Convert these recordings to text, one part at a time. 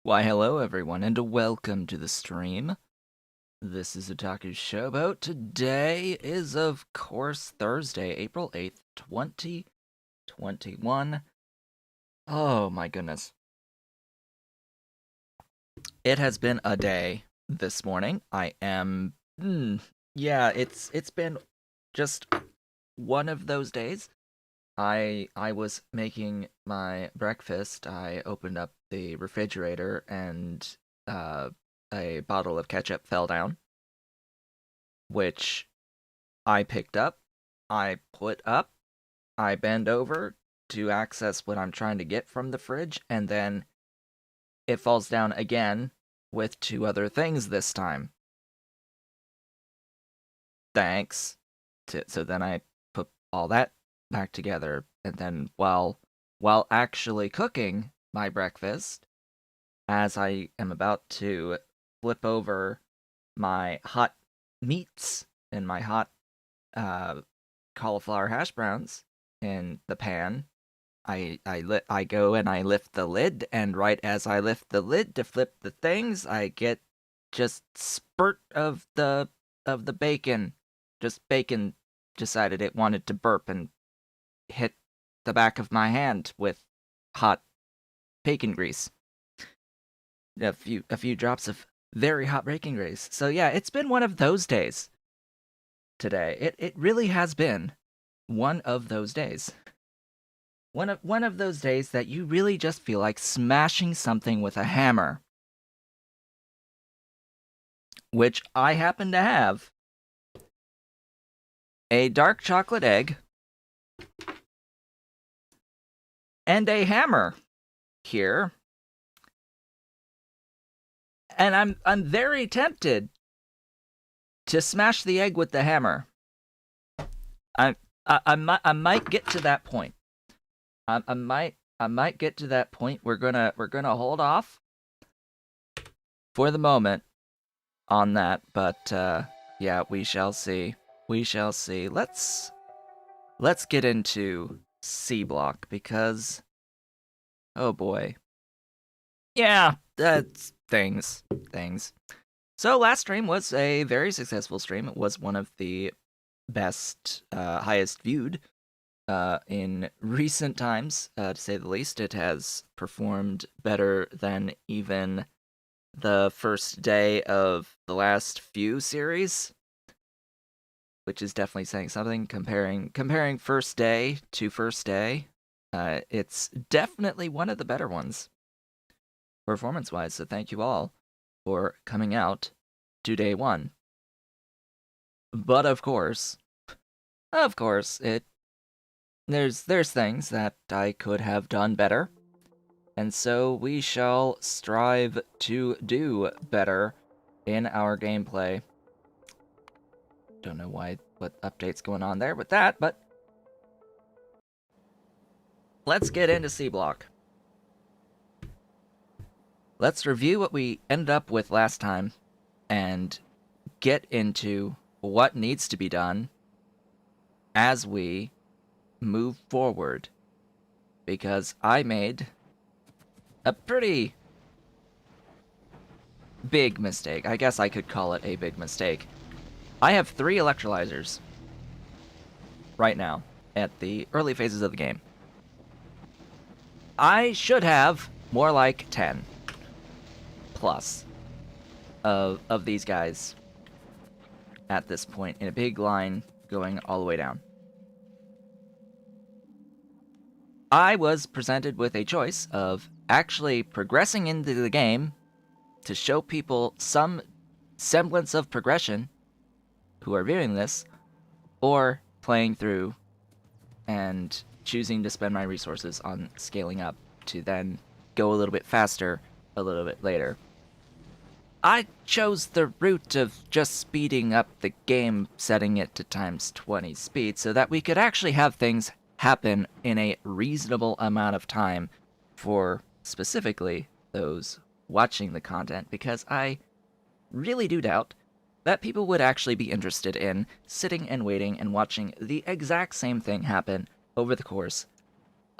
Why, hello everyone, and welcome to the stream. This is Otaku's Showboat. Today is, of course, Thursday, April 8th, 2021. Oh my goodness. It has been a day this morning. I am... yeah, it's been just one of those days. I was making my breakfast. I opened up the refrigerator and a bottle of ketchup fell down, which I picked up, I put up, I bend over to access what I'm trying to get from the fridge, and then it falls down again with two other things this time. Thanks. So then I put all that back together, and then while actually cooking my breakfast, as I am about to flip over my hot meats and my hot cauliflower hash browns in the pan, I go and I lift the lid, and right as I lift the lid to flip the things, I get just spurt of the bacon. Just bacon decided it wanted to burp and hit the back of my hand with hot bacon grease. A few drops of very hot bacon grease. So yeah, it's been one of those days today. It really has been one of those days. One of those days that you really just feel like smashing something with a hammer. Which I happen to have a dark chocolate egg and a hammer here. And I'm very tempted to smash the egg with the hammer. I might get to that point. I might get to that point. We're gonna hold off for the moment on that, but yeah, we shall see. We shall see. Let's get into Sea Block, because oh boy. Yeah, that's things. So last stream was a very successful stream. It was one of the best, highest viewed in recent times, to say the least. It has performed better than even the first day of the last few series, which is definitely saying something. Comparing first day to first day, it's definitely one of the better ones, performance-wise. So thank you all for coming out to day one. But of course, there's things that I could have done better, and so we shall strive to do better in our gameplay. Don't know what update's going on there with that, but let's get into Sea Block. Let's review what we ended up with last time and get into what needs to be done as we move forward, because I made a pretty big mistake. I guess I could call it a big mistake. I have 3 electrolyzers right now at the early phases of the game. I should have more like 10 plus of these guys at this point in a big line going all the way down. I was presented with a choice of actually progressing into the game to show people some semblance of progression who are viewing this, or playing through and choosing to spend my resources on scaling up to then go a little bit faster a little bit later. I chose the route of just speeding up the game, setting it to times 20 speed, so that we could actually have things happen in a reasonable amount of time for specifically those watching the content, because I really do doubt that people would actually be interested in sitting and waiting and watching the exact same thing happen over the course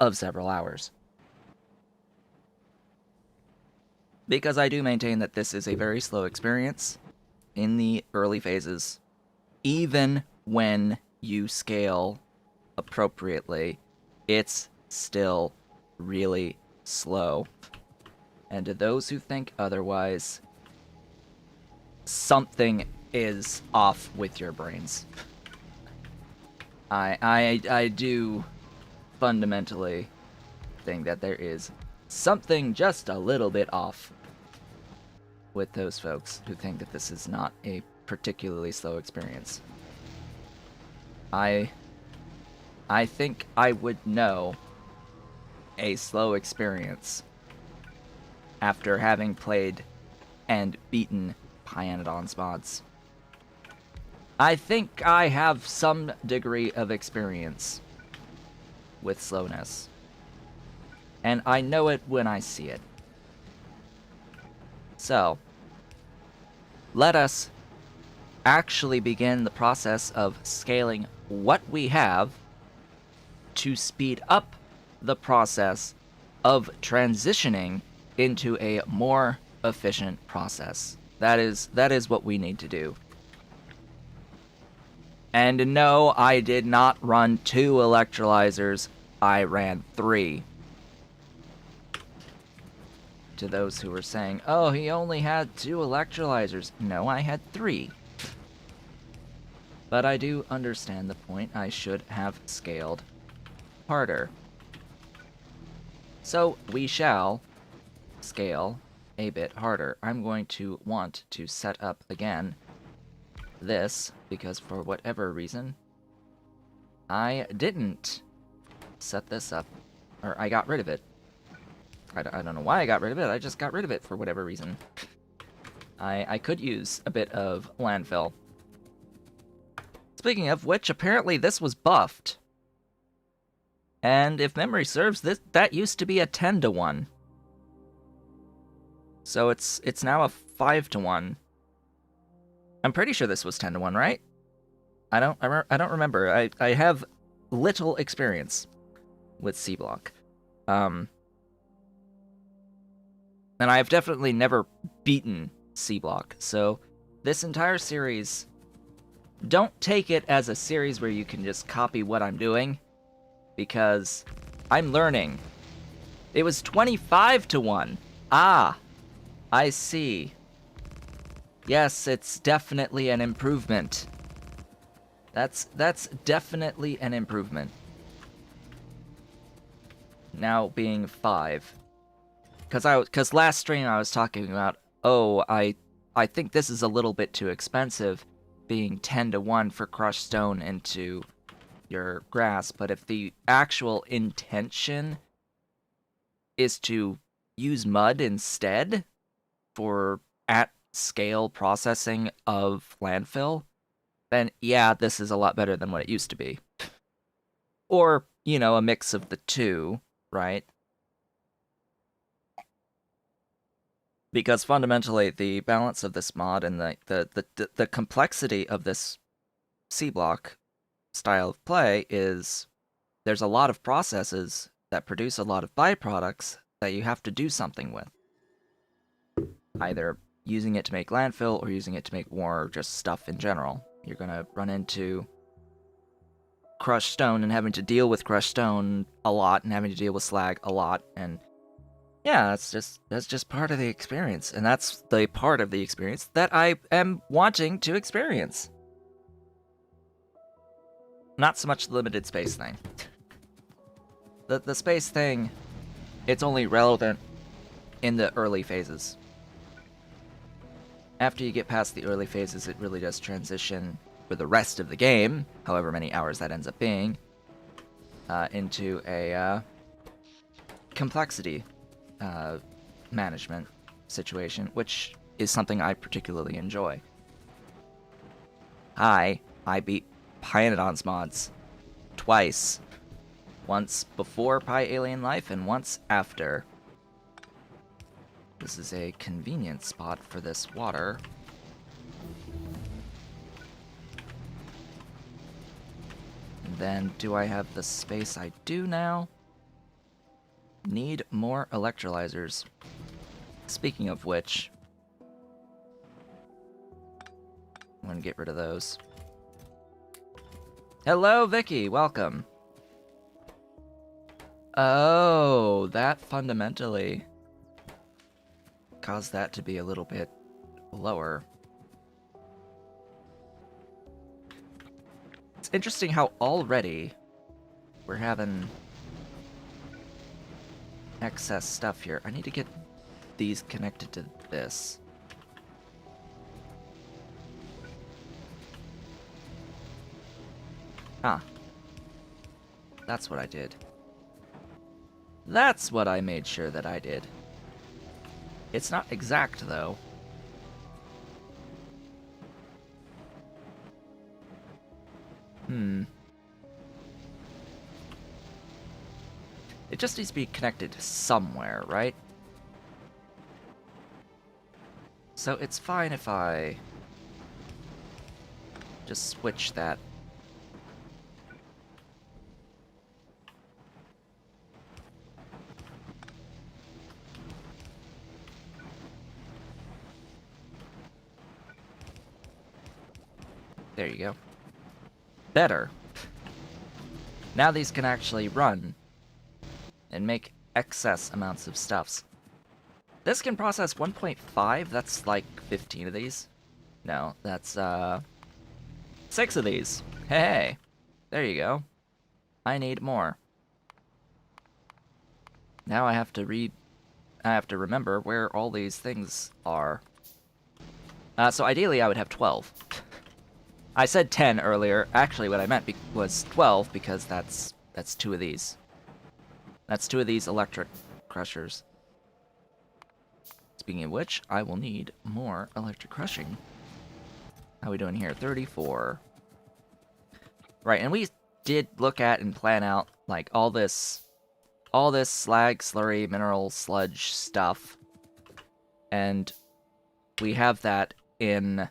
of several hours. Because I do maintain that this is a very slow experience in the early phases. Even when you scale appropriately, it's still really slow. And to those who think otherwise, something is off with your brains. I do fundamentally think that there is something just a little bit off with those folks who think that this is not a particularly slow experience. I think I would know a slow experience after having played and beaten Pyanodon spots. I think I have some degree of experience with slowness, and I know it when I see it. So, let us actually begin the process of scaling what we have to speed up the process of transitioning into a more efficient process. That is what we need to do. And no, I did not run 2 electrolyzers, I ran 3. To those who were saying, oh, he only had 2 electrolyzers. No, I had 3. But I do understand the point. I should have scaled harder. So we shall scale a bit harder. I'm going to want to set up again this, because for whatever reason, I didn't set this up, or I got rid of it. I don't know why I got rid of it, I just got rid of it for whatever reason. I could use a bit of landfill. Speaking of which, apparently this was buffed. And if memory serves, that used to be a 10-to-1. So it's now a 5-to-1. I'm pretty sure this was 10-to-1, right? I don't remember. I have little experience with Sea Block. And I've definitely never beaten Sea Block, so this entire series, don't take it as a series where you can just copy what I'm doing, because I'm learning. It was 25 to 1. Ah, I see. Yes, it's definitely an improvement. That's definitely an improvement. Now being 5. Cause last stream I was talking about, oh, I think this is a little bit too expensive, being 10 to 1 for crushed stone into your grass, but if the actual intention is to use mud instead for at-scale processing of landfill, then yeah, this is a lot better than what it used to be. Or, you know, a mix of the two, right? Because fundamentally, the balance of this mod and the complexity of this Sea Block style of play is there's a lot of processes that produce a lot of byproducts that you have to do something with. Either using it to make landfill or using it to make more just stuff in general. You're gonna run into crushed stone and having to deal with crushed stone a lot and having to deal with slag a lot, and yeah, that's just part of the experience, and that's the part of the experience that I am wanting to experience. Not so much the limited space thing. The space thing, it's only relevant in the early phases. After you get past the early phases, it really does transition for the rest of the game, however many hours that ends up being, into a complexity management situation, which is something I particularly enjoy. I beat Pyanodon's mods twice. Once before Pi Alien Life and once after. This is a convenient spot for this water. And then, do I have the space I do now? Need more electrolyzers. Speaking of which, I'm gonna get rid of those. Hello, Vicky, welcome. Oh, that fundamentally caused that to be a little bit lower. It's interesting how already we're having excess stuff here. I need to get these connected to this. Ah. That's what I did. That's what I made sure that I did. It's not exact, though. It just needs to be connected somewhere, right? So it's fine if I just switch that. There you go. Better. Now these can actually run and make excess amounts of stuffs. This can process 1.5, that's like 15 of these. No, that's 6 of these. Hey, there you go. I need more. Now I have to remember where all these things are. So ideally I would have 12. I said 10 earlier. Actually, what I meant was 12 because that's 2 of these. That's 2 of these electric crushers. Speaking of which, I will need more electric crushing. How are we doing here? 34. Right, and we did look at and plan out like all this slag, slurry, mineral, sludge stuff. And we have that in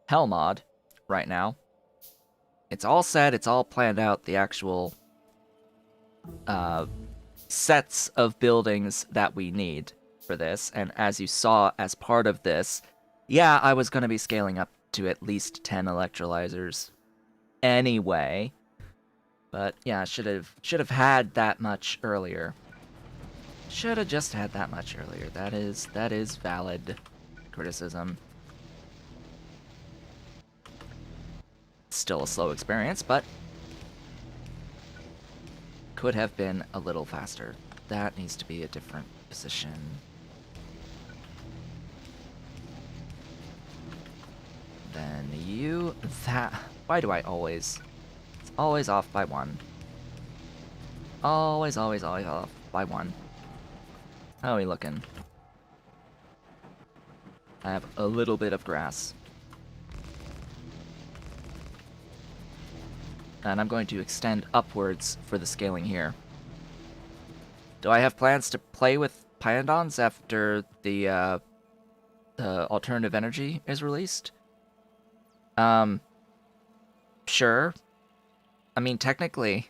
Hell mod right now. It's all set, it's all planned out, the actual sets of buildings that we need for this. And as you saw, as part of this, Yeah, I was going to be scaling up to at least 10 electrolyzers anyway. But yeah, should have had that much earlier. Should have just had that much earlier. That is valid criticism. Still a slow experience, but could have been a little faster. That needs to be a different position. Then you, that, why do I always, it's always off by one. Always off by one. How are we looking? I have a little bit of grass. And I'm going to extend upwards for the scaling here. Do I have plans to play with Pyandons after the alternative energy is released? Sure. I mean, technically,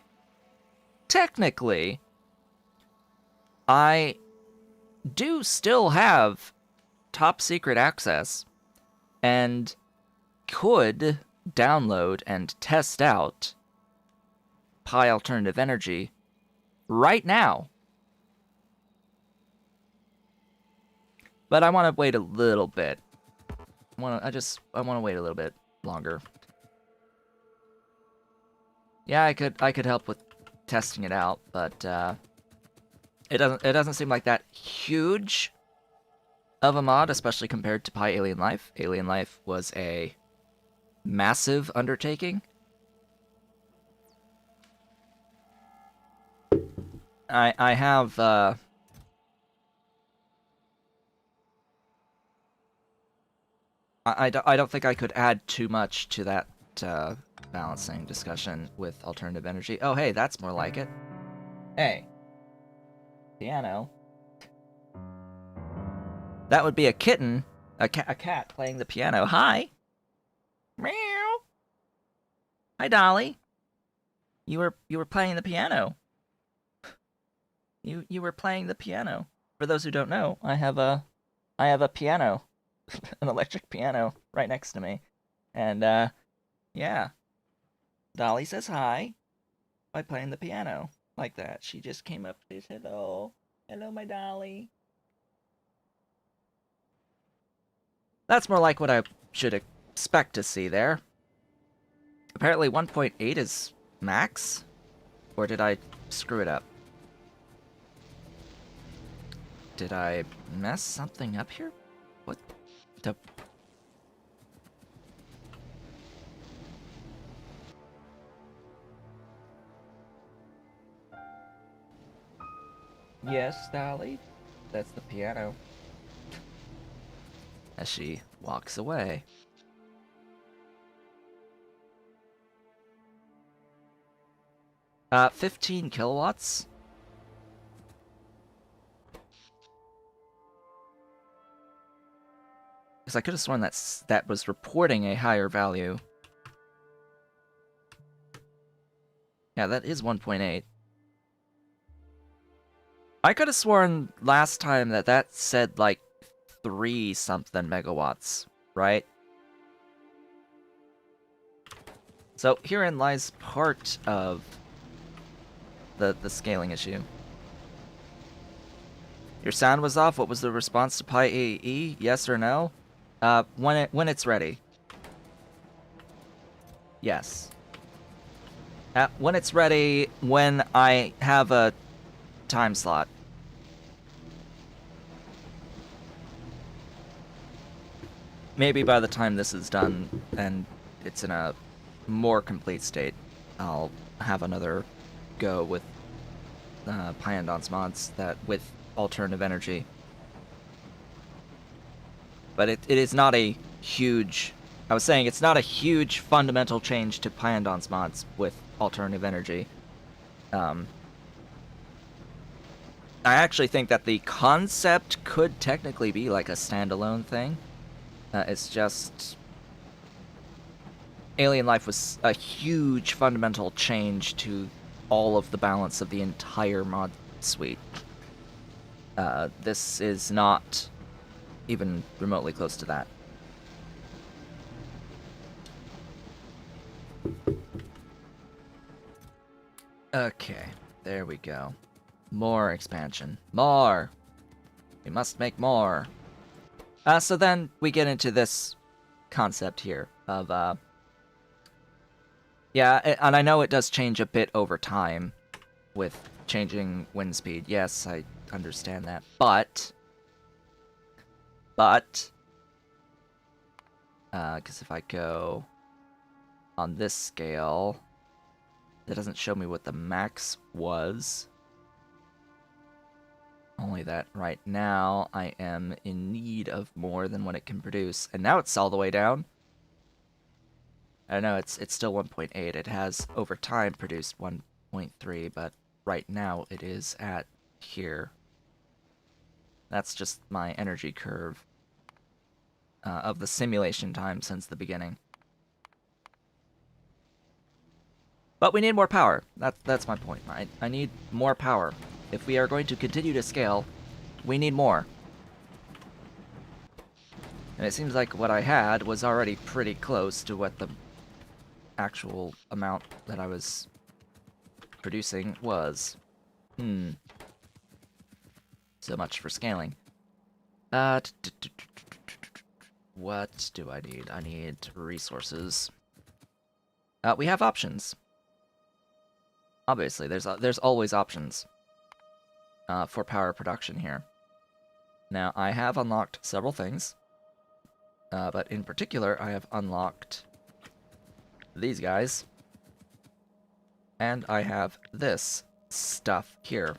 I do still have top secret access and could download and test out Pi alternative energy right now. But I want to wait a little bit. I want to wait a little bit longer. Yeah, I could help with testing it out, but it doesn't seem like that huge of a mod, especially compared to Pi Alien Life. Alien Life was a massive undertaking. I have I don't think I could add too much to that balancing discussion with alternative energy. Oh, hey, that's more like it. Hey. Piano. That would be a kitten. A cat playing the piano. Hi. Meow. Hi, Dolly. You were playing the piano. You were playing the piano. For those who don't know, I have a piano. An electric piano right next to me. And yeah. Dolly says hi by playing the piano like that. She just came up and said, "Hello. Hello, my Dolly." That's more like what I should expect to see there. Apparently 1.8 is max? Or did I screw it up? Did I mess something up here? What the... Yes, Dolly? That's the piano. As she walks away. 15 kilowatts? Because I could have sworn that was reporting a higher value. Yeah, that is 1.8. I could have sworn last time that said, like, 3-something megawatts, right? So herein lies part of the scaling issue. Your sound was off. What was the response to Pi AE? Yes or no? When it's ready. Yes. When it's ready, when I have a time slot. Maybe by the time this is done and it's in a more complete state, I'll have another go with Pyandon's mods that with alternative energy. But it is not a huge... I was saying it's not a huge fundamental change to Pyandon's mods with alternative energy. I actually think that the concept could technically be like a standalone thing. It's just... Alien Life was a huge fundamental change to all of the balance of the entire mod suite. This is not even remotely close to that. Okay, there we go. More expansion. More! We must make more. So then we get into this concept here of, yeah, and I know it does change a bit over time with changing wind speed. Yes, I understand that. But, because if I go on this scale, it doesn't show me what the max was. Only that right now I am in need of more than what it can produce. And now it's all the way down. I know it's still 1.8. It has over time produced 1.3, but right now it is at here. That's just my energy curve of the simulation time since the beginning. But we need more power. That's my point. I need more power. If we are going to continue to scale, we need more. And it seems like what I had was already pretty close to what the actual amount that I was producing was. So much for scaling. What do I need? I need resources. We have options. Obviously, there's always options for power production here. Now, I have unlocked several things, but in particular, I have unlocked these guys, and I have this stuff here.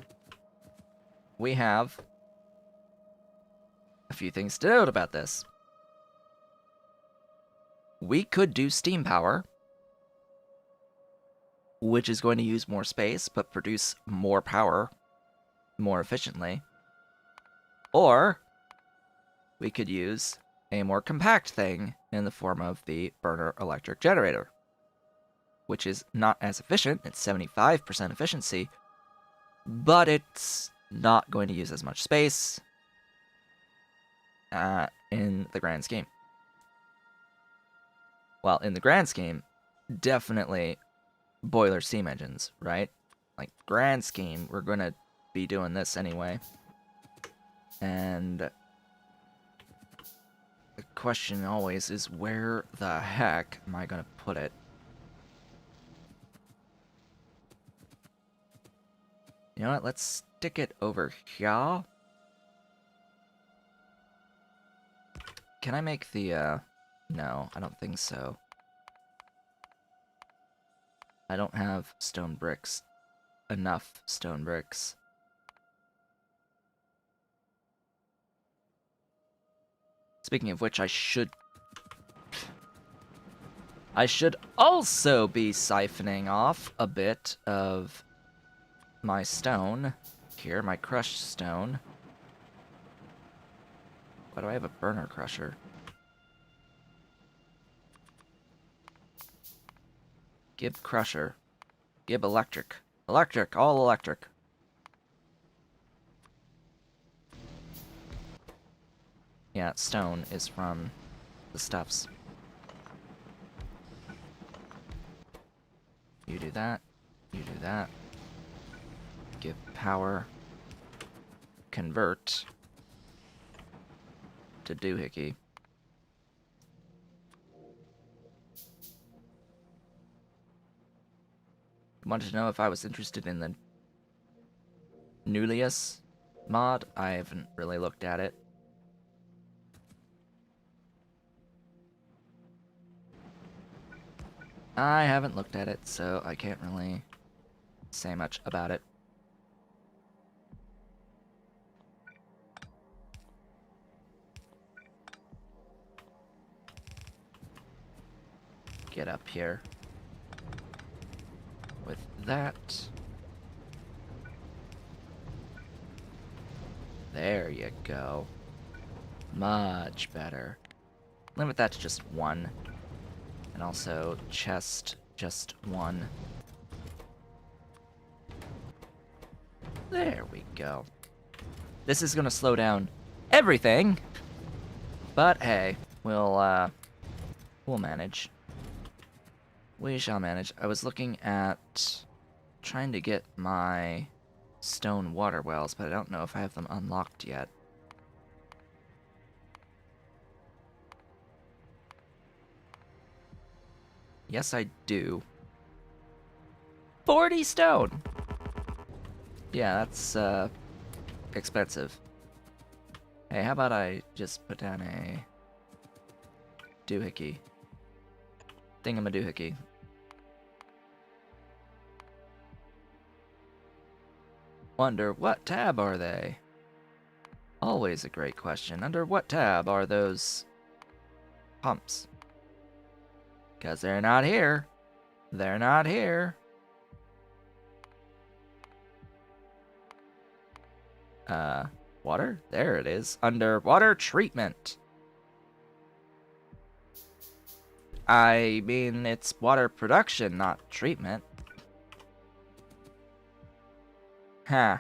We have a few things to note about this. We could do steam power, which is going to use more space, but produce more power more efficiently. Or we could use a more compact thing in the form of the burner electric generator, which is not as efficient. It's 75% efficiency, but it's not going to use as much space in the grand scheme. Well, in the grand scheme, definitely boiler steam engines, right? Like, grand scheme, we're going to be doing this anyway. And the question always is, where the heck am I going to put it? You know what? Let's stick it over here. Can I make the, No, I don't think so. I don't have stone bricks. Enough stone bricks. Speaking of which, I should also be siphoning off a bit of my stone here, my crushed stone. Why do I have a burner crusher? Gib crusher. Gib electric. Electric, all electric. Yeah, stone is from the stuffs. You do that. You do that. Give power. Convert. To doohickey. Wanted to know if I was interested in the Nullius mod. I haven't really looked at it. I haven't looked at it, so I can't really say much about it. Get up here. With that. There you go. Much better. Limit that to just one. And also chest, just one. There we go. This is gonna slow down everything. But hey, we'll manage. We shall manage. I was looking at trying to get my stone water wells, but I don't know if I have them unlocked yet. Yes, I do. 40 stone! Yeah, that's, expensive. Hey, how about I just put down a doohickey? Thingamadoohickey. Wonder what tab are they? Always a great question. Under what tab are those pumps? Because they're not here. They're not here. Water? There it is. Under water treatment. I mean, it's water production, not treatment. Huh.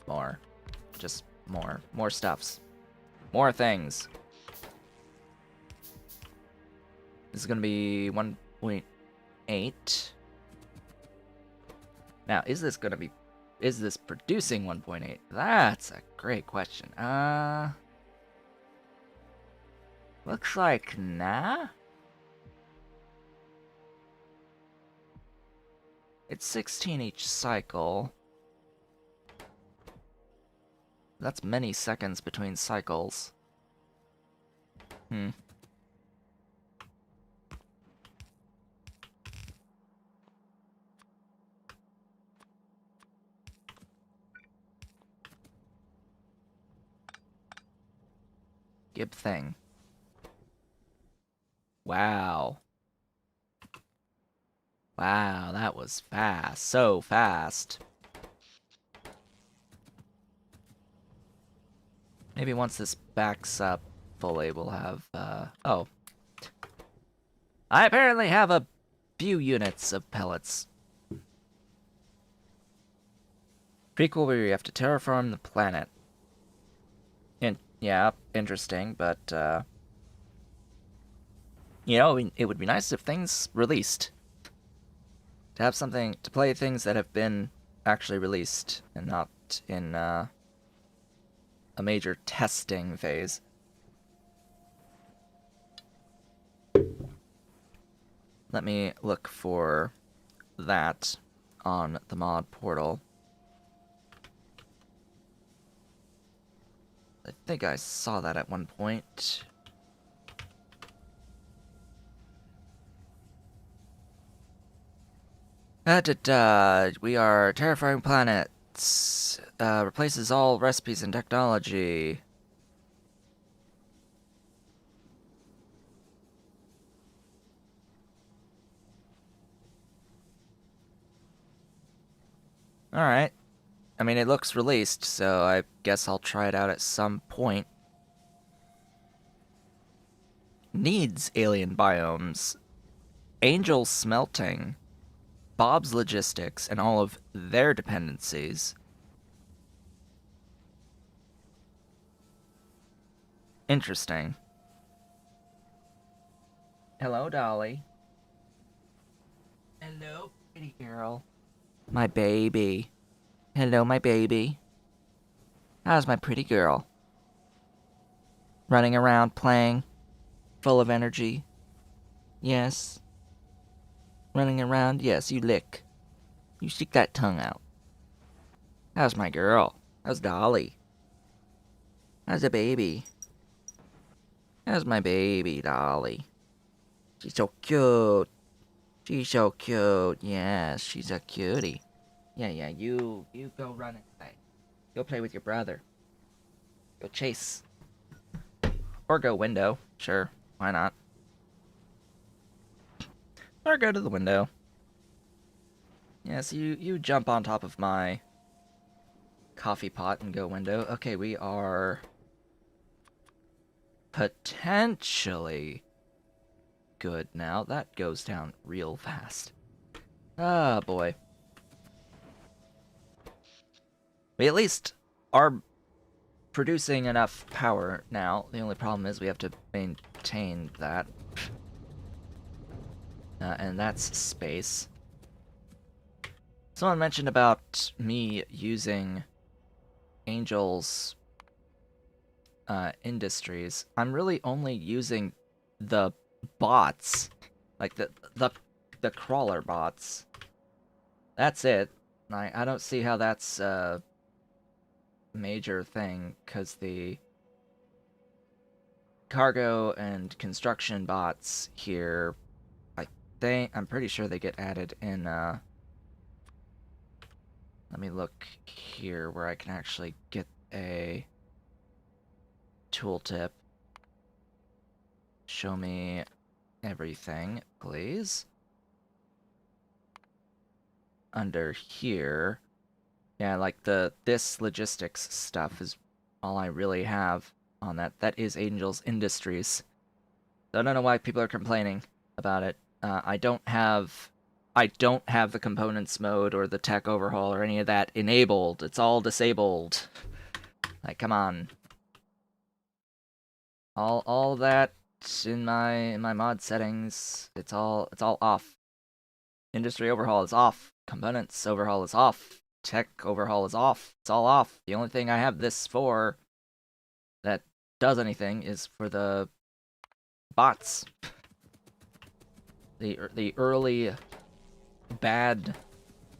More. Just more. More stuffs. More things. This is gonna be 1.8. Now, is this producing 1.8? That's a great question. Looks like nah. It's 16 each cycle. That's many seconds between cycles. Gib thing. Wow. Wow, that was fast. So fast. Maybe once this backs up fully, we'll have, oh. I apparently have a few units of pellets. Prequel where you have to terraform the planet. Yeah, interesting, but, you know, it would be nice if things released. To have something, to play things that have been actually released, and not in, a major testing phase. Let me look for that on the mod portal. I think I saw that at one point. We are terraforming planets. Replaces all recipes and technology. Alright. I mean, it looks released, so I guess I'll try it out at some point. Needs alien biomes. Angel smelting. Bob's logistics and all of their dependencies. Interesting. Hello, Dolly. Hello, pretty girl. My baby. Hello, my baby. How's my pretty girl? Running around, playing, full of energy. Yes. Running around, yes, you lick. You stick that tongue out. How's my girl? How's Dolly? How's the baby? How's my baby, Dolly? She's so cute. She's so cute. Yes, she's a cutie. Yeah, you go run and play. Go play with your brother. Go chase. Or go window. Sure, why not? Or go to the window. Yes, you jump on top of my coffee pot and go window. Okay, we are potentially good now. That goes down real fast. Ah, boy. We at least are producing enough power now. The only problem is we have to maintain that. and that's space. Someone mentioned about me using Angel's industries. I'm really only using the bots, like the crawler bots. That's it. I don't see how that's a major thing, because the cargo and construction bots here, I'm pretty sure they get added in, let me look here where I can actually get a tooltip. Show me everything, please. Under here, yeah, like this logistics stuff is all I really have on that. That is Angel's Industries. So I don't know why people are complaining about it. I don't have the components mode or the tech overhaul or any of that enabled. It's all disabled. Like, come on. All that in my mod settings, it's all off. Industry overhaul is off. Components overhaul is off. Tech overhaul is off. It's all off. The only thing I have this for that does anything is for the bots. The early bad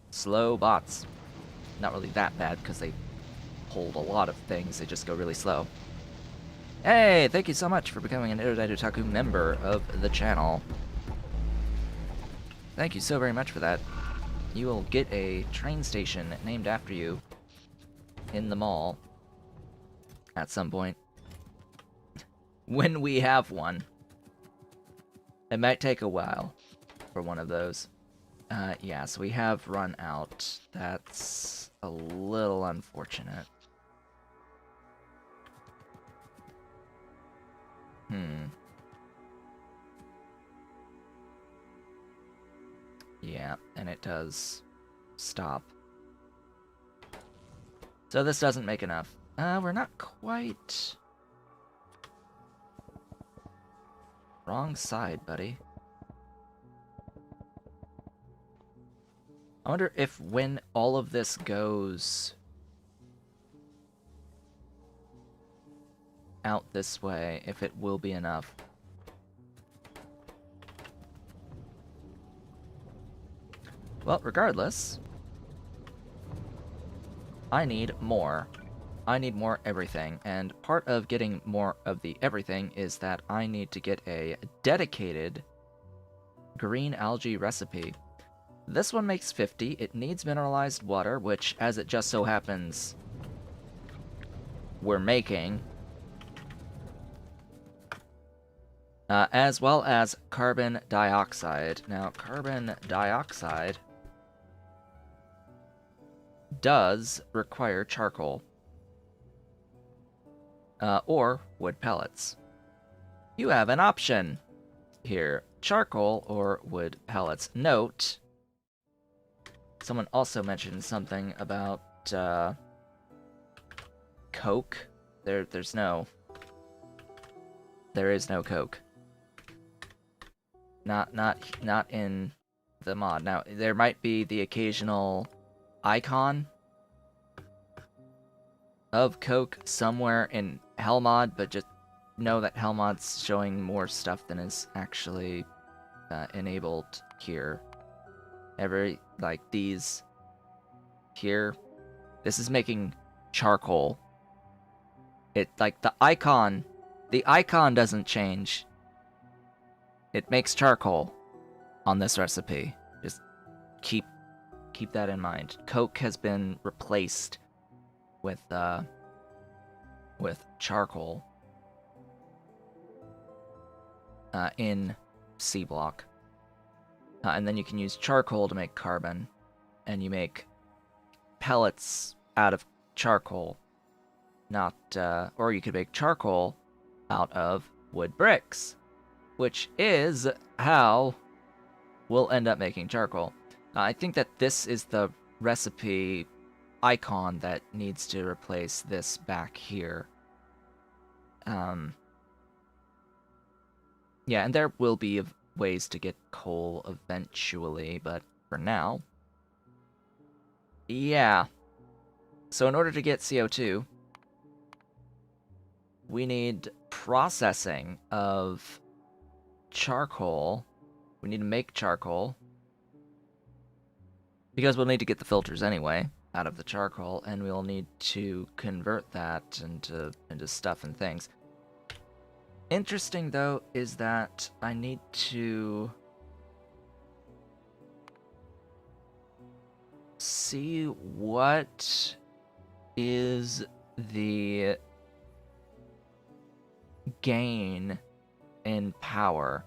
slow bots. Not really that bad because they hold a lot of things. They just go really slow. Hey, thank you so much for becoming an Erudite Otaku member of the channel. Thank you so very much for that. You will get a train station named after you in the mall at some point. When we have one. It might take a while for one of those. Yeah, so we have run out. That's a little unfortunate. Yeah, and it does stop. So this doesn't make enough. We're not quite... Wrong side, buddy. I wonder if when all of this goes out this way, if it will be enough. Well, regardless, I need more. I need more everything, and part of getting more of the everything is that I need to get a dedicated green algae recipe. This one makes 50. It needs mineralized water, which, as it just so happens, we're making. As well as carbon dioxide. Now, carbon dioxide does require charcoal. Or wood pellets. You have an option here. Charcoal or wood pellets. Note, someone also mentioned something about, coke. There is no coke. Not in the mod. Now, there might be the occasional icon of coke somewhere in Hellmod, but just know that Hellmod's showing more stuff than is actually enabled here. Like these here, this is making charcoal. It, like, the icon doesn't change. It makes charcoal on this recipe. Just keep that in mind. Coke has been replaced with charcoal in Sea Block. And then you can use charcoal to make carbon, and you make pellets out of charcoal. Or you could make charcoal out of wood bricks, which is how we'll end up making charcoal. I think that this is the recipe icon that needs to replace this back here. Yeah, and there will be ways to get coal eventually, but for now. Yeah. So in order to get CO2, we need processing of charcoal. We need to make charcoal. Because we'll need to get the filters anyway out of the charcoal, and we'll need to convert that into stuff and things. Interesting, though, is that I need to see what is the gain in power.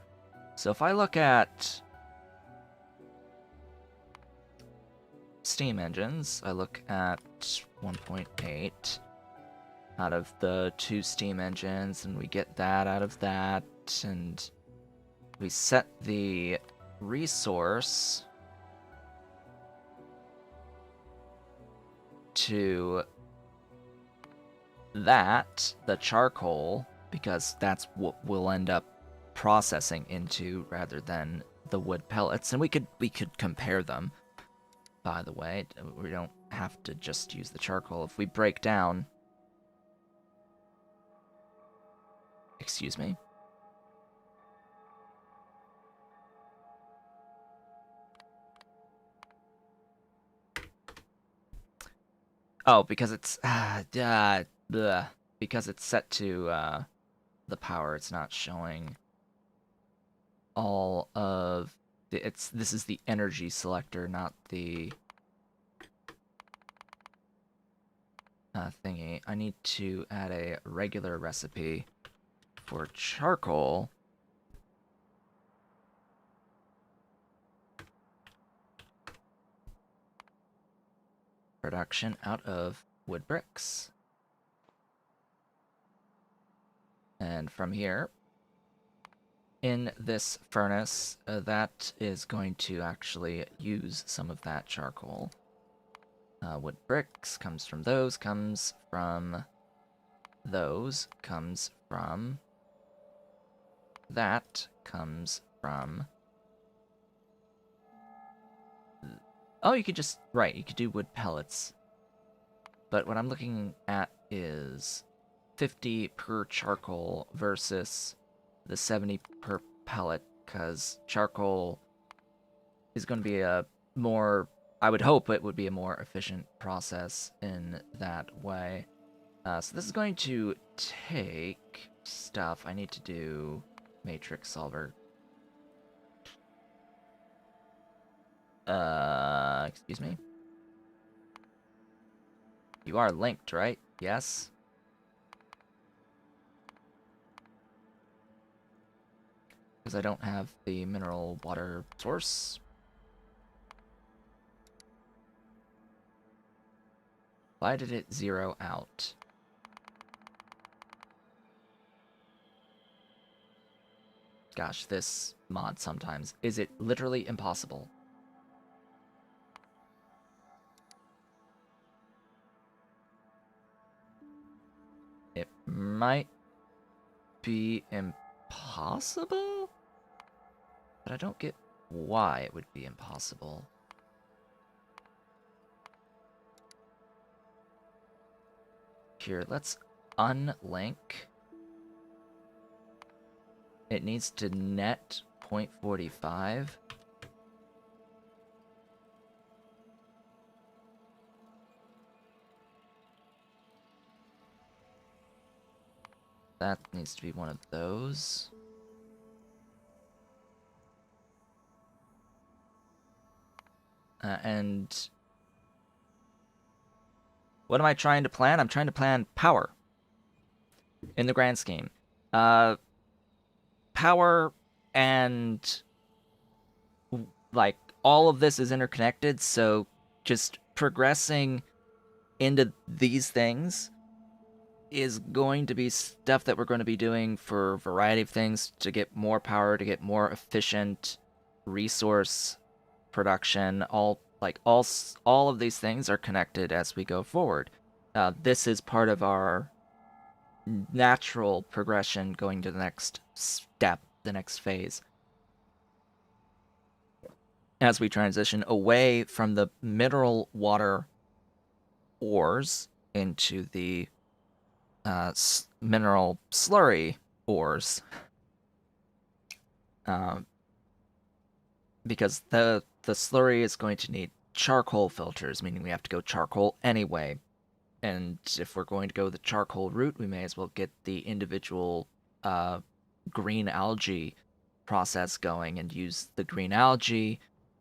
So if I look at steam engines, I look at 1.8 out of the 2 steam engines, and we get that out of that, and we set the resource to that, the charcoal, because that's what we'll end up processing into rather than the wood pellets. And we could compare them, by the way. We don't have to just use the charcoal. If we break down... Excuse me. Oh, because it's... because it's set to the power, it's not showing all of... This is the energy selector, not the... thingy. I need to add a regular recipe for charcoal. Production out of wood bricks. And from here, in this furnace, that is going to actually use some of that charcoal. Wood bricks comes from those, comes from those, comes from that, comes from... Oh, you could just... Right, you could do wood pellets. But what I'm looking at is 50 per charcoal versus the 70 per pellet, because charcoal is going to be a more... I would hope it would be a more efficient process in that way. So this is going to take stuff. I need to do matrix solver. Excuse me? You are linked, right? Yes? Because I don't have the mineral water source. Why did it zero out? Gosh, this mod sometimes. Is it literally impossible? It might be impossible? But I don't get why it would be impossible. Here, let's unlink. It needs to net 0.45. That needs to be one of those. And what am I trying to plan? I'm trying to plan power in the grand scheme. Power and like all of this is interconnected, so just progressing into these things is going to be stuff that we're going to be doing for a variety of things to get more power, to get more efficient resource production. All of these things are connected as we go forward. This is part of our natural progression going to the next step, the next phase. as we transition away from the mineral water ores into the mineral slurry ores. Because the slurry is going to need charcoal filters, meaning we have to go charcoal anyway. And if we're going to go the charcoal route, we may as well get the individual green algae process going and use the green algae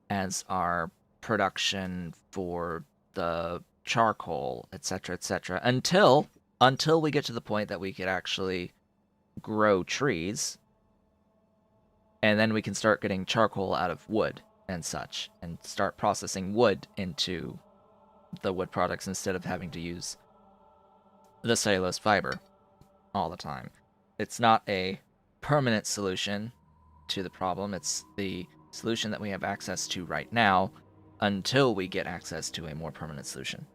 as our production for the charcoal, etc., etc., until we get to the point that we could actually grow trees, and then we can start getting charcoal out of wood and such, and start processing wood into the wood products instead of having to use the cellulose fiber all the time. It's not a permanent solution to the problem. It's the solution that we have access to right now until we get access to a more permanent solution.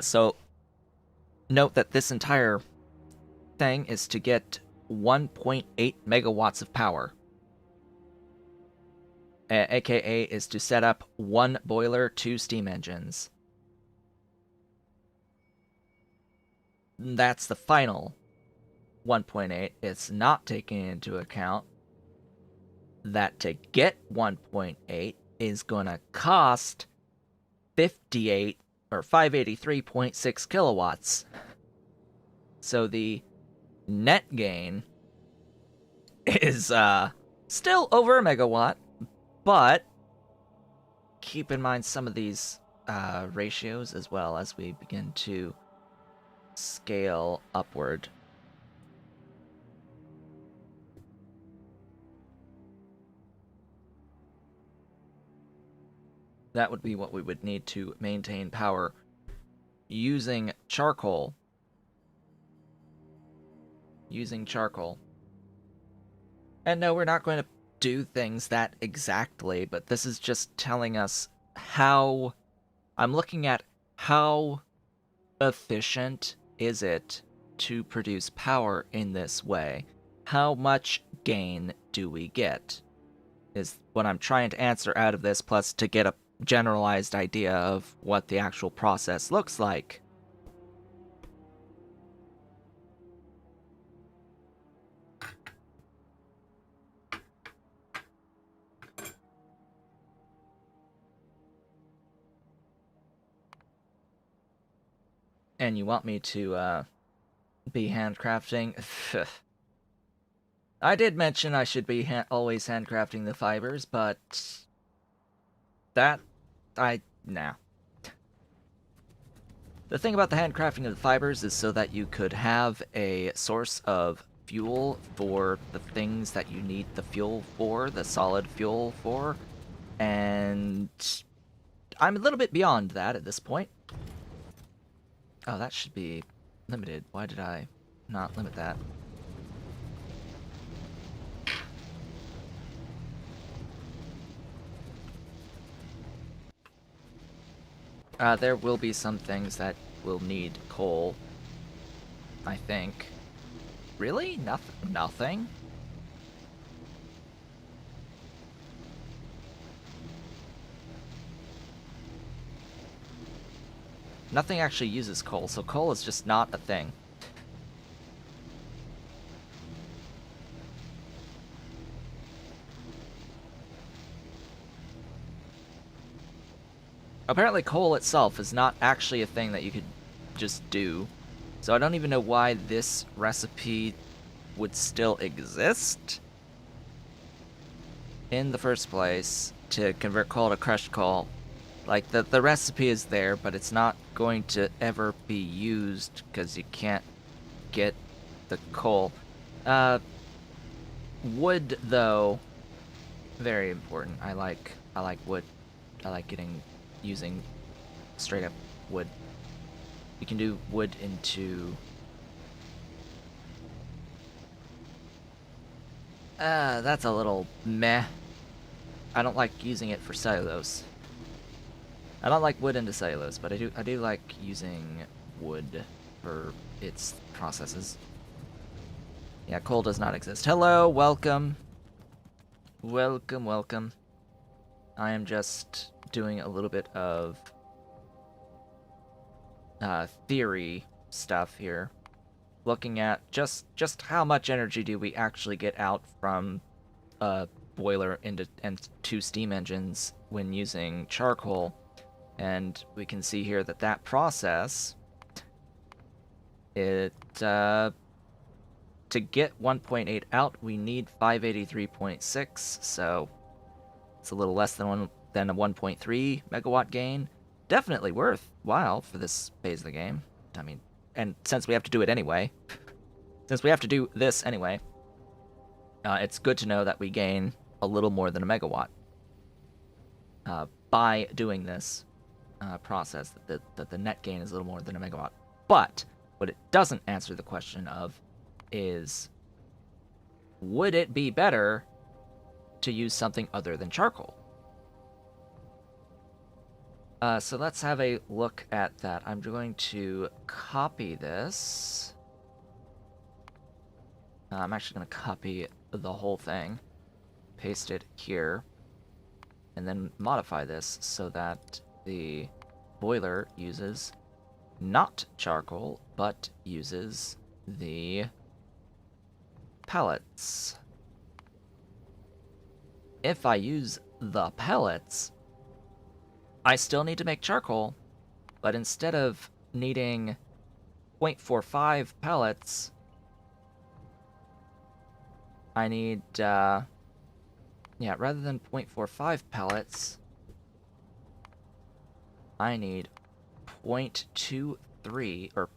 So note that this entire thing is to get 1.8 megawatts of power. AKA is to set up 1 boiler, 2 steam engines. That's the final 1.8. It's not taking into account that to get 1.8 is going to cost 58 or 583.6 kilowatts. So the net gain is still over a megawatt, but keep in mind some of these ratios as well as we begin to scale upward. That would be what we would need to maintain power using charcoal. And no, we're not going to do things that exactly, but this is just telling us how... I'm looking at how efficient is it to produce power in this way. How much gain do we get? Is what I'm trying to answer out of this, plus to get a generalized idea of what the actual process looks like. And you want me to be handcrafting? I did mention I should be always handcrafting the fibers, but that nah. The thing about the handcrafting of the fibers is so that you could have a source of fuel for the things that you need the fuel for, the solid fuel for, and I'm a little bit beyond that at this point. Oh, that should be limited. Why did I not limit that? There will be some things that will need coal, I think. Really? Nothing? Nothing actually uses coal, so coal is just not a thing. Apparently coal itself is not actually a thing that you could just do. So I don't even know why this recipe would still exist in the first place to convert coal to crushed coal. Like, the recipe is there, but it's not going to ever be used because you can't get the coal. Wood, though, very important. I like wood. I like using straight up wood. You can do wood into... that's a little meh. I don't like using it for cellulose. I don't like wood into cellulose, but I do like using wood for its processes. Yeah, coal does not exist. Hello, welcome. Welcome, welcome. I am just doing a little bit of theory stuff here. Looking at just how much energy do we actually get out from a boiler and two steam engines when using charcoal. And we can see here that that process, to get 1.8 out, we need 583.6, so it's a little less than a 1.3 megawatt gain. Definitely worthwhile for this phase of the game. I mean, and since we have to do it anyway, since we have to do this anyway, it's good to know that we gain a little more than a megawatt by doing this process. That the net gain is a little more than a megawatt. But what it doesn't answer the question of is, would it be better to use something other than charcoal? So let's have a look at that. I'm going to copy this. I'm actually going to copy the whole thing, paste it here, and then modify this so that the boiler uses not charcoal, but uses the pellets. If I use the pellets, I still need to make charcoal, but instead of needing 0.45 pellets, I need, rather than 0.45 pellets, I need 0.23, or,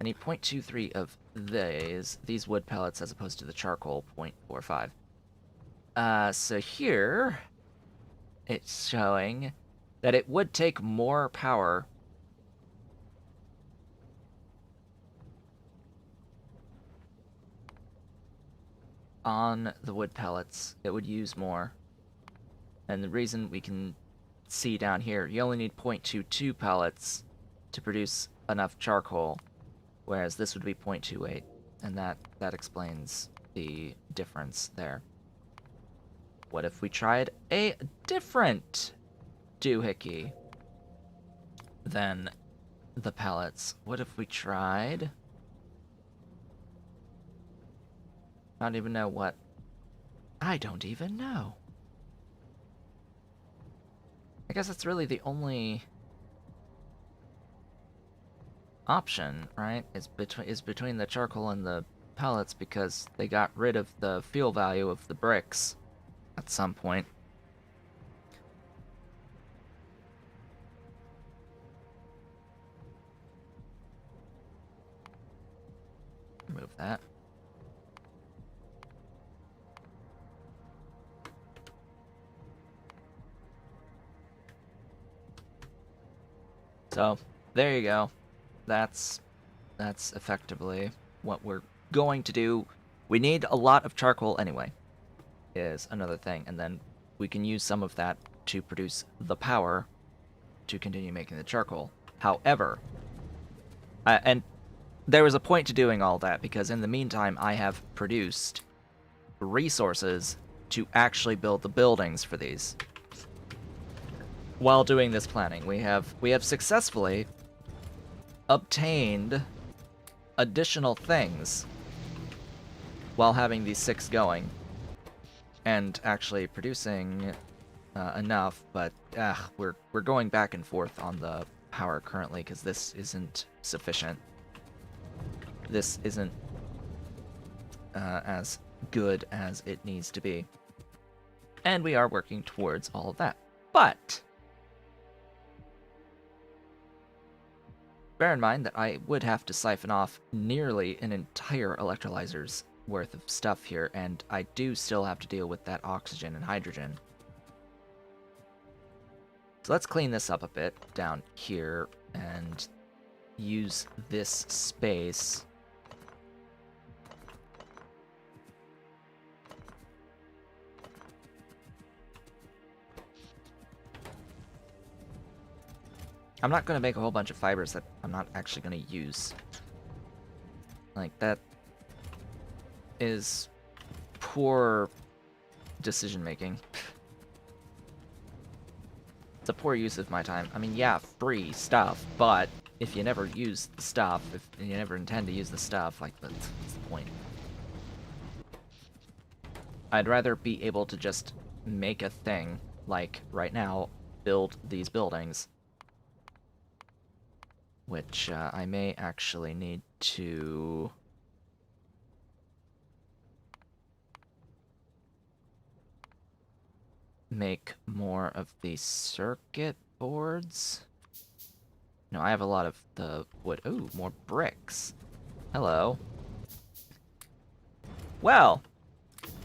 I need 0.23 of these wood pellets as opposed to the charcoal 0.45. So here, it's showing that it would take more power on the wood pellets. It would use more. And the reason we can see down here, you only need 0.22 pellets to produce enough charcoal, whereas this would be 0.28, and that explains the difference there. What if we tried a different doohickey than the pellets? What if we tried... I don't even know what... I don't even know. I guess that's really the only option, right? Is between the charcoal and the pellets, because they got rid of the fuel value of the bricks at some point. Remove that. So, there you go. That's effectively what we're going to do. We need a lot of charcoal anyway, is another thing, and then we can use some of that to produce the power to continue making the charcoal. However, and there was a point to doing all that, because in the meantime I have produced resources to actually build the buildings for these. While doing this planning, we have successfully obtained additional things while having these 6 going and actually producing enough, but we're going back and forth on the power currently because this isn't sufficient. This isn't as good as it needs to be, and we are working towards all of that. But bear in mind that I would have to siphon off nearly an entire electrolyzer's worth of stuff here, and I do still have to deal with that oxygen and hydrogen. So let's clean this up a bit down here and use this space. I'm not going to make a whole bunch of fibers that I'm not actually going to use. Like, that is poor decision making. It's a poor use of my time. I mean, yeah, free stuff, but if you never use the stuff, if you never intend to use the stuff, like, what's the point? I'd rather be able to just make a thing, like, right now, build these buildings. Which, I may actually need to... make more of the circuit boards. No, I have a lot of the wood. Ooh, more bricks. Hello. Well,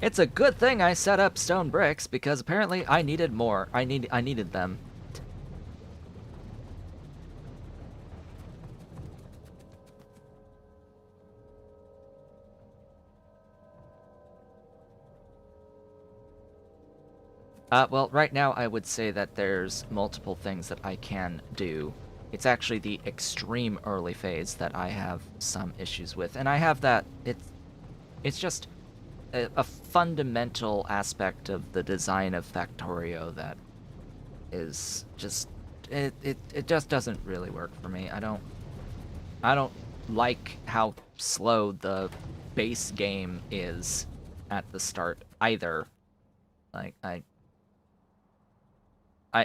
it's a good thing I set up stone bricks because apparently I needed more. I needed them. Well, right now I would say that there's multiple things that I can do. It's actually the extreme early phase that I have some issues with, and I have that. It's just a fundamental aspect of the design of Factorio that is just it just doesn't really work for me. I don't like how slow the base game is at the start either. Like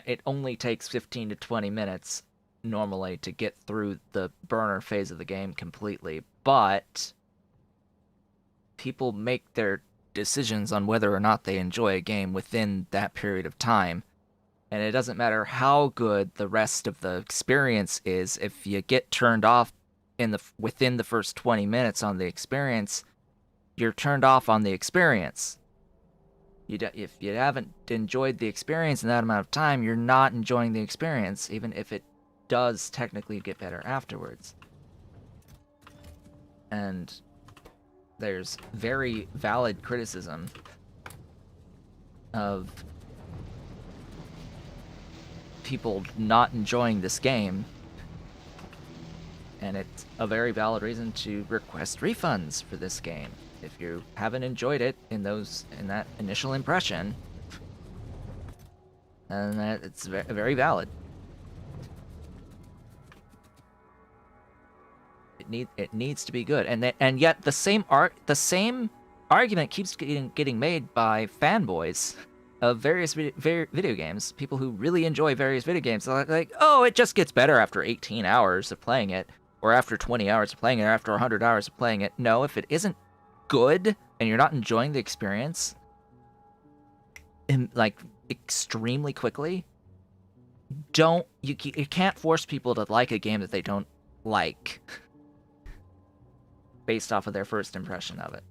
it only takes 15 to 20 minutes normally to get through the burner phase of the game completely, but people make their decisions on whether or not they enjoy a game within that period of time. And it doesn't matter how good the rest of the experience is, if you get turned off within the first 20 minutes on the experience, you're turned off on the experience. If you haven't enjoyed the experience in that amount of time, you're not enjoying the experience, even if it does technically get better afterwards. And there's very valid criticism of people not enjoying this game, and it's a very valid reason to request refunds for this game if you haven't enjoyed it in that initial impression. And that it's very valid. It needs to be good, and yet the same argument keeps getting made by fanboys of various video games. People who really enjoy various video games are like, oh, it just gets better after 18 hours of playing it, or after 20 hours of playing it, or after 100 hours of playing it. No, if it isn't good and you're not enjoying the experience like extremely quickly, you can't force people to like a game that they don't like based off of their first impression of it.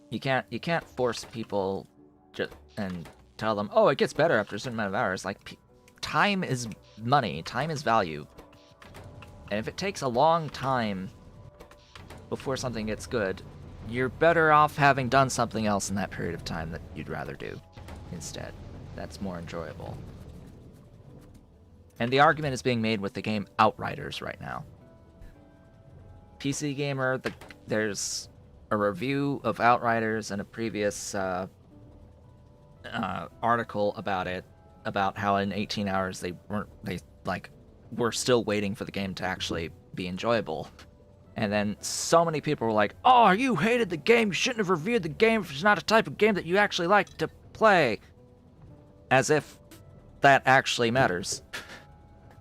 You can't force people just and tell them, oh, it gets better after a certain amount of hours. Like, time is money, time is value, and if it takes a long time before something gets good, you're better off having done something else in that period of time that you'd rather do instead. That's more enjoyable. And the argument is being made with the game Outriders right now. PC Gamer, there's a review of Outriders and a previous article about it, about how in 18 hours they were still waiting for the game to actually be enjoyable. And then so many people were like, oh, you hated the game, you shouldn't have reviewed the game if it's not a type of game that you actually like to play. As if that actually matters.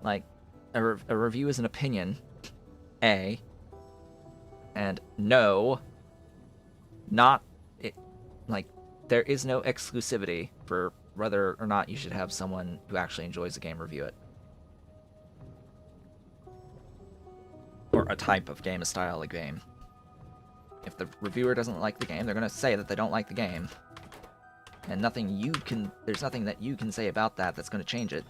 Like, a review is an opinion, A, and no, not, it, like, there is no exclusivity for whether or not you should have someone who actually enjoys the game review it. Or a type of game, a style of game. If the reviewer doesn't like the game, they're going to say that they don't like the game. And there's nothing that you can say about that that's going to change it.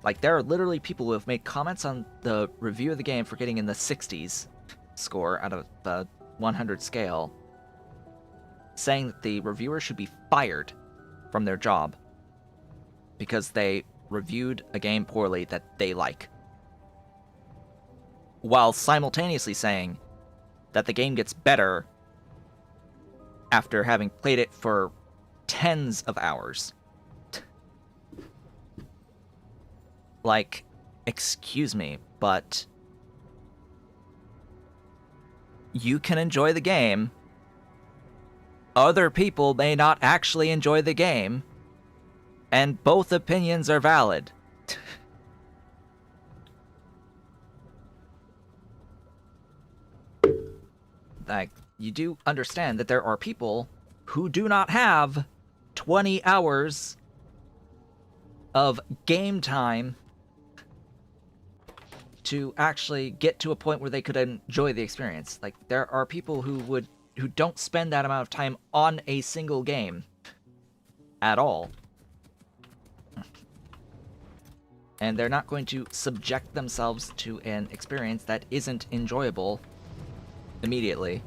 Like, there are literally people who have made comments on the review of the game for getting in the 60s score out of the 100 scale, saying that the reviewer should be fired from their job because they reviewed a game poorly that they like. While simultaneously saying, that the game gets better after having played it for tens of hours. Like, excuse me, but you can enjoy the game. Other people may not actually enjoy the game, and both opinions are valid. Like, you do understand that there are people who do not have 20 hours of game time to actually get to a point where they could enjoy the experience. Like, there are people who don't spend that amount of time on a single game at all. And they're not going to subject themselves to an experience that isn't enjoyable immediately.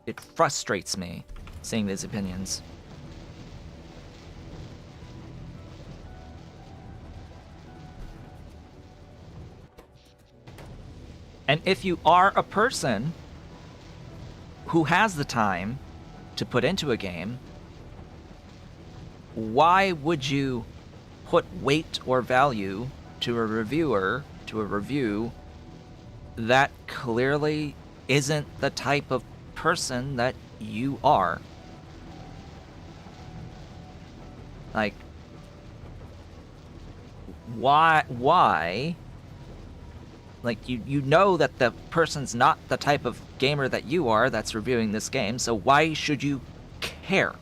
It frustrates me seeing these opinions. And if you are a person who has the time to put into a game, why would you put weight or value to a reviewer, to a review that clearly isn't the type of person that you are? Like, why? Like, you know that the person's not the type of gamer that you are that's reviewing this game, so why should you care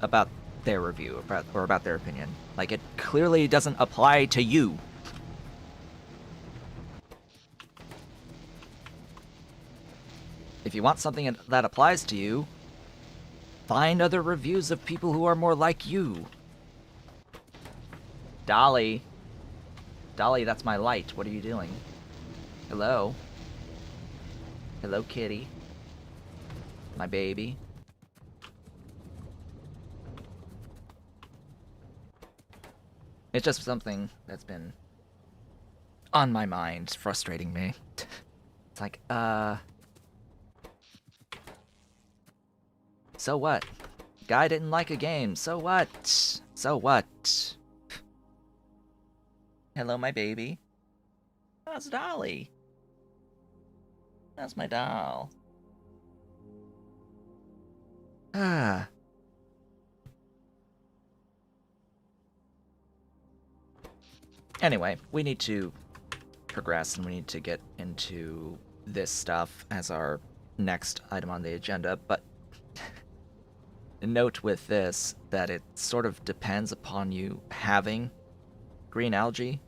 about their review, or about their opinion? Like, it clearly doesn't apply to you. If you want something that applies to you, find other reviews of people who are more like you. Dolly. Dolly, that's my light. What are you doing? Hello? Hello, kitty. My baby. It's just something that's been on my mind, frustrating me. It's like, so what? Guy didn't like a game, so what? So what? Hello, my baby. That's Dolly. That's my doll. Ah. Anyway, we need to progress and we need to get into this stuff as our next item on the agenda, but note with this that it sort of depends upon you having green algae,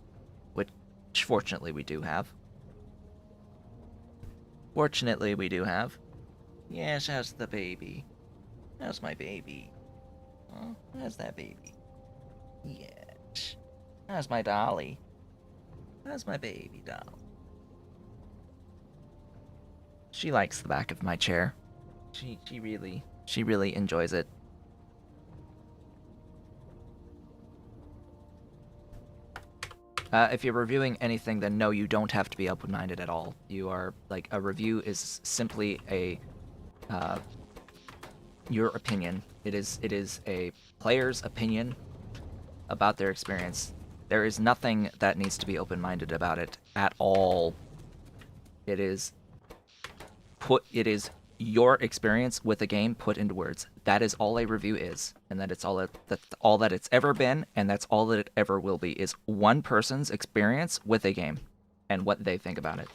which fortunately we do have. Fortunately we do have. Yes, how's the baby? How's my baby? Oh, how's that baby? Yes. How's my dolly? How's my baby doll? She likes the back of my chair. She really enjoys it. If you're reviewing anything, then no, you don't have to be open-minded at all. You are, like, a review is simply a, your opinion. It is a player's opinion about their experience. There is nothing that needs to be open-minded about it at all. It is your experience with a game put into words. That is all a review is, and that's all that it's ever been, and that's all that it ever will be, is one person's experience with a game and what they think about it.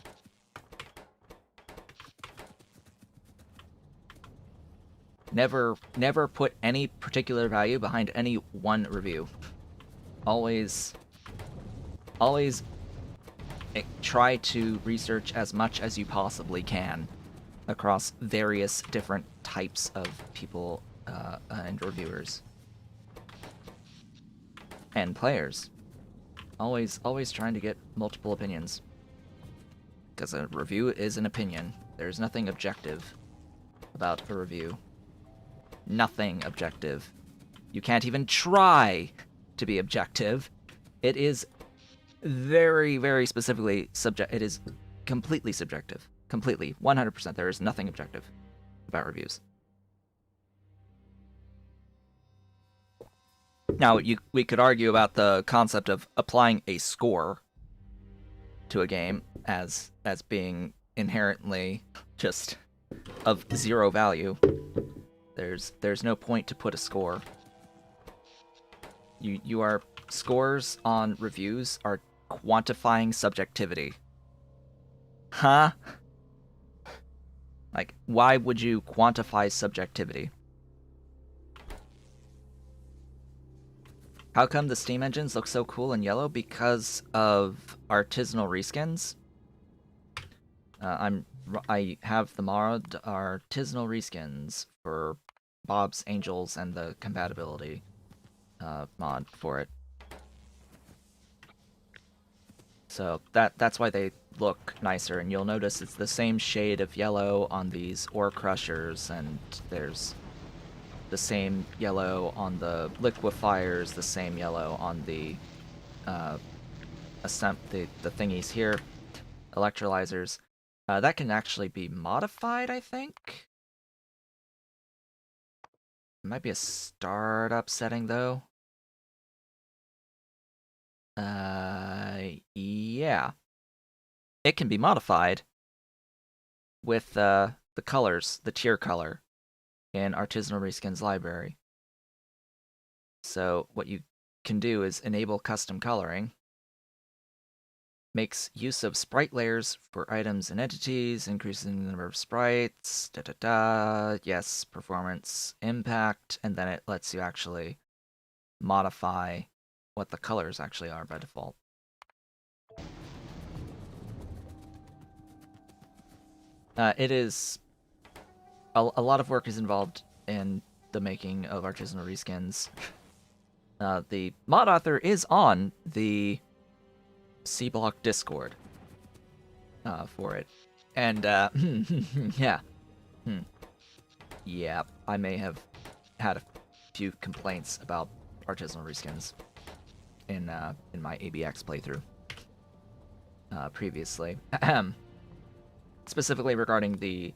Never put any particular value behind any one review. Always try to research as much as you possibly can across various different types of people and reviewers and players. Always trying to get multiple opinions, because a review is an opinion. There's nothing objective about a review. Nothing objective. You can't even try to be objective. It is very, very specifically subject. It is completely subjective. Completely. 100%. There is nothing objective about reviews. Now, we could argue about the concept of applying a score to a game as being inherently just of zero value. There's no point to put a score. You are scores on reviews are quantifying subjectivity. Huh? Like, why would you quantify subjectivity? How come the Steam engines look so cool in yellow? Because of artisanal reskins. I have the mod artisanal reskins for Bob's Angels and the compatibility mod for it. So that's why they look nicer, and you'll notice it's the same shade of yellow on these ore crushers, and there's the same yellow on the liquefiers, the same yellow on the the thingies here, electrolyzers. That can actually be modified, I think. It might be a startup setting though. Yeah. It can be modified with the colors, the tier color in Artisanal Reskin's library. So what you can do is enable custom coloring, makes use of sprite layers for items and entities, increasing the number of sprites, yes, performance, impact, and then it lets you actually modify what the colors actually are by default. It is... A lot of work is involved in the making of Artisanal Reskins. The mod author is on the Sea Block Discord for it. And, yeah. Yeah, I may have had a few complaints about Artisanal Reskins in my ABX playthrough previously. Specifically regarding the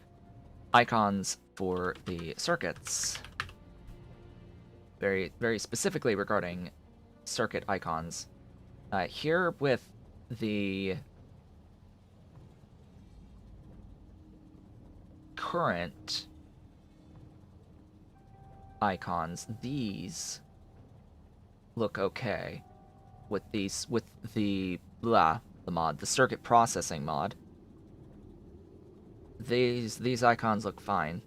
icons for the circuits. Very, very specifically regarding circuit icons. Here with the current icons, these look okay. With the mod, the circuit processing mod, these icons look fine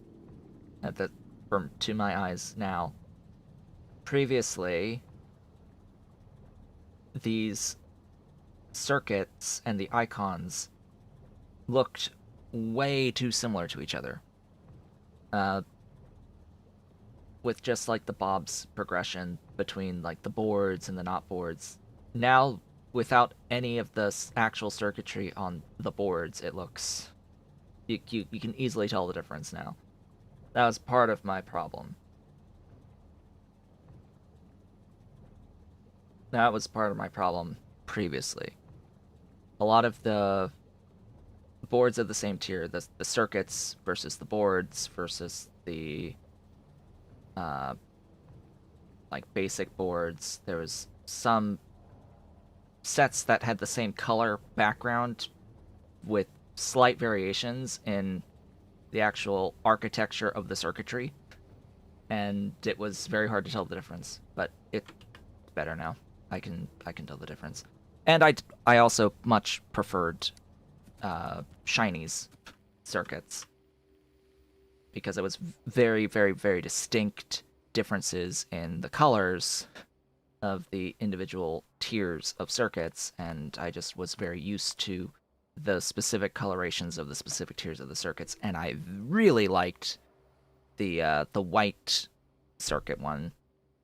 to my eyes now. Previously, these circuits and the icons looked way too similar to each other. With just like the Bob's progression between like the boards and the not boards. Now, without any of the actual circuitry on the boards, it looks... You can easily tell the difference now. That was part of my problem. That was part of my problem previously. A lot of the boards of the same tier, the circuits versus the boards versus the like basic boards. There was some sets that had the same color background with slight variations in the actual architecture of the circuitry, and it was very hard to tell the difference. But it's better now. I can tell the difference, and I also much preferred Shiny's circuits because it was very, very, very distinct differences in the colors of the individual tiers of circuits, and I just was very used to the specific colorations of the specific tiers of the circuits, and I really liked the white circuit one,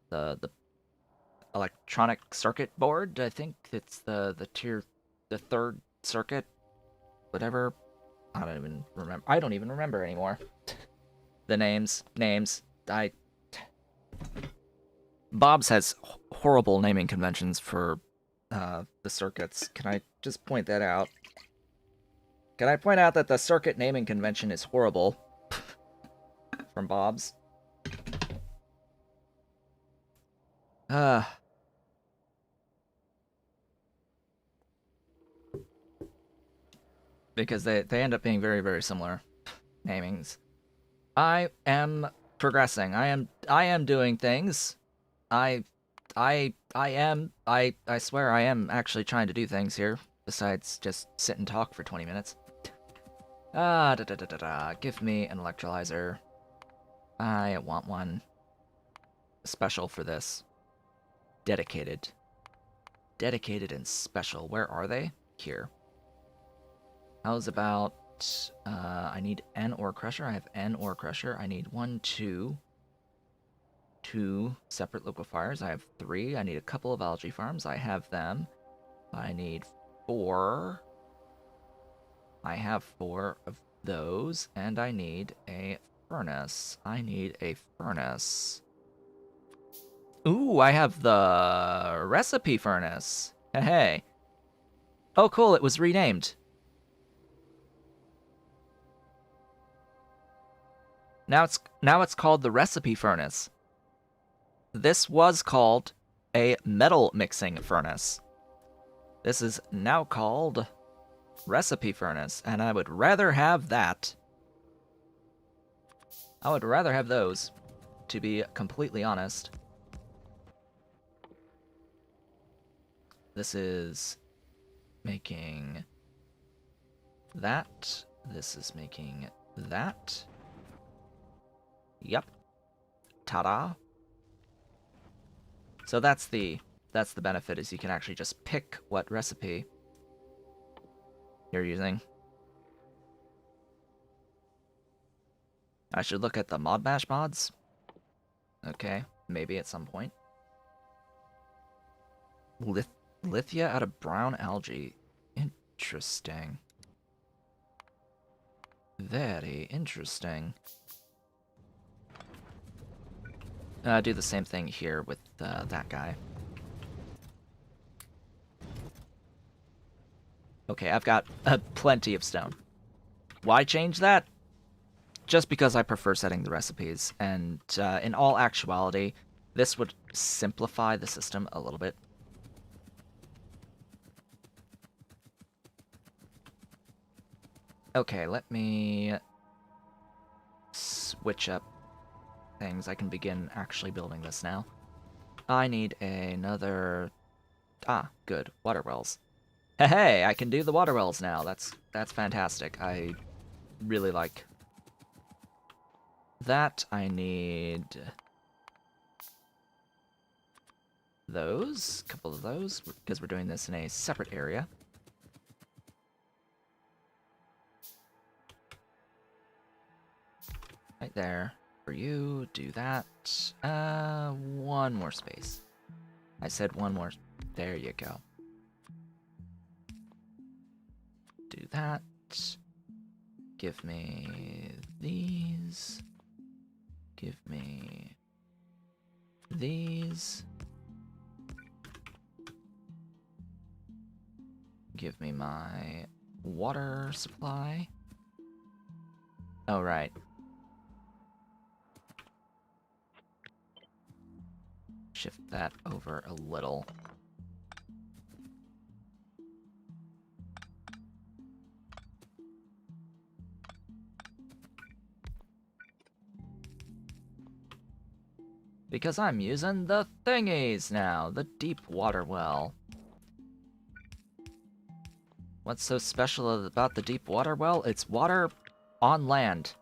the electronic circuit board. I think it's the tier, the third circuit, whatever. I don't even remember anymore. The names. Bob's has horrible naming conventions for the circuits. Can I just point that out? Can I point out that the circuit naming convention is horrible? From Bob's. Because they end up being very, very similar namings. I am progressing. I am doing things. I swear I am actually trying to do things here, besides just sit and talk for 20 minutes. Give me an electrolyzer. I want one. Special for this. Dedicated. Dedicated and special. Where are they? Here. How's about... I need an ore crusher. I have an ore crusher. I need 2 separate liquefiers. I have 3. I need a couple of algae farms. I have them. I need 4. I have 4 of those. And I need a furnace. I need a furnace. Ooh, I have the recipe furnace. Hey. Oh, cool. It was renamed. Now it's called the recipe furnace. This was called a metal mixing furnace. This is now called recipe furnace, and I would rather have that. I would rather have those, to be completely honest. This is making that. This is making that. Yep. Ta-da. So that's the benefit, is you can actually just pick what recipe you're using. I should look at the Mod Bash mods. Okay, maybe at some point. Lithia out of brown algae. Interesting. Very interesting. Do the same thing here with that guy. Okay, I've got plenty of stone. Why change that? Just because I prefer setting the recipes, and in all actuality, this would simplify the system a little bit. Okay, let me switch up things. I can begin actually building this now. I need another... Ah, good. Water wells. Hey, I can do the water wells now. That's fantastic. I really like that. I need those. A couple of those, because we're doing this in a separate area. Right there. For you, do that. One more space. I said one more. There you go. Do that. Give me these. Give me these. Give me my water supply. Oh, right. Shift that over a little. Because I'm using the thingies now, the deep water well. What's so special about the deep water well? It's water on land,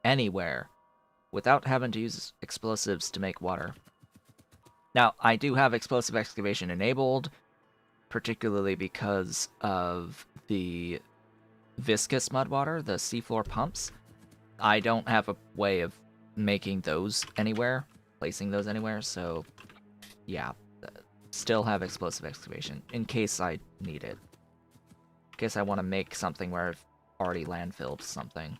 anywhere, without having to use explosives to make water. Now, I do have explosive excavation enabled, particularly because of the viscous mud water, the seafloor pumps. I don't have a way of making those anywhere, placing those anywhere, so yeah, still have explosive excavation in case I need it. In case I want to make something where I've already landfilled something.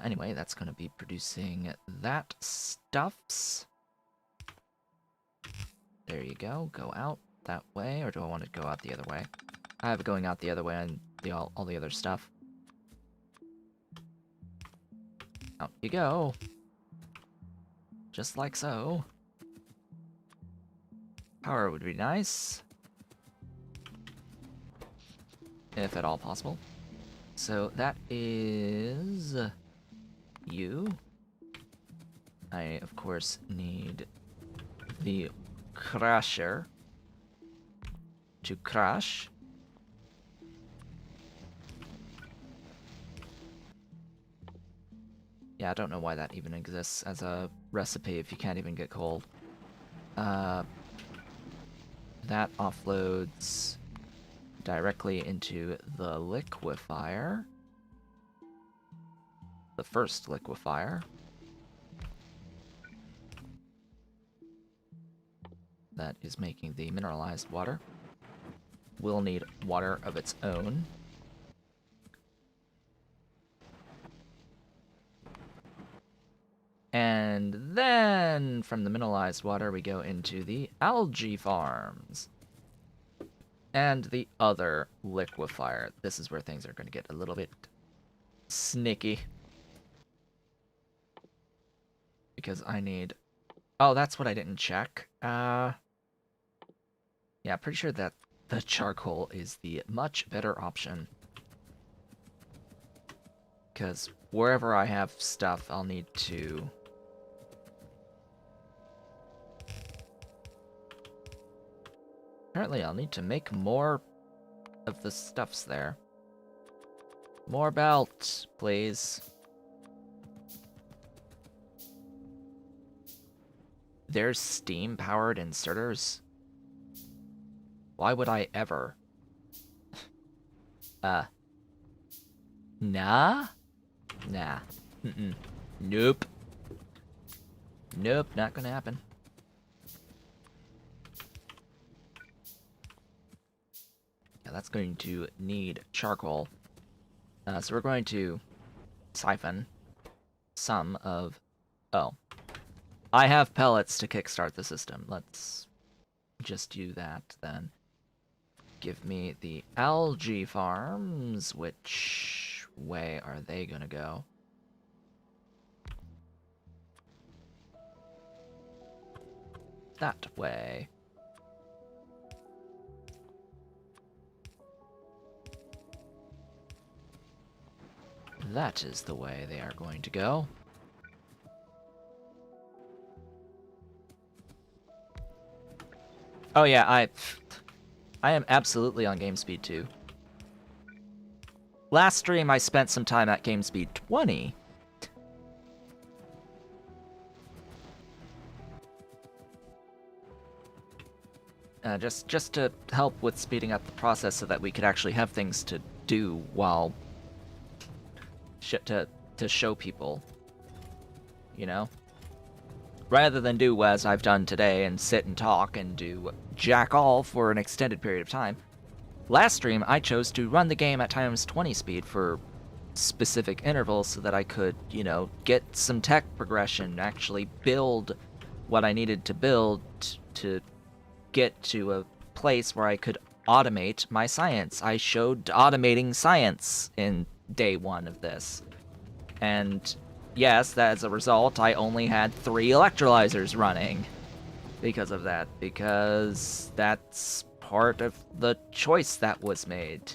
Anyway, that's going to be producing that stuffs. There you go. Go out that way, or do I want to go out the other way? I have it going out the other way and all the other stuff. Out you go. Just like so. Power would be nice. If at all possible. So that is you. I, of course, need the crasher to crash. Yeah, I don't know why that even exists as a recipe if you can't even get coal. That offloads directly into the liquefier. The first liquefier. That is making the mineralized water. We'll need water of its own. And then from the mineralized water we go into the algae farms. And the other liquefier. This is where things are going to get a little bit snicky. Because I need... Oh, that's what I didn't check. Yeah, pretty sure that the charcoal is the much better option. Because wherever I have stuff, I'll need to... Apparently, I'll need to make more of the stuffs there. More belt, please. There's steam-powered inserters? Why would I ever? Nah? Nah. Nope. Nope, not gonna happen. Yeah, that's going to need charcoal. So we're going to siphon some of... Oh. I have pellets to kickstart the system. Let's just do that then. Give me the algae farms. Which way are they gonna go? That way. That is the way they are going to go. Oh yeah, I am absolutely on game speed too. Last stream I spent some time at game speed 20. Just to help with speeding up the process so that we could actually have things to do while to show people, you know? Rather than do as I've done today and sit and talk and do jack all for an extended period of time. Last stream, I chose to run the game at times 20 speed for specific intervals so that I could, you know, get some tech progression, actually build what I needed to build to get to a place where I could automate my science. I showed automating science in day one of this. And yes, as a result, I only had 3 electrolyzers running because of that, because that's part of the choice that was made.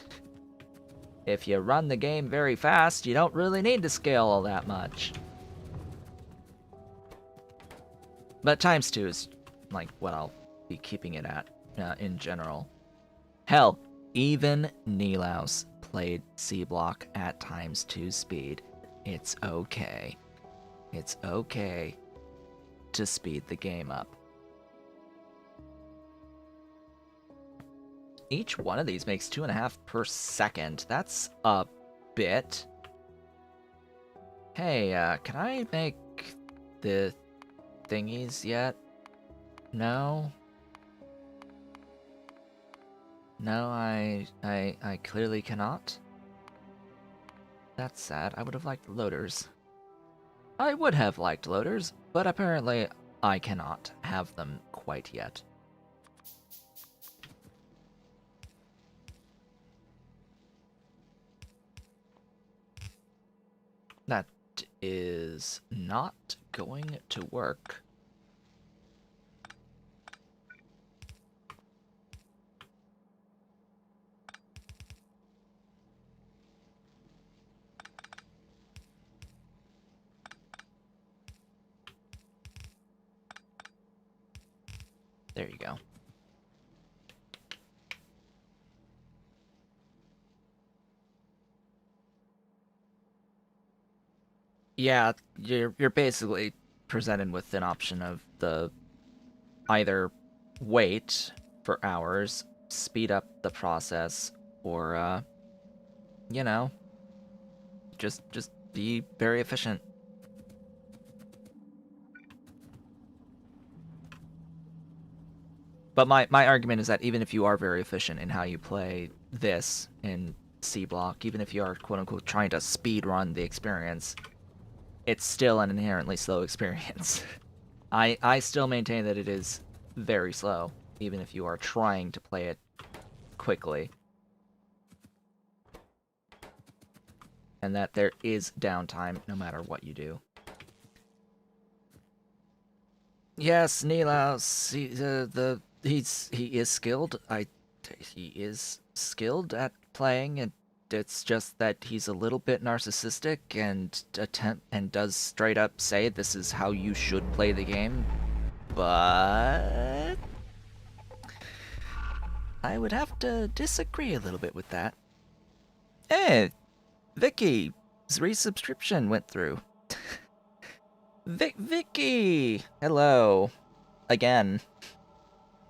If you run the game very fast, you don't really need to scale all that much. But times 2 is like what I'll be keeping it at in general. Hell, even Nilaus played Sea Block at times 2 speed. It's okay. It's okay to speed the game up. Each one of these makes 2.5 per second. That's a bit. Hey, can I make the thingies yet? No? No, I clearly cannot. That's sad. I would have liked loaders. I would have liked loaders, but apparently I cannot have them quite yet. That is not going to work. There you go. Yeah, you're basically presented with an option of the either wait for hours, speed up the process, or you know, just be very efficient. But my argument is that even if you are very efficient in how you play this in C Block, even if you are quote unquote trying to speed run the experience, it's still an inherently slow experience. I still maintain that it is very slow, even if you are trying to play it quickly. And that there is downtime no matter what you do. Yes, Nilaus, he is skilled. He is skilled at playing, and it's just that he's a little bit narcissistic and does straight up say this is how you should play the game. But I would have to disagree a little bit with that. Hey, Vicky's resubscription went through. Vicky! Hello. Again.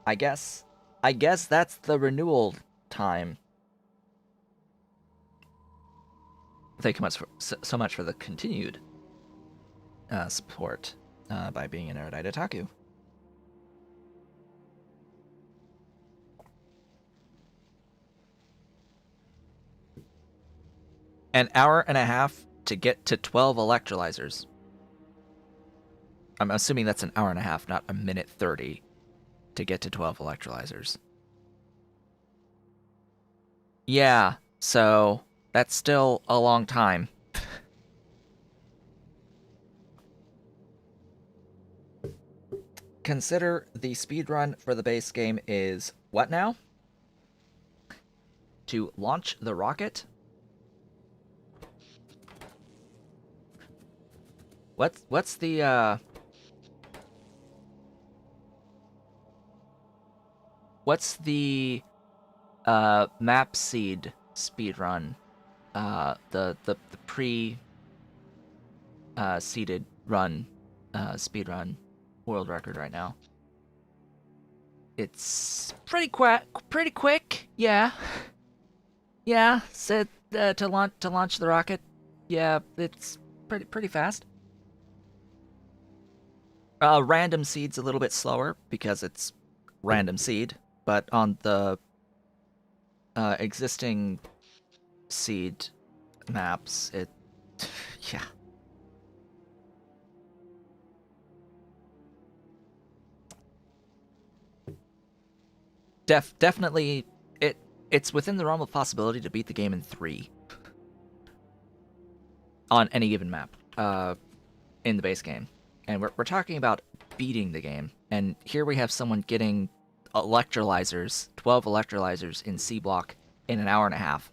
I guess that's the renewal time. Thank you so much for the continued support by being an erudite otaku. An hour and a half to get to 12 electrolyzers. I'm assuming that's an hour and a half, not a minute 30 to get to 12 electrolyzers. Yeah, so that's still a long time. Consider the speedrun for the base game is what now? To launch the rocket? What's the map seed speedrun? The pre seeded run speedrun world record right now. It's pretty quick. Yeah. Yeah, said to launch the rocket. Yeah, it's pretty fast. Random seed's a little bit slower because it's random seed, but on the existing seed maps, it yeah. Definitely it's within the realm of possibility to beat the game in 3 on any given map in the base game. And we're talking about beating the game. And here we have someone getting electrolyzers, 12 electrolyzers in C Block in an hour and a half.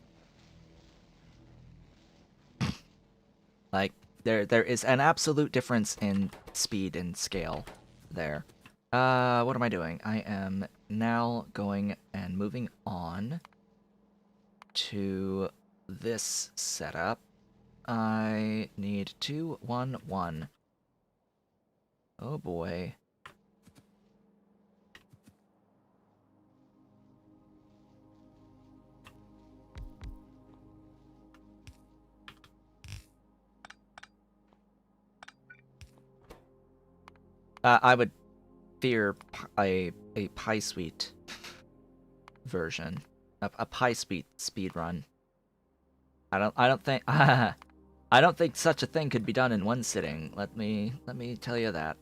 Like, there is an absolute difference in speed and scale there. What am I doing? I am now going and moving on to this setup. I need 211. Oh boy. I would fear a Pie Suite version, a Pie Suite speedrun. I don't think I don't think such a thing could be done in one sitting. Let me tell you that.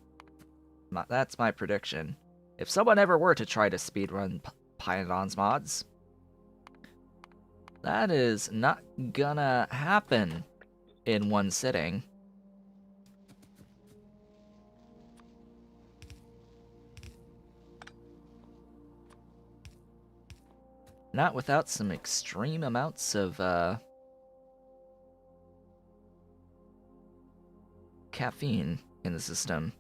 That's my prediction. If someone ever were to try to speedrun Python's mods, that is not gonna happen. in one sitting. Not without some extreme amounts of caffeine in the system.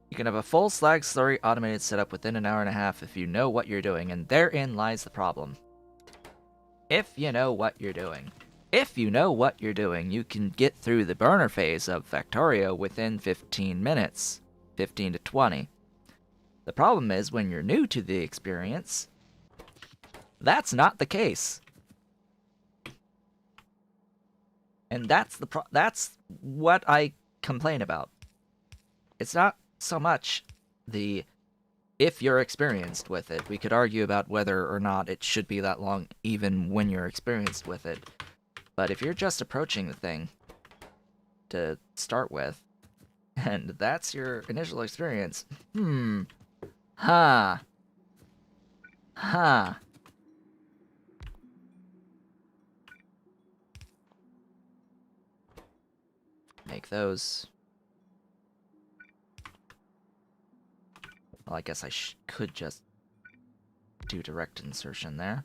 You can have a full slag slurry automated setup within an hour and a half if you know what you're doing, and therein lies the problem. If you know what you're doing. If you know what you're doing, you can get through the burner phase of Factorio within 15 minutes. 15 to 20. The problem is, when you're new to the experience, that's not the case. And that's what I complain about. It's not so much the if you're experienced with it. We could argue about whether or not it should be that long even when you're experienced with it. But if you're just approaching the thing to start with, and that's your initial experience, Huh. Make those. Well, I guess I could just do direct insertion there.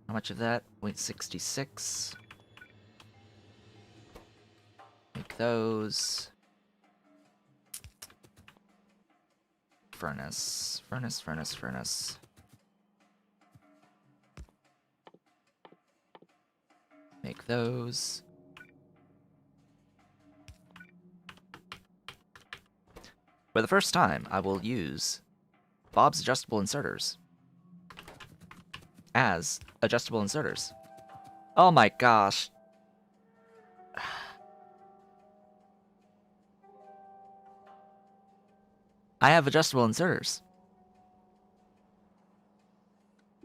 How much of that? 0.66. Make those. Furnace. Furnace. Make those. For the first time, I will use Bob's adjustable inserters as adjustable inserters. Oh my gosh. I have adjustable inserters.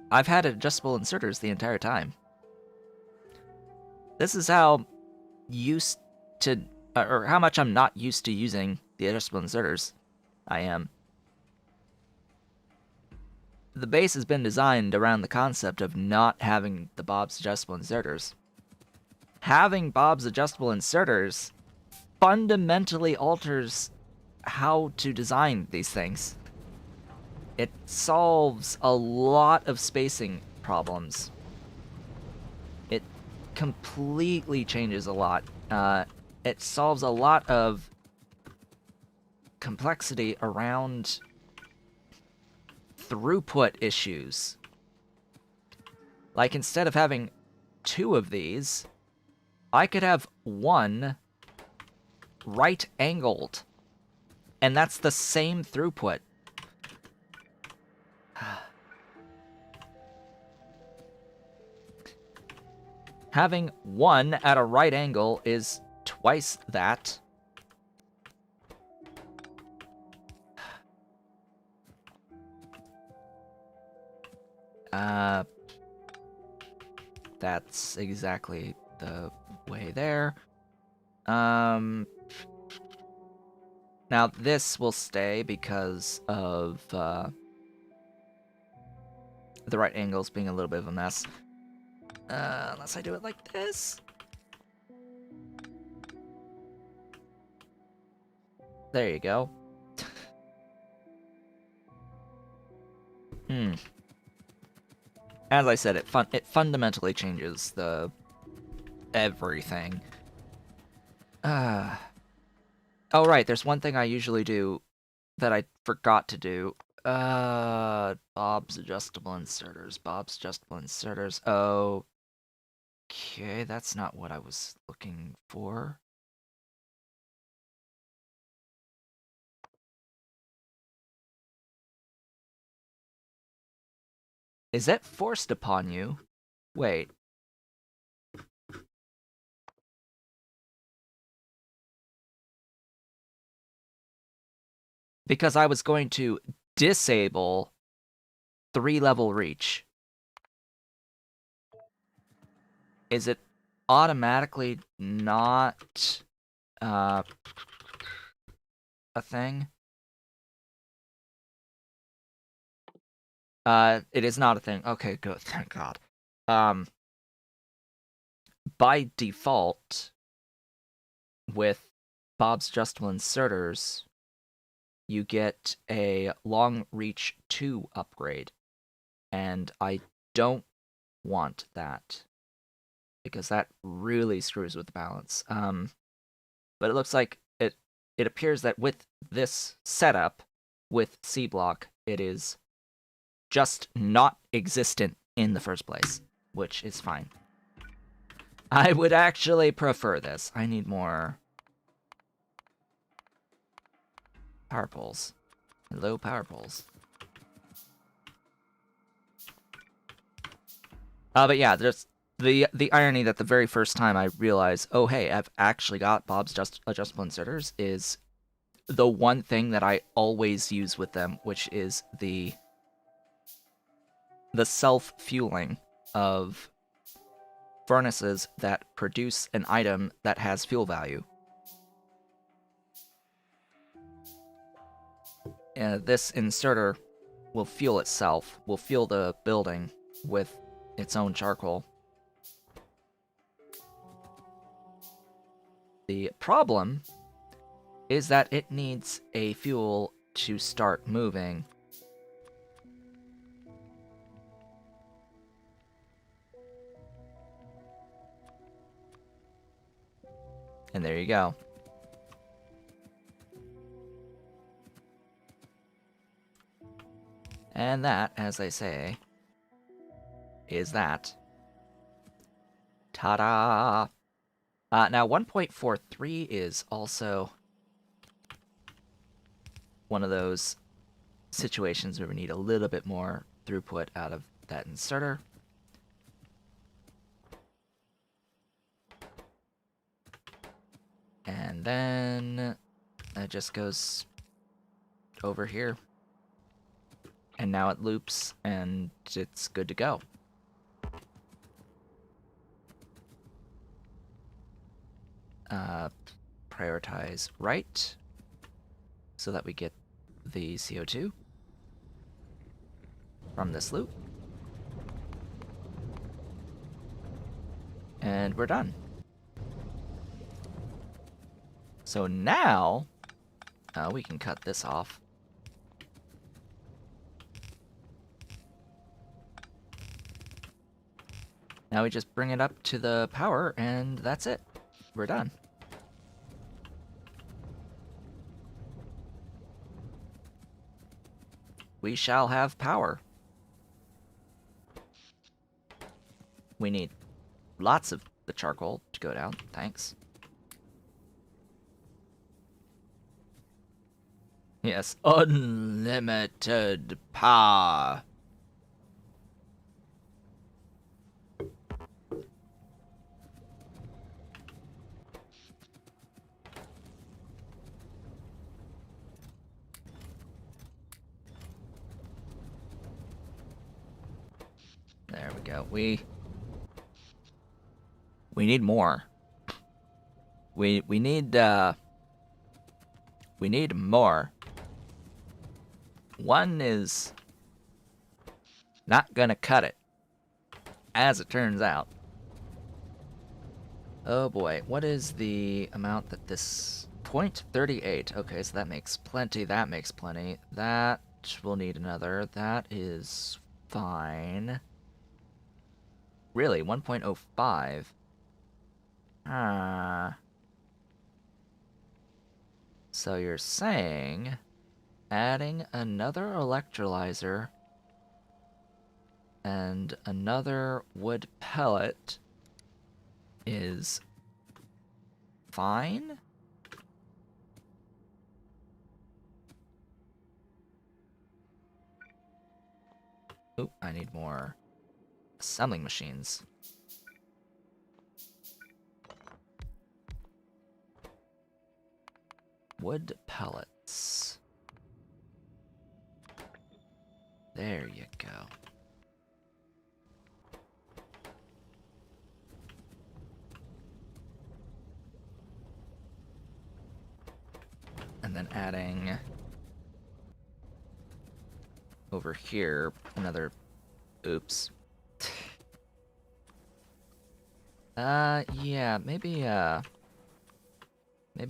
I've had adjustable inserters the entire time. This is how used to, or how much I'm not used to using the adjustable inserters I am. The base has been designed around the concept of not having the Bob's adjustable inserters. Having Bob's adjustable inserters fundamentally alters how to design these things. It solves a lot of spacing problems. It completely changes a lot. It solves a lot of complexity around throughput issues. Like, instead of having 2 of these, I could have 1 right-angled, and that's the same throughput. Having 1 at a right angle is twice that. That's exactly the way there. Now this will stay because of the right angles being a little bit of a mess. Unless I do it like this. There you go. As I said, it fundamentally changes the everything. Oh right, there's one thing I usually do that I forgot to do. Bob's adjustable inserters. Okay, that's not what I was looking for. Is that forced upon you? Wait. Because I was going to disable 3-level reach. Is it automatically not a thing? It is not a thing. Okay, good. Thank God. Um, by default, with Bob's Adjustable Inserters, you get a Long Reach 2 upgrade, and I don't want that because that really screws with the balance. But it looks like it appears that with this setup, with C Block, it is just not existent in the first place, which is fine. I would actually prefer this. I need more power poles. Hello, power poles. But yeah, there's the irony that the very first time I realize, oh hey, I've actually got Bob's Adjustable Inserters is the one thing that I always use with them, which is the self-fueling of furnaces that produce an item that has fuel value. This inserter will fuel itself, will fuel the building with its own charcoal. The problem is that it needs a fuel to start moving. And there you go. And that, as I say, is that. Ta-da! Now 1.43 is also one of those situations where we need a little bit more throughput out of that inserter. And then it just goes over here. And now it loops, and it's good to go. Prioritize right, so that we get the CO2 from this loop. And we're done. So now, we can cut this off. Now we just bring it up to the power, and that's it. We're done. We shall have power. We need lots of the charcoal to go down. Thanks. Yes, unlimited power. There we go. We need more. We need more. One is not gonna cut it, as it turns out. Oh boy, what is the amount that this 0.38? Okay, so that makes plenty. That makes plenty. That will need another. That is fine. Really, 1.05. So you're saying adding another electrolyzer and another wood pellet is fine? Oop, I need more assembling machines. Wood pellets. There you go. And then adding over here. Another... Oops. Yeah, maybe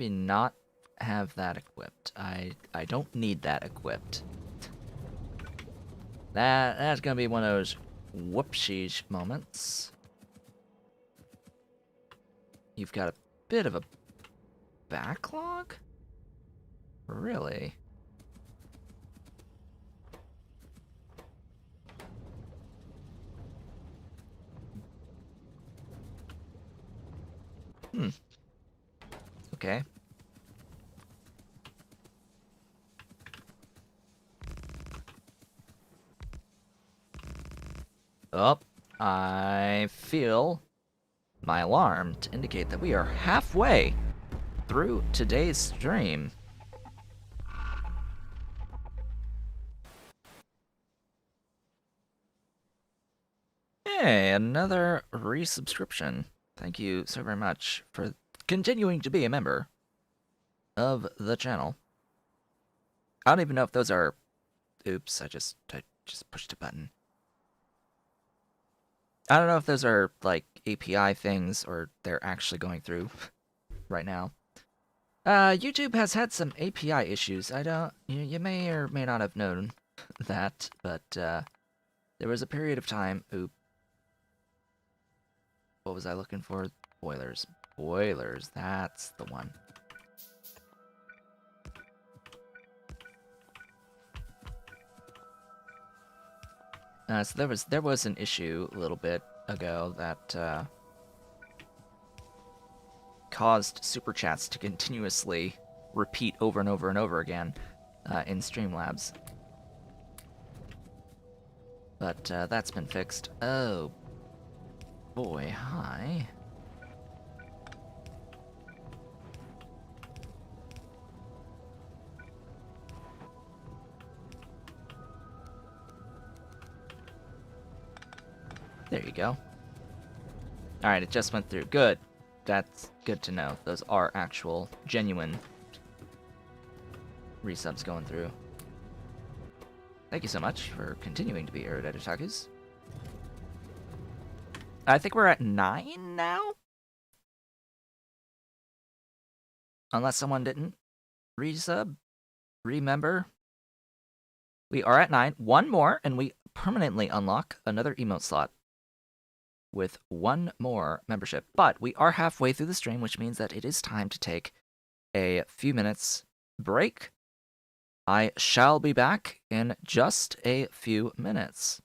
not have that equipped. I don't need that equipped. That's gonna be one of those whoopsies moments. You've got a bit of a backlog? Really? Hmm. Okay. Oh, I feel my alarm to indicate that we are halfway through today's stream. Hey, another resubscription. Thank you so very much for continuing to be a member of the channel. I don't even know if those are... Oops, I just pushed a button. I don't know if those are, like, API things or they're actually going through right now. YouTube has had some API issues. I don't... You may or may not have known that, but, there was a period of time... Oop. What was I looking for? Boilers. Boilers, that's the one. So there was an issue a little bit ago that caused super chats to continuously repeat over and over and over again in Streamlabs. But that's been fixed. Oh boy, hi. There you go. Alright, it just went through. Good. That's good to know. Those are actual, genuine resubs going through. Thank you so much for continuing to be Erudite Otakus. I think we're at 9 now? Unless someone didn't resub, remember. We are at 9. One more, and we permanently unlock another emote slot with one more membership. But we are halfway through the stream, which means that it is time to take a few minutes break. I shall be back in just a few minutes.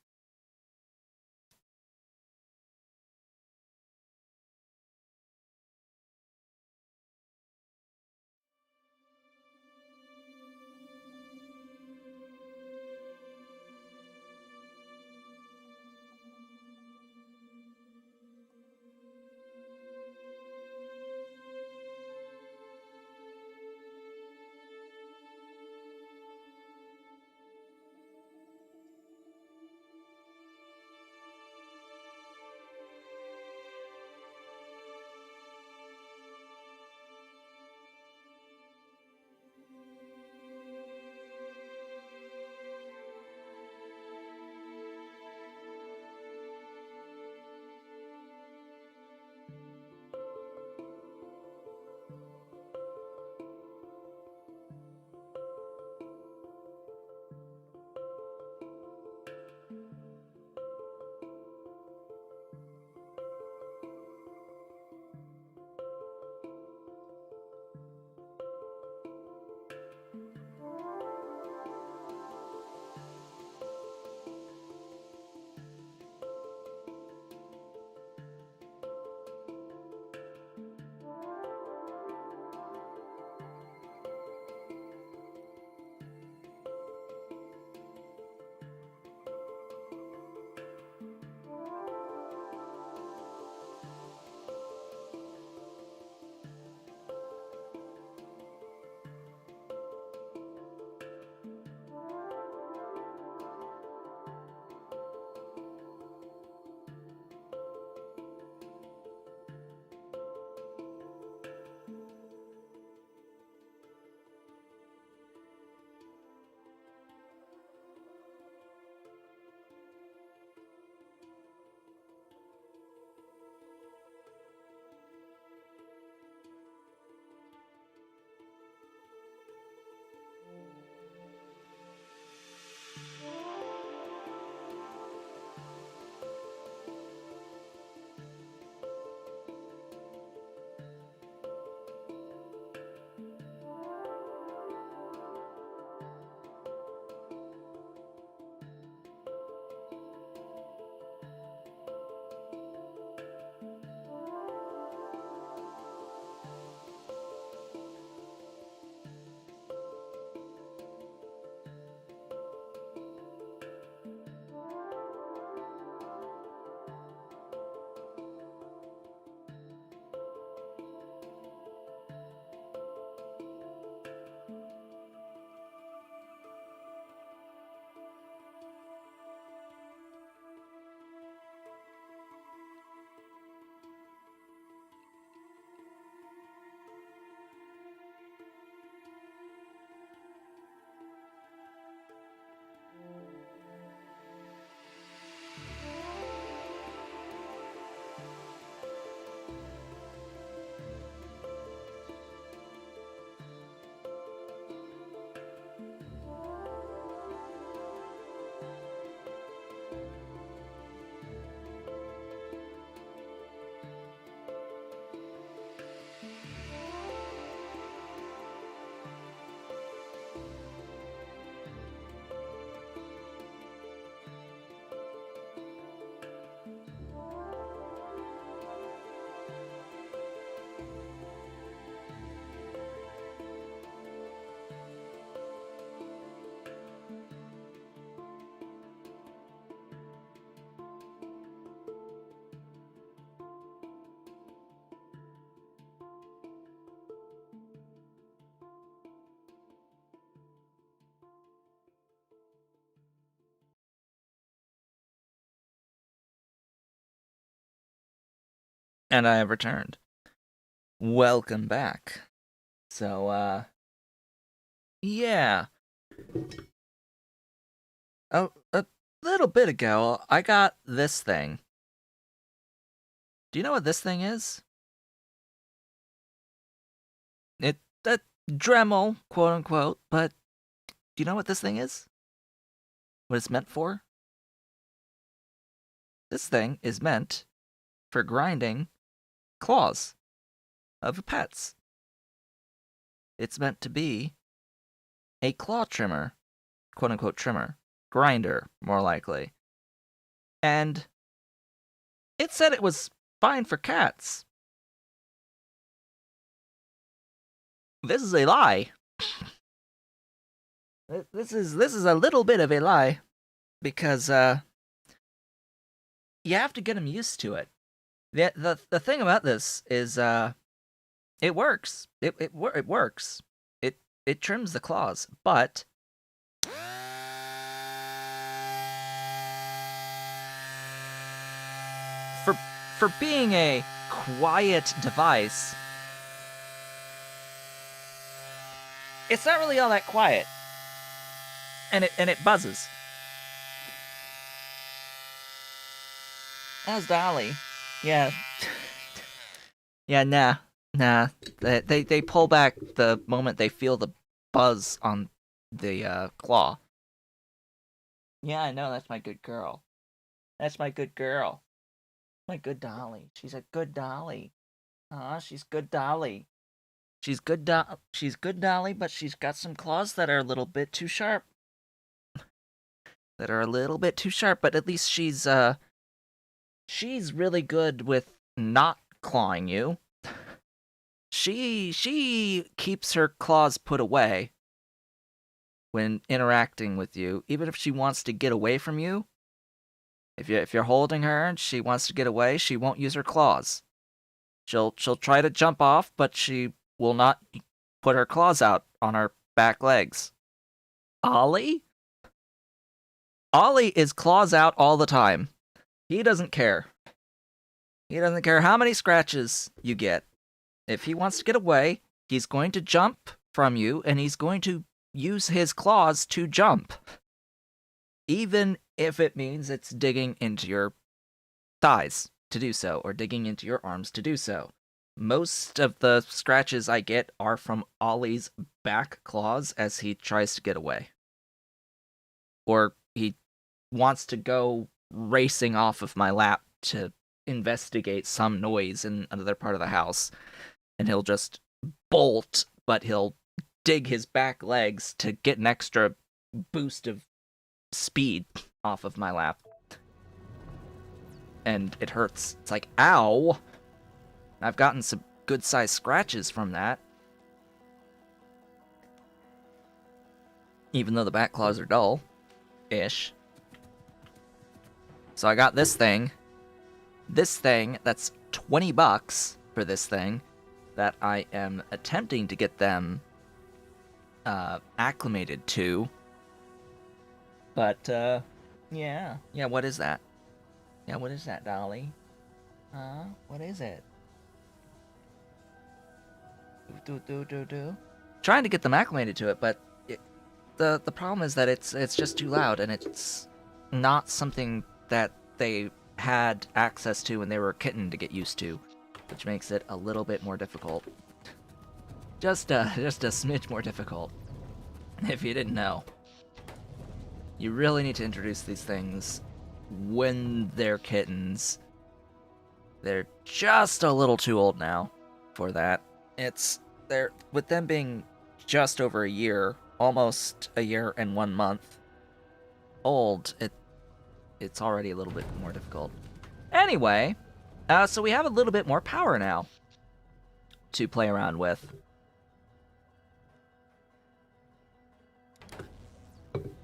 And I have returned. Welcome back. So, yeah. Oh, a little bit ago, I got this thing. Do you know what this thing is? It's a Dremel, quote unquote, but do you know what this thing is? What it's meant for? This thing is meant for grinding claws of pets. It's meant to be a claw trimmer, quote unquote trimmer, grinder, more likely. And it said it was fine for cats. This is a lie. This is a little bit of a lie, because you have to get them used to it. The thing about this is it works. It works. It trims the claws, but for being a quiet device, it's not really all that quiet. And it buzzes. How's Dolly? Yeah. Yeah, nah. They pull back the moment they feel the buzz on the claw. Yeah, I know, that's my good girl. That's my good girl. My good Dolly. She's a good Dolly. Aw, she's good Dolly. She's good Dolly, but she's got some claws that are a little bit too sharp. But at least she's really good with not clawing you. She keeps her claws put away when interacting with you, even if she wants to get away from you. If you're holding her and she wants to get away, she won't use her claws. She'll try to jump off, but she will not put her claws out on her back legs. Ollie? Ollie is claws out all the time. He doesn't care. He doesn't care how many scratches you get. If he wants to get away, he's going to jump from you, and he's going to use his claws to jump. Even if it means it's digging into your thighs to do so, or digging into your arms to do so. Most of the scratches I get are from Ollie's back claws as he tries to get away. Or he wants to go racing off of my lap to investigate some noise in another part of the house, and he'll just bolt, but he'll dig his back legs to get an extra boost of speed off of my lap. And it hurts. It's like, ow! I've gotten some good-sized scratches from that. Even though the back claws are dull-ish. So I got this thing. This thing, that's $20 for this thing, that I am attempting to get them acclimated to. But, yeah, what is that? Yeah, what is that, Dolly? What is it? Do. Trying to get them acclimated to it, but the problem is that it's just too loud, and it's not something that they had access to when they were a kitten to get used to, which makes it a little bit more difficult. Just a smidge more difficult, if you didn't know. You really need to introduce these things when they're kittens. They're just a little too old now for that. With them being just over a year, almost a year and 1 month old, it's already a little bit more difficult. Anyway, so we have a little bit more power now to play around with.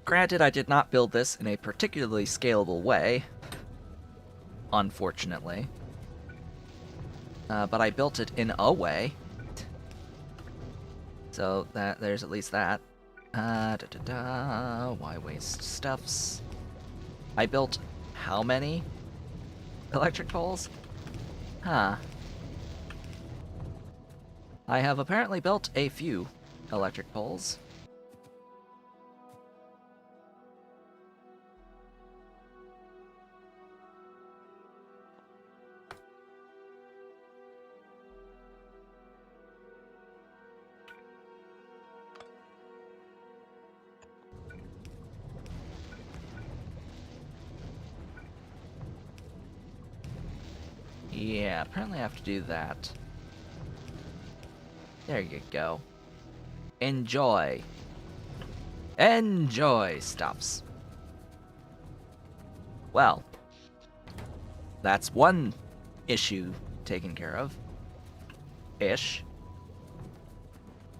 Granted, I did not build this in a particularly scalable way, unfortunately. But I built it in a way. So there's at least that. Why waste stuffs? I built how many electric poles? Huh. I have apparently built a few electric poles. Yeah, apparently I have to do that. There you go. Enjoy. Enjoy stuffs. Well, that's one issue taken care of. Ish.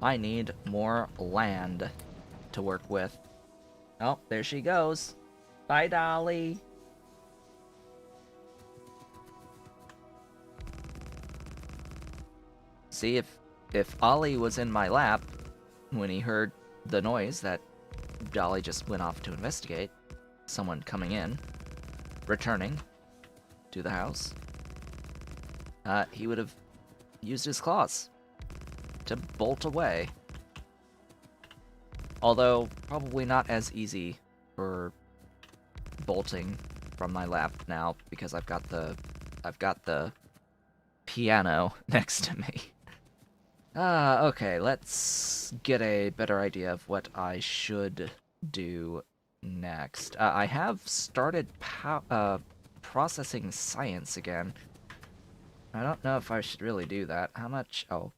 I need more land to work with. Oh, there she goes. Bye, Dolly. See, if Ollie was in my lap when he heard the noise that Dolly just went off to investigate, someone coming in, returning to the house, he would have used his claws to bolt away. Although, probably not as easy for bolting from my lap now, because I've got the piano next to me. Okay, let's get a better idea of what I should do next. I have started processing science again. I don't know if I should really do that. How much? Oh.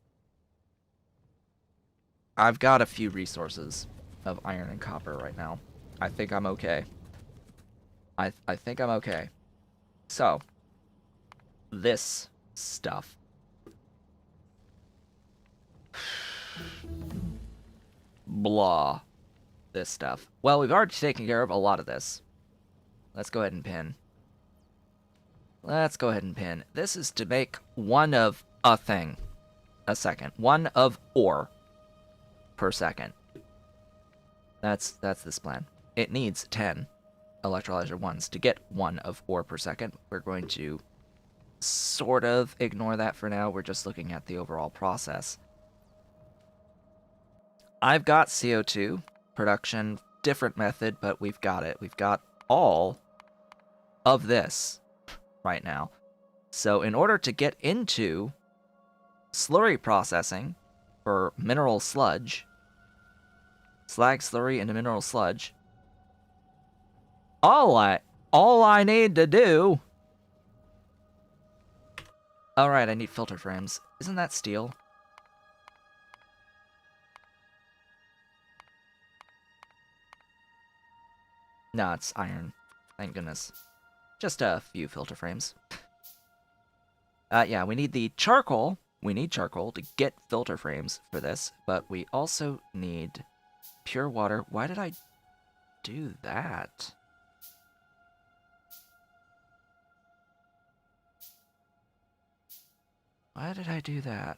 I've got a few resources of iron and copper right now. I think I'm okay. I think I'm okay. So, this stuff. Blah. This stuff. Well, we've already taken care of a lot of this. Let's go ahead and pin. Let's go ahead and pin. This is to make one of a thing a second. One of ore per second. That's this plan. It needs 10 electrolyzer ones to get one of ore per second. We're going to sort of ignore that for now. We're just looking at the overall process. I've got CO2 production, different method, but we've got it. We've got all of this right now. So in order to get into slurry processing for mineral sludge, slag slurry into mineral sludge, all I need to do... Alright, I need filter frames. Isn't that steel? No, it's iron. Thank goodness. Just a few filter frames. Yeah, we need the charcoal. We need charcoal to get filter frames for this, but we also need pure water. Why did I do that? Why did I do that?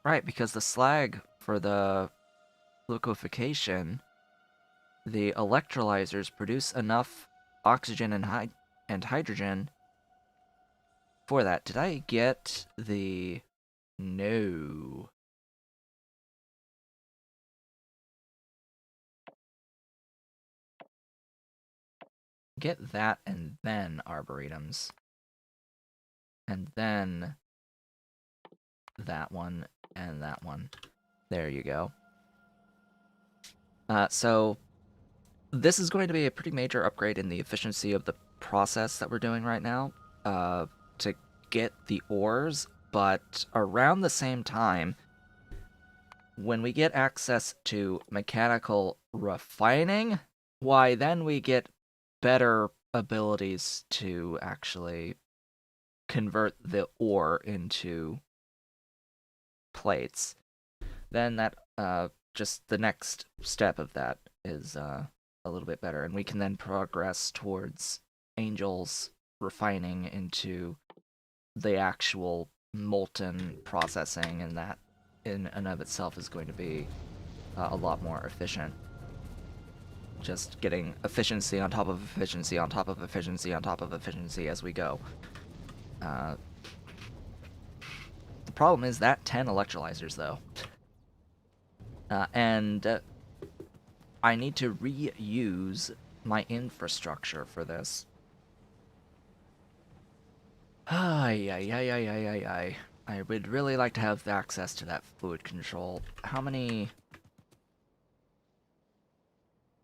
Right, because the slag for the liquefaction, the electrolyzers produce enough oxygen and hydrogen for that. Did I get the... No. Get that and then arboretums. And then that one and that one. There you go. So this is going to be a pretty major upgrade in the efficiency of the process that we're doing right now to get the ores, but around the same time, when we get access to mechanical refining, why then we get better abilities to actually convert the ore into plates. Then that just the next step of that is a little bit better, and we can then progress towards Angel's refining into the actual molten processing, and that in and of itself is going to be a lot more efficient. Just getting efficiency on top of efficiency on top of efficiency on top of efficiency as we go. The problem is that 10 electrolyzers, though. And I need to reuse my infrastructure for this. Ay, ay, ay, ay, ay, ay, ay. I would really like to have access to that fluid control. How many...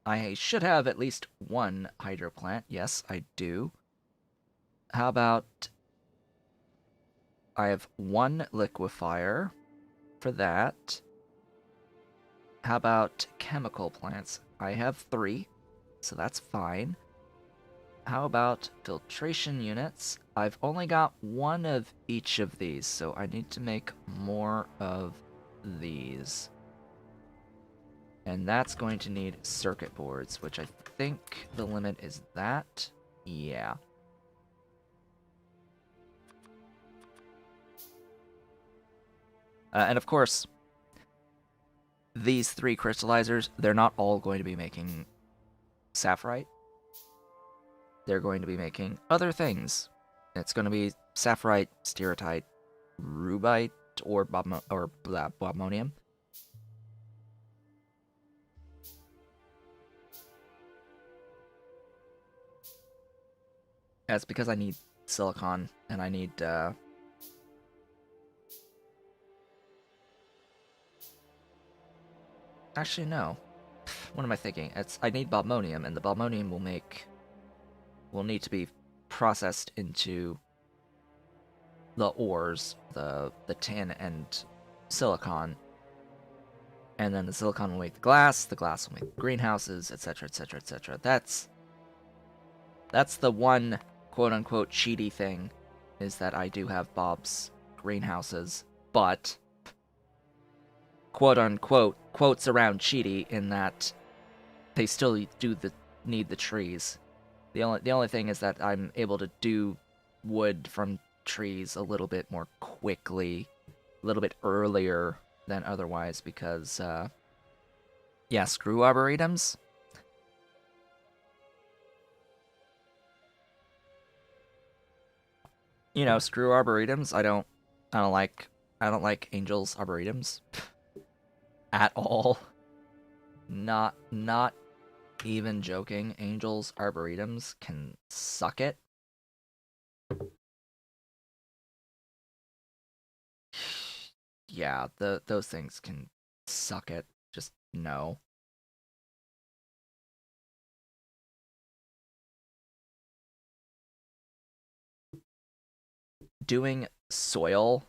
I should have at least one hydro plant. Yes, I do. How about... I have one liquefier for that. How about chemical plants? I have 3, so that's fine. How about filtration units? I've only got 1 of each of these, so I need to make more of these. And that's going to need circuit boards, which I think the limit is that. Yeah. And of course, these 3 crystallizers, they're not all going to be making sapphirite. They're going to be making other things. It's going to be sapphirite, stereotite, rubite, or bobmonium. That's because I need silicon, and I need, Actually, no. What am I thinking? I need bobmonium, and the bobmonium will need to be processed into the ores, the tin and silicon, and then the silicon will make the glass will make the greenhouses, etc., etc., etc. That's the one quote-unquote cheaty thing, is that I do have Bob's greenhouses, but quote-unquote quotes around cheaty in that they still need the trees. The only thing is that I'm able to do wood from trees a little bit more quickly, a little bit earlier than otherwise, because yeah, screw arboretums. You know, screw arboretums. I don't like Angel's arboretums at all. Not even joking. Angel's arboretums can suck it. Yeah, those things can suck it. Just no. Doing soil.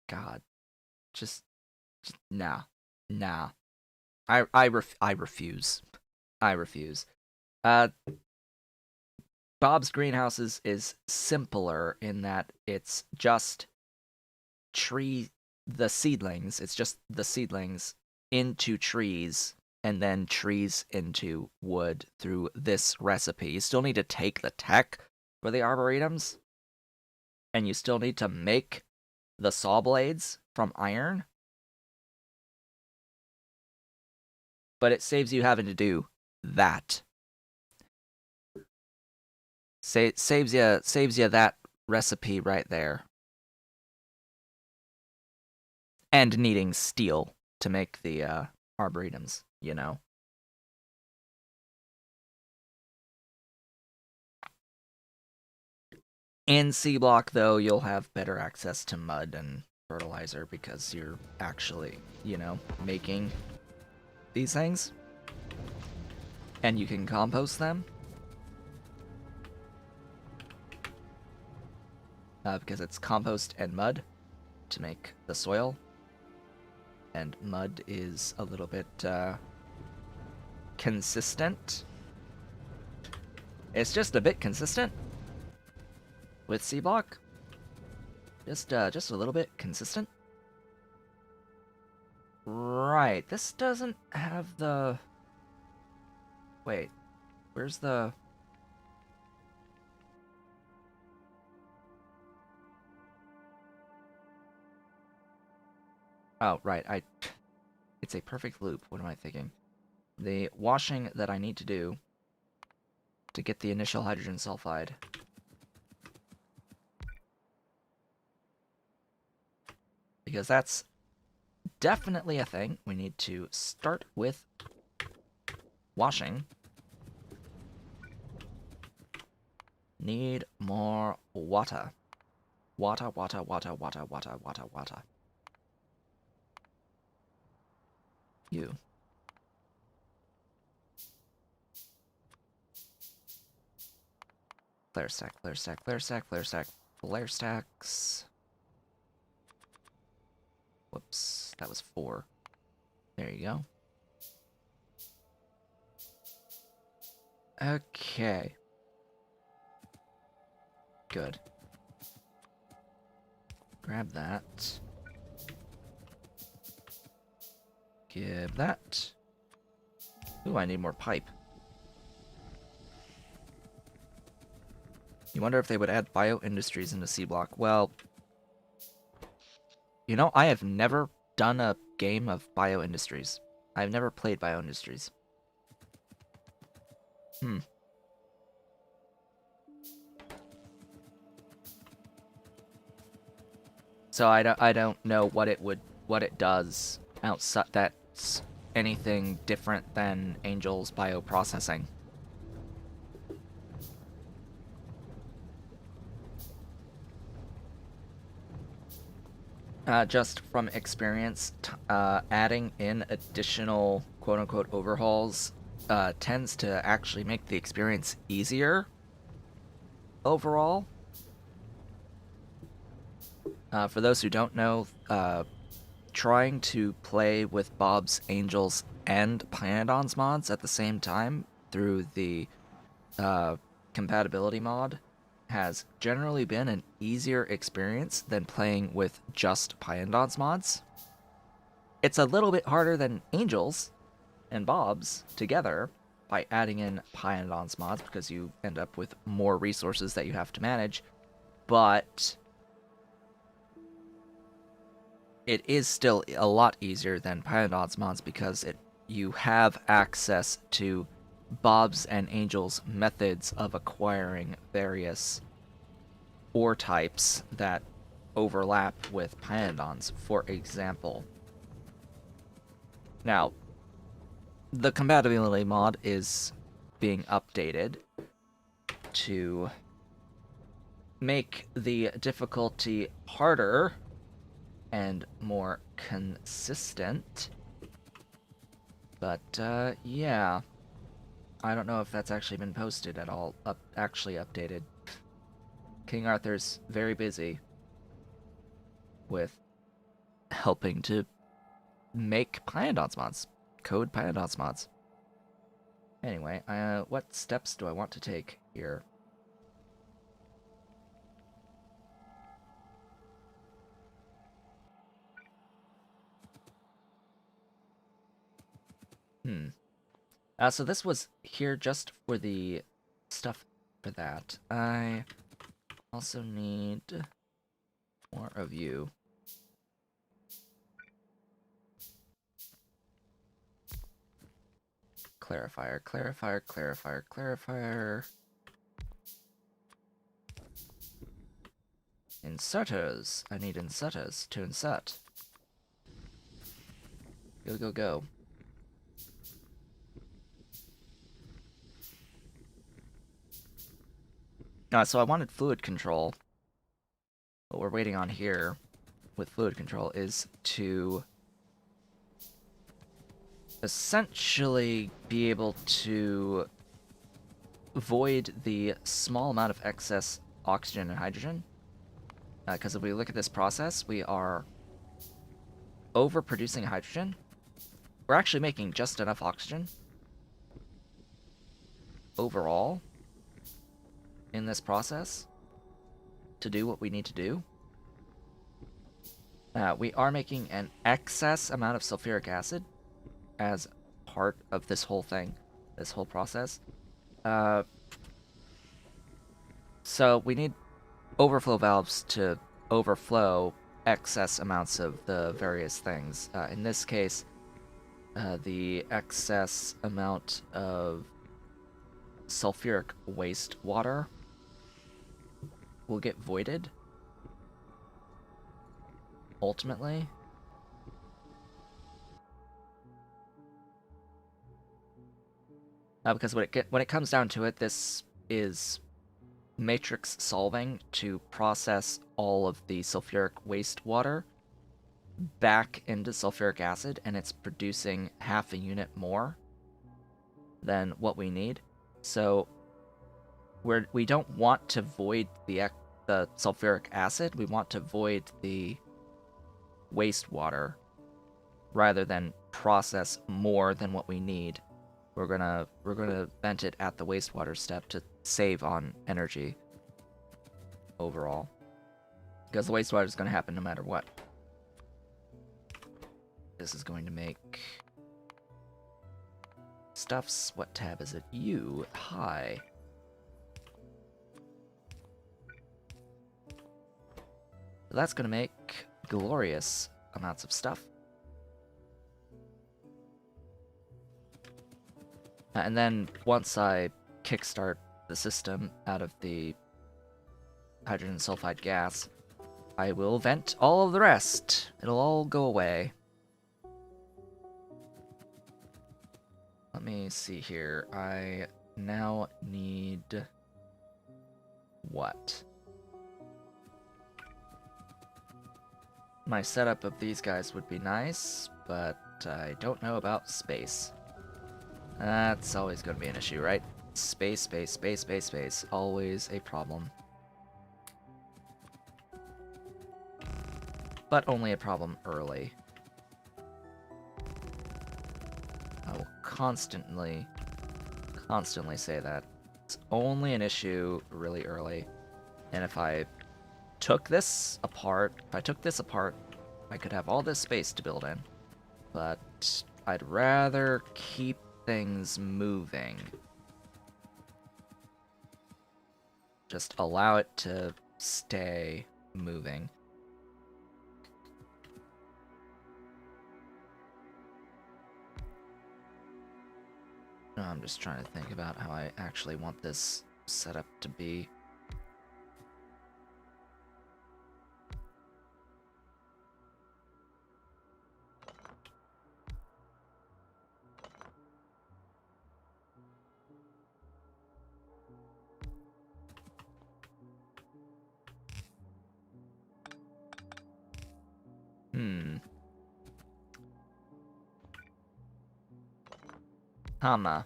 God, just nah. I refuse. I refuse. Bob's greenhouses is simpler in that it's just the seedlings. It's just the seedlings into trees, and then trees into wood through this recipe. You still need to take the tech for the arboretums, and you still need to make the saw blades from iron. But it saves you having to do that. Saves you that recipe right there. And needing steel to make the arboretums, you know. In Sea Block, though, you'll have better access to mud and fertilizer because you're actually, you know, making these things. And you can compost them. Because it's compost and mud to make the soil. And mud is a little bit consistent. It's just a bit consistent with Sea Block. Just a little bit consistent. Right, this doesn't have the... Wait, where's the... Oh, right, it's a perfect loop. What am I thinking? The washing that I need to do to get the initial hydrogen sulfide because that's definitely a thing. We need to start with washing. Need more water. Water, water, water, water, water, water, water. You. Flare stack, flare stack, flare stack, flare stack, flare stacks. Whoops, that was 4. There you go. Okay. Good. Grab that. Give that. Ooh, I need more pipe. You wonder if they would add bio-industries into Sea Block. Well, you know, I have never done a game of bio-industries. I've never played bio-industries. So I don't know what it does outside that's anything different than Angel's bioprocessing. Just from experience, adding in additional quote-unquote overhauls tends to actually make the experience easier overall. For those who don't know, trying to play with Bob's, Angels, and Pyanodon's mods at the same time through the compatibility mod has generally been an easier experience than playing with just Pyanodon's mods. It's a little bit harder than Angels and Bob's together by adding in Pyanodon's mods because you end up with more resources that you have to manage, but it is still a lot easier than Pyanodon's mods because you have access to Bob's and Angel's methods of acquiring various ore types that overlap with Pyanodon's, for example. Now, the compatibility mod is being updated to make the difficulty harder and more consistent. But, yeah. I don't know if that's actually been posted at all, actually updated. King Arthur's very busy with helping to make Pyanodon's mods. Code Pyanodon's mods. Anyway, what steps do I want to take here? So this was here just for the stuff for that. I also need more of you. Clarifier, clarifier, clarifier, clarifier. Inserters. I need inserters to insert. Go, go, go. So I wanted fluid control. What we're waiting on here with fluid control is to essentially be able to void the small amount of excess oxygen and hydrogen. Because if we look at this process, we are overproducing hydrogen. We're actually making just enough oxygen overall in this process to do what we need to do. We are making an excess amount of sulfuric acid as part of this whole thing, this whole process. So we need overflow valves to overflow excess amounts of the various things. In this case, the excess amount of sulfuric wastewater will get voided. ultimately. Because when it comes down to it, this is matrix solving to process all of the sulfuric wastewater back into sulfuric acid, and it's producing half a unit more than what we need. So we don't want to void the sulfuric acid. We want to void the wastewater rather than process more than what we need. We're gonna vent it at the wastewater step to save on energy overall, because the wastewater is gonna happen no matter what. This is going to make stuffs. What tab is it? U. Hi. So that's gonna make glorious amounts of stuff. And then once I kickstart the system out of the hydrogen sulfide gas, I will vent all of the rest. It'll all go away. Let me see here. I now need... what? My setup of these guys would be nice, but I don't know about space. That's always going to be an issue, right? Space, space, space, space, space. Always a problem. But only a problem early. I will constantly say that. It's only an issue really early. And if I took this apart, I could have all this space to build in. But I'd rather keep things moving. Just allow it to stay moving. I'm just trying to think about how I actually want this set up to be. Humma.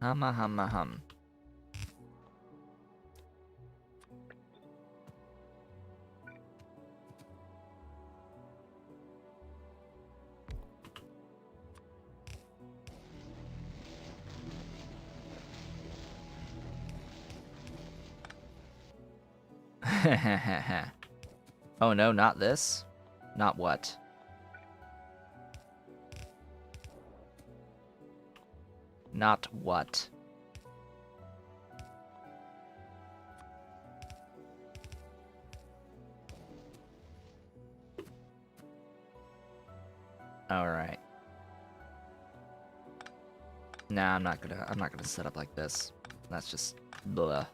Humma, humma, hum. Oh no, not this? Not what? Not what? Alright. Nah, I'm not gonna set up like this. That's just blah.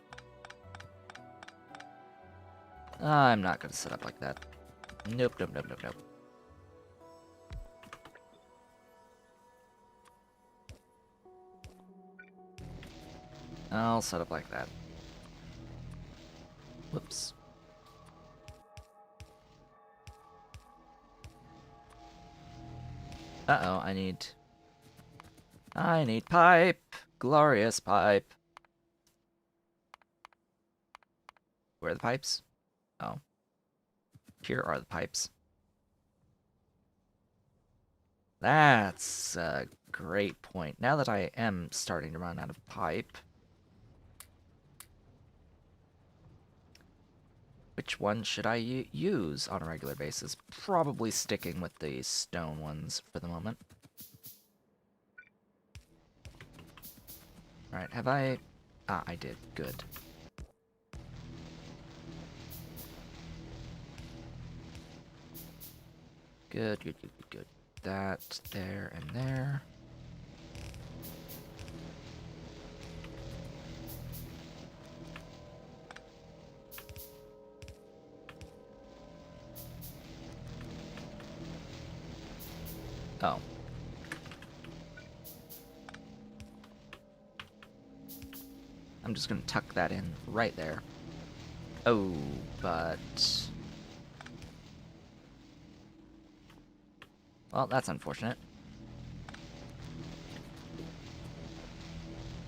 I'm not gonna set up like that. Nope, nope, nope, nope, nope. I'll set up like that. Whoops. Uh-oh, I need pipe! Glorious pipe! Where are the pipes? Oh. Here are the pipes. That's a great point. Now that I am starting to run out of pipe... which one should I use on a regular basis? Probably sticking with the stone ones for the moment. Alright, have I... Ah, I did. Good. Good, good, good, good, good. That, there, and there. Oh. I'm just gonna tuck that in right there. Oh, but... Well, that's unfortunate.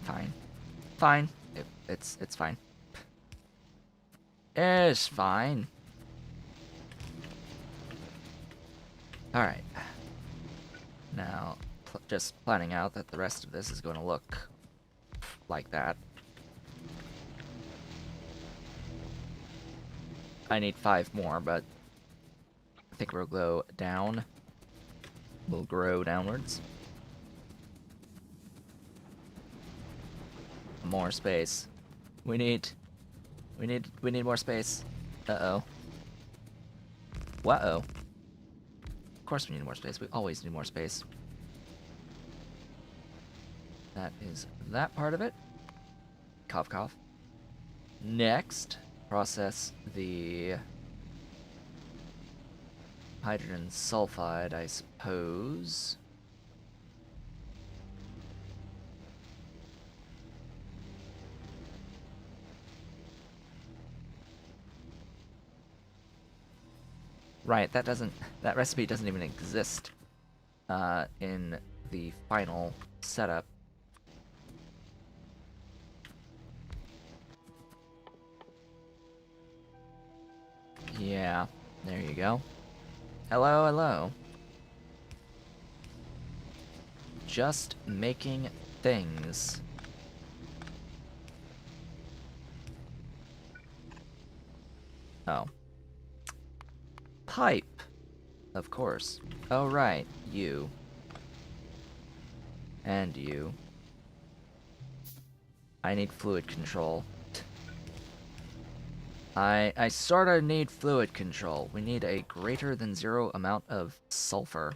Fine. Fine. It's fine. It's fine. Alright. Now, just planning out that the rest of this is going to look like that. I need 5 more, but I think we'll go down. We'll grow downwards. More space. We need more space. Uh-oh. Whoa. Of course we need more space. We always need more space. That is that part of it. Cough, cough. Next, process the hydrogen sulfide, I suppose. Right, that recipe doesn't even exist in the final setup. Yeah, there you go. Hello, hello. Just making things. Oh. Pipe. Of course. Oh, right. You. And you. I need fluid control. I sorta need fluid control. We need a greater than 0 amount of sulfur.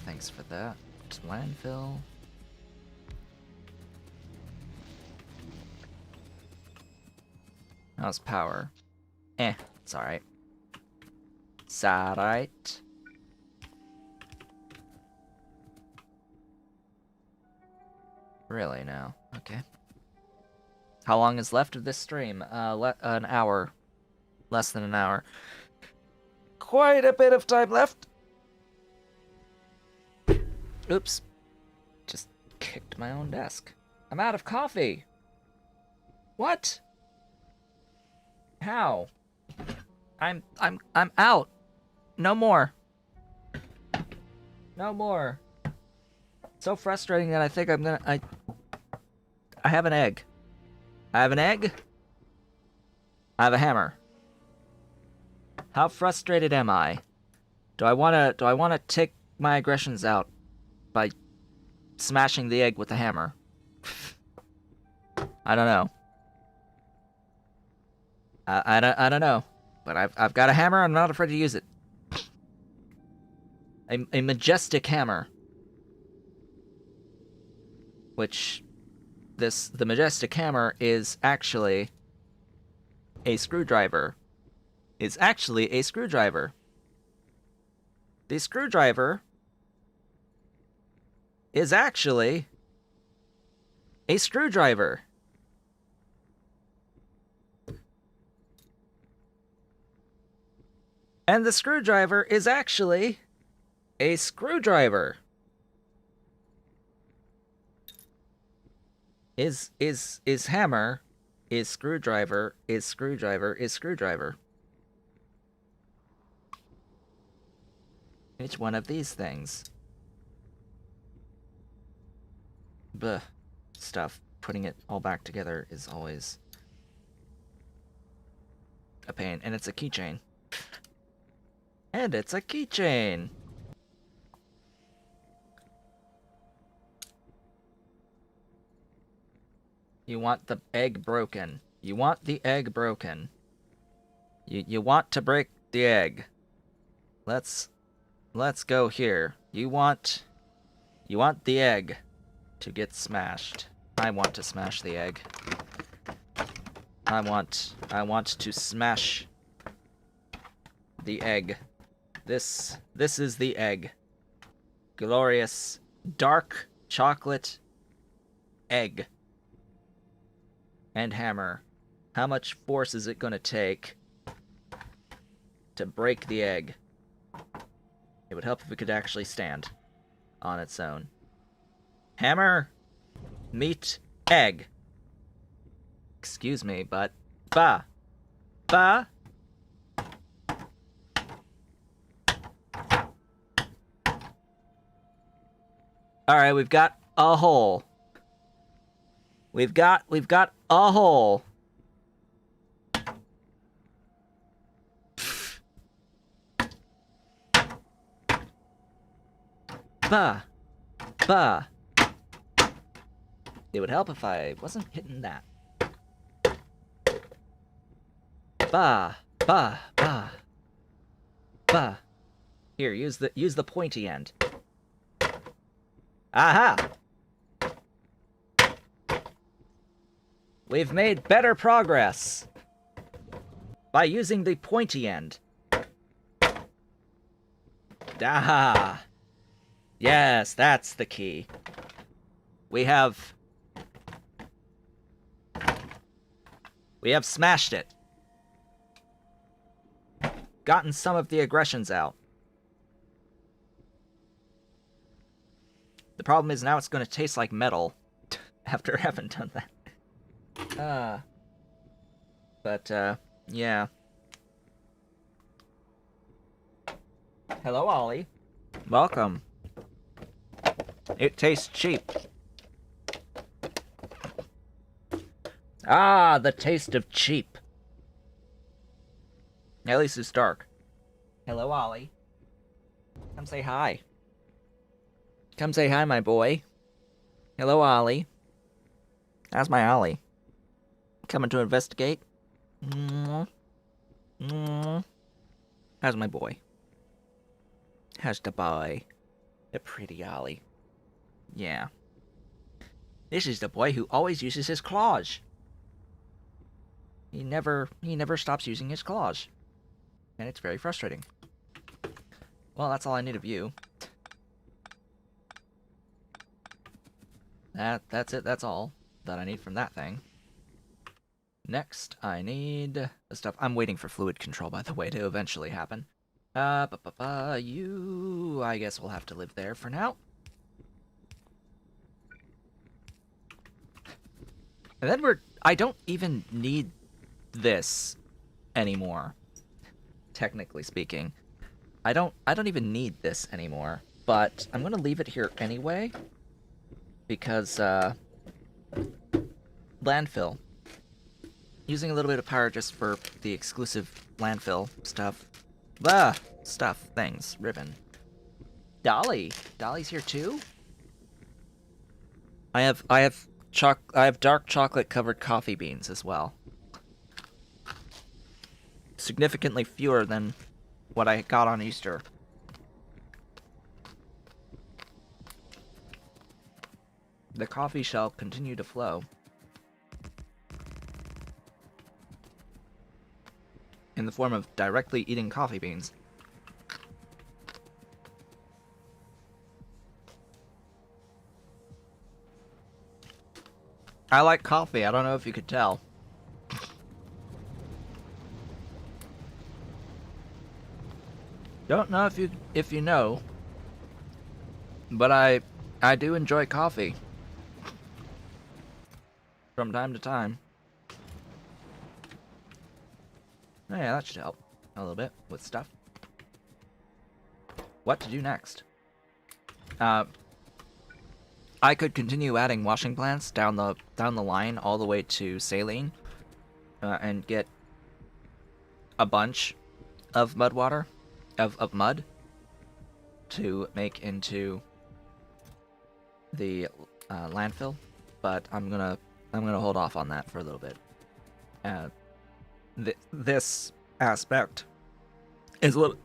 Thanks for that. Landfill. How's power? It's alright. It's alright. Really now? Okay. How long is left of this stream? An hour. Less than an hour. Quite a bit of time left. Oops. Just kicked my own desk. I'm out of coffee. What? How? I'm out. No more. No more. So frustrating that I think I'm gonna I have an egg. I have an egg. I have a hammer. How frustrated am I? Do I wanna take my aggressions out by smashing the egg with the hammer? I don't know. I don't know. But I've got a hammer, I'm not afraid to use it. A majestic hammer. Which the majestic hammer is actually a screwdriver. Is actually a screwdriver. The screwdriver is actually a screwdriver. And the screwdriver is actually a screwdriver. Is hammer, is screwdriver, is screwdriver, is screwdriver. Each one of these things. Bleh. Stuff. Putting it all back together is always a pain. And it's a keychain. And it's a keychain! You want the egg broken. You want the egg broken. You want to break the egg. Let's go here. You want the egg to get smashed. I want to smash the egg. I want to smash the egg. This is the egg. Glorious dark chocolate egg. And hammer. How much force is it gonna take to break the egg? It would help if it could actually stand on its own. Hammer, meat, egg. Excuse me, but ba. Alright, we've got a hole. We've got a hole. Ba. It would help if I wasn't hitting that. Ba. Here, use the pointy end. Aha! We've made better progress by using the pointy end. Aha! Yes, that's the key. We have smashed it. Gotten some of the aggressions out. The problem is now it's going to taste like metal after having done that. Yeah. Hello, Ollie. Welcome. It tastes cheap. Ah, the taste of cheap. At least it's dark. Hello, Ollie. Come say hi. Come say hi, my boy. Hello, Ollie. How's my Ollie? Coming to investigate? How's my boy? How's the boy? The pretty Ollie. Yeah. This is the boy who always uses his claws. He never stops using his claws. And it's very frustrating. Well, that's all I need of you. That's it. That's all that I need from that thing. Next, I need the stuff. I'm waiting for fluid control, by the way, to eventually happen. You, I guess we'll have to live there for now. And then I don't even need this anymore. Technically speaking. I don't even need this anymore. But I'm gonna leave it here anyway. Because, landfill. Using a little bit of power just for the exclusive landfill stuff. Things. Ribbon. Dolly. Dolly's here too? I have dark chocolate covered coffee beans as well. Significantly fewer than what I got on Easter. The coffee shall continue to flow. In the form of directly eating coffee beans. I like coffee, I don't know if you could tell. Don't know if you know, but I do enjoy coffee. From time to time. Oh yeah, that should help a little bit with stuff. What to do next? I could continue adding washing plants down the line all the way to saline, and get a bunch of mud water, of mud, to make into the landfill. But I'm gonna hold off on that for a little bit. This aspect is a little.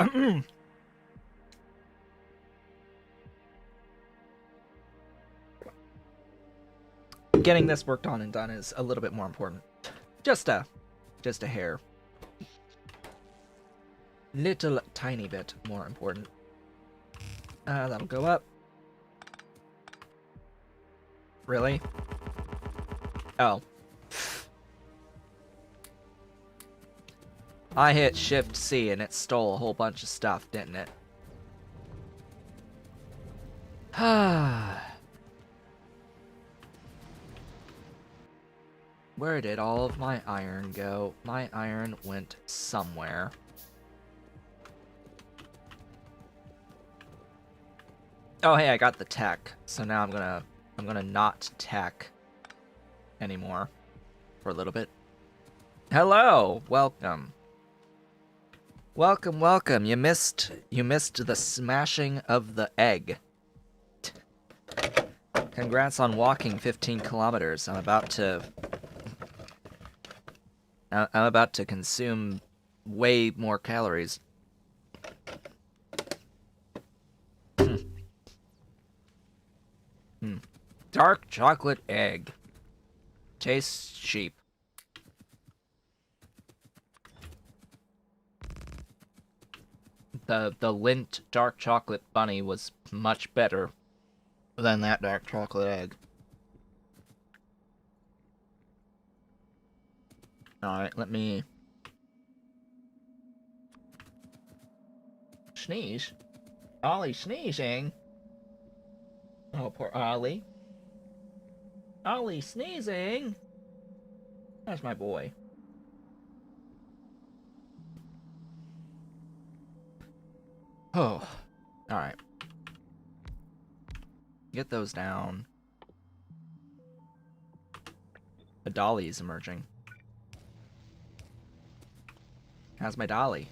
Getting this worked on and done is a little bit more important. Just a hair. Little tiny bit more important. That'll go up. Really? Oh. I hit Shift C and it stole a whole bunch of stuff, didn't it? Where did all of my iron go? My iron went somewhere. Oh hey, I got the tech. So now I'm gonna not tech anymore for a little bit. Hello, welcome. Welcome, welcome. You missed the smashing of the egg. Congrats on walking 15 kilometers. I'm about to consume way more calories. Dark chocolate egg. Tastes cheap. The Lindt dark chocolate bunny was much better than that dark chocolate egg. Alright, let me sneeze. Ollie sneezing. Oh, poor Ollie. Ollie sneezing. That's my boy. Oh, alright. Get those down. A dolly is emerging. How's my dolly?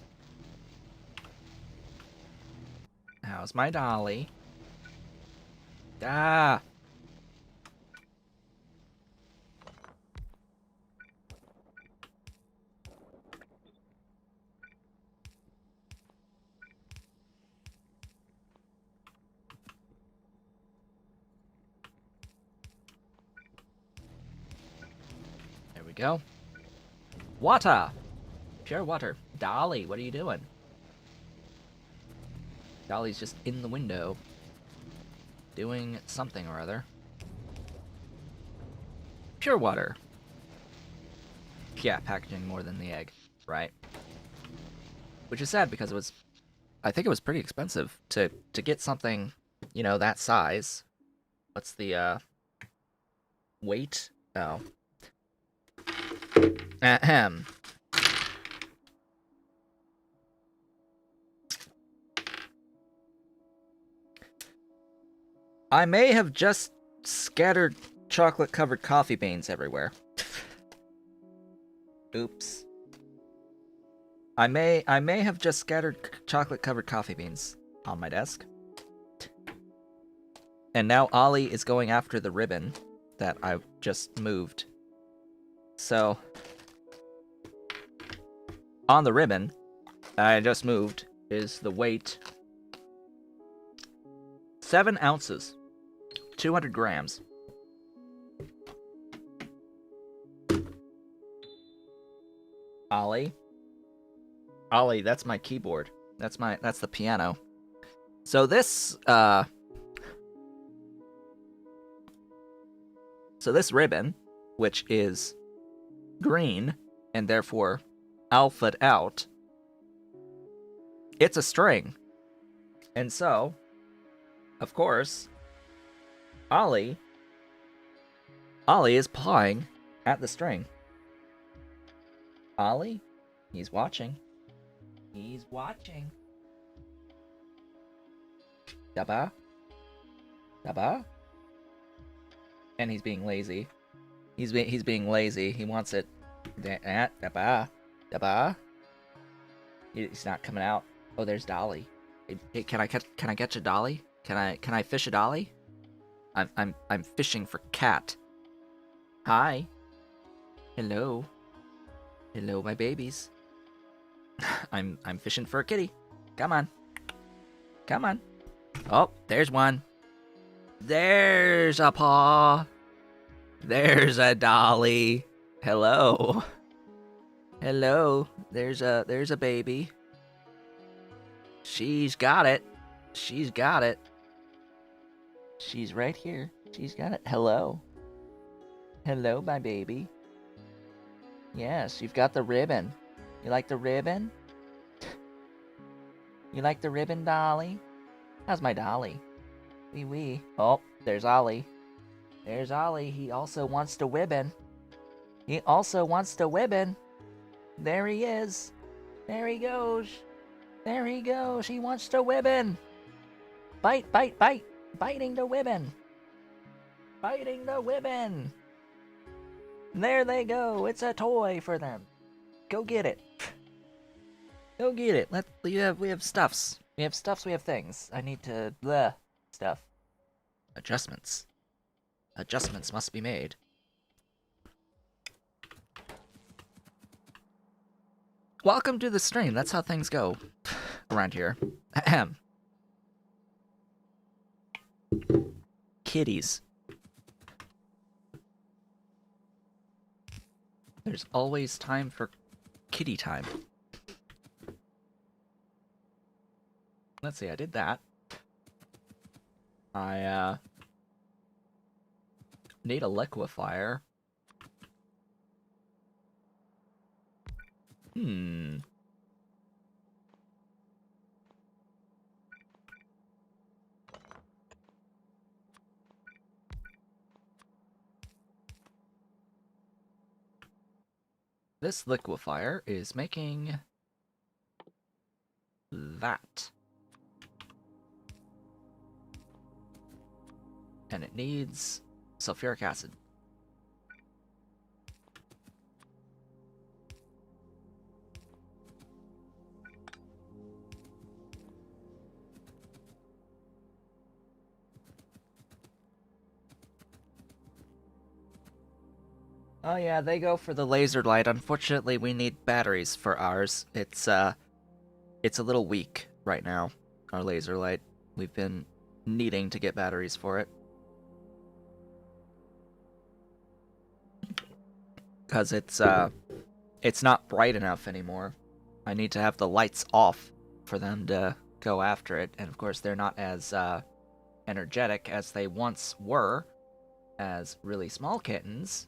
How's my dolly? Ah! There we go. Water! Pure water. Dolly, what are you doing? Dolly's just in the window. Doing something or other. Pure water. Yeah, packaging more than the egg. Right. Which is sad because I think it was pretty expensive to get something, you know, that size. What's the, weight? Oh. Ahem. I may have just scattered chocolate-covered coffee beans everywhere. Oops. I may have just scattered chocolate-covered coffee beans on my desk. And now Ollie is going after the ribbon that I just moved. So, on the ribbon I just moved is the weight 7 ounces, 200 grams. Ollie, that's my keyboard. That's the piano. So this ribbon, which is green and therefore alpha'd out, it's a string. And so, of course, Ollie is pawing at the string. Ollie, he's watching. He's watching. Daba? Daba? And he's being lazy. He's being lazy. He wants it. Daba? Daba? He's not coming out. Oh, there's Dolly. Hey, can I catch a Dolly? Can I fish a Dolly? I'm fishing for cat. Hi. Hello. Hello, my babies. I'm fishing for a kitty. Come on. Come on. Oh, there's one. There's a paw. There's a Dolly. Hello. Hello. There's a baby. She's got it. She's got it. She's right here. She's got it. Hello. Hello, my baby. Yes, you've got the ribbon. You like the ribbon? You like the ribbon, Dolly? How's my Dolly? Wee wee. Oh, there's Ollie. There's Ollie. He also wants to ribbon. He also wants to ribbon. There he is. There he goes. There he goes. He wants to ribbon. Bite, bite, bite. Biting the ribbon. Biting the ribbon. There they go. It's a toy for them. Go get it. Go get it. We have stuffs. We have stuffs. We have things. I need to stuff. Adjustments. Adjustments must be made. Welcome to the stream. That's how things go around here. Ahem. Kitties. There's always time for kitty time. Let's see, I did that. I need a liquefier. This liquefier is making that. And it needs sulfuric acid. Oh yeah, they go for the laser light. Unfortunately, we need batteries for ours. It's a little weak right now, our laser light. We've been needing to get batteries for it. Because it's not bright enough anymore. I need to have the lights off for them to go after it, and of course they're not as energetic as they once were as really small kittens.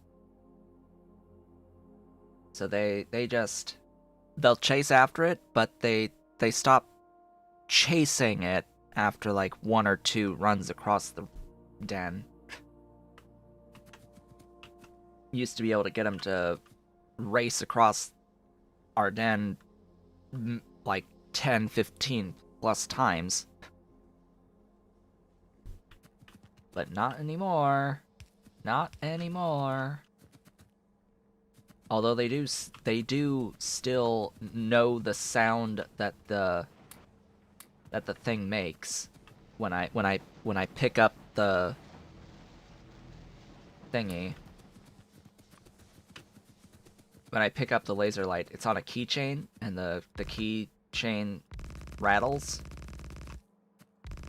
So they'll chase after it, but they stop chasing it after like 1 or 2 runs across the den. Used to be able to get them to race across our den like 10, 15 plus times. But not anymore. Not anymore. Although they do still know the sound that the thing makes when I pick up the thingy. When I pick up the laser light, it's on a keychain, and the keychain rattles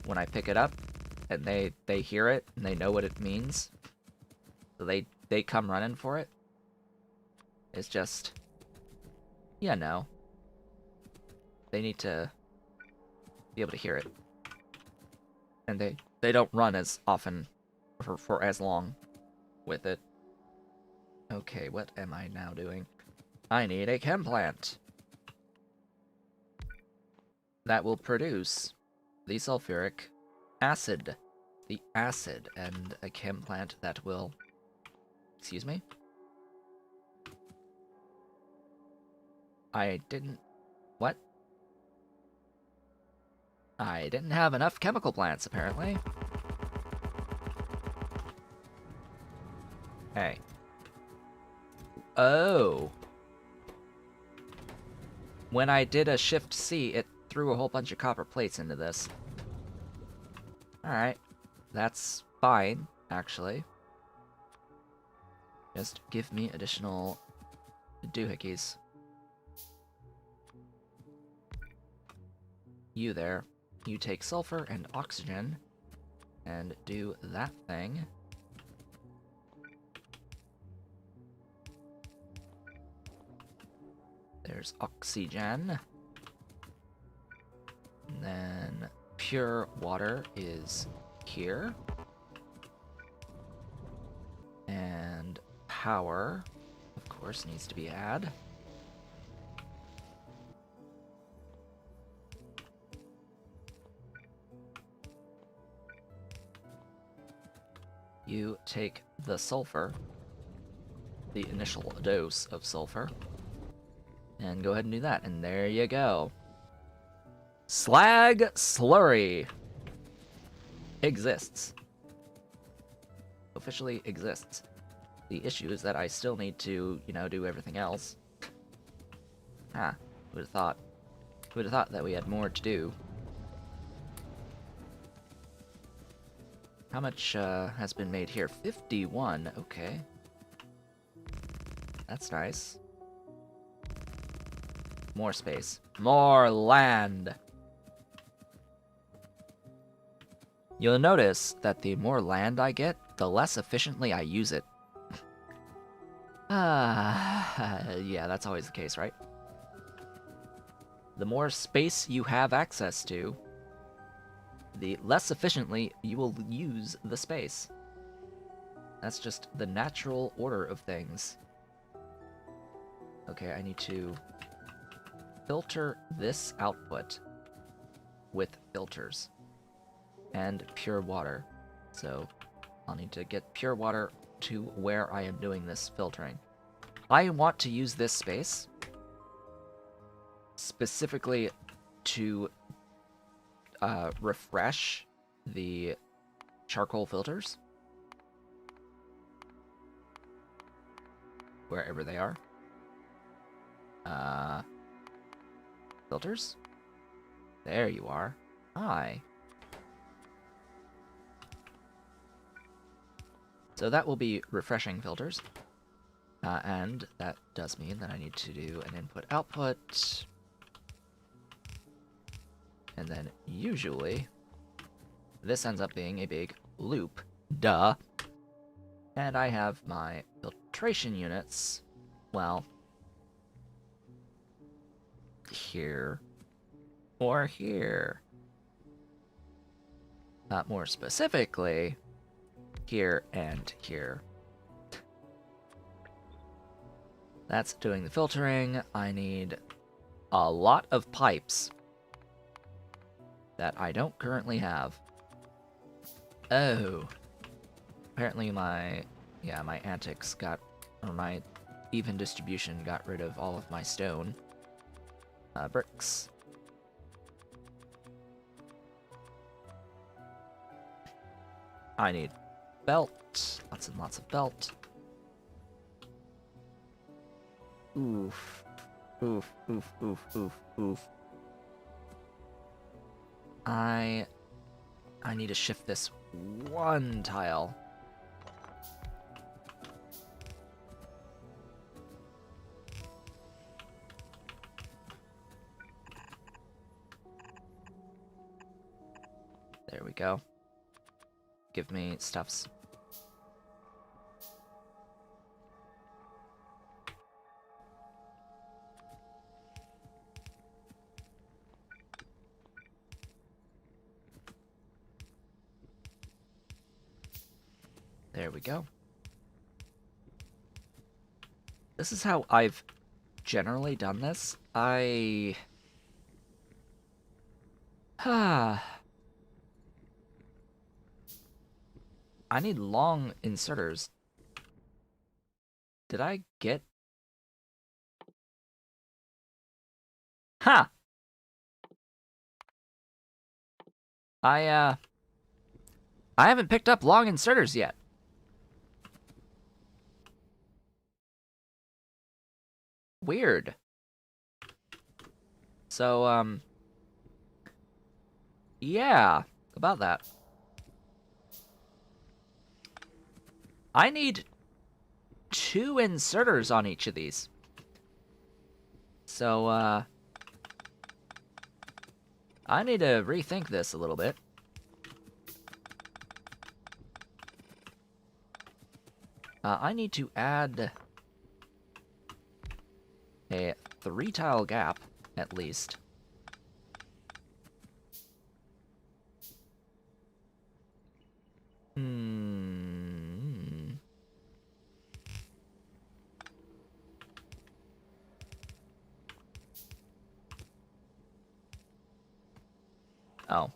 when I pick it up, and they hear it and they know what it means, so they come running for it. It's just, you know, they need to be able to hear it, and they don't run as often for as long with it. Okay, what am I now doing? I need a chem plant that will produce the sulfuric acid. The acid, and a chem plant that will... Excuse me? I didn't... What? I didn't have enough chemical plants, apparently. Hey. Oh. When I did a Shift-C, it threw a whole bunch of copper plates into this. Alright. That's fine, actually. Just give me additional doohickeys. You there. You take sulfur and oxygen and do that thing. There's oxygen. And then pure water is here. And power, of course, needs to be added. You take the sulfur, the initial dose of sulfur, and go ahead and do that, and there you go. Slag Slurry exists. Officially exists. The issue is that I still need to, do everything else. Who'd have thought? Who'd have thought that we had more to do? How much has been made here? 51, okay. That's nice. More space. More land! You'll notice that the more land I get, the less efficiently I use it. Yeah, that's always the case, right? The more space you have access to, the less efficiently you will use the space. That's just the natural order of things. Okay, I need to filter this output with filters and pure water. So I'll need to get pure water to where I am doing this filtering. I want to use this space specifically to refresh the charcoal filters wherever they are. Filters? There you are. Hi. So that will be refreshing filters. And that does mean that I need to do an input-output. And then usually this ends up being a big loop. Duh. And I have my filtration units, well, here or here. More specifically, here and here. That's doing the filtering. I need a lot of pipes that I don't currently have. Oh. Apparently my antics got, or my even distribution got rid of all of my stone. Bricks. I need belt. Lots and lots of belt. Oof. Oof, oof, oof, oof, oof. I need to shift this one tile. There we go. Give me stuffs. There we go. This is how I've generally done this. I need long inserters. Did I get... Ha! I haven't picked up long inserters yet. Weird. So, yeah, about that. I need 2 inserters on each of these. So, I need to rethink this a little bit. I need to add a 3-tile gap, at least. Oh.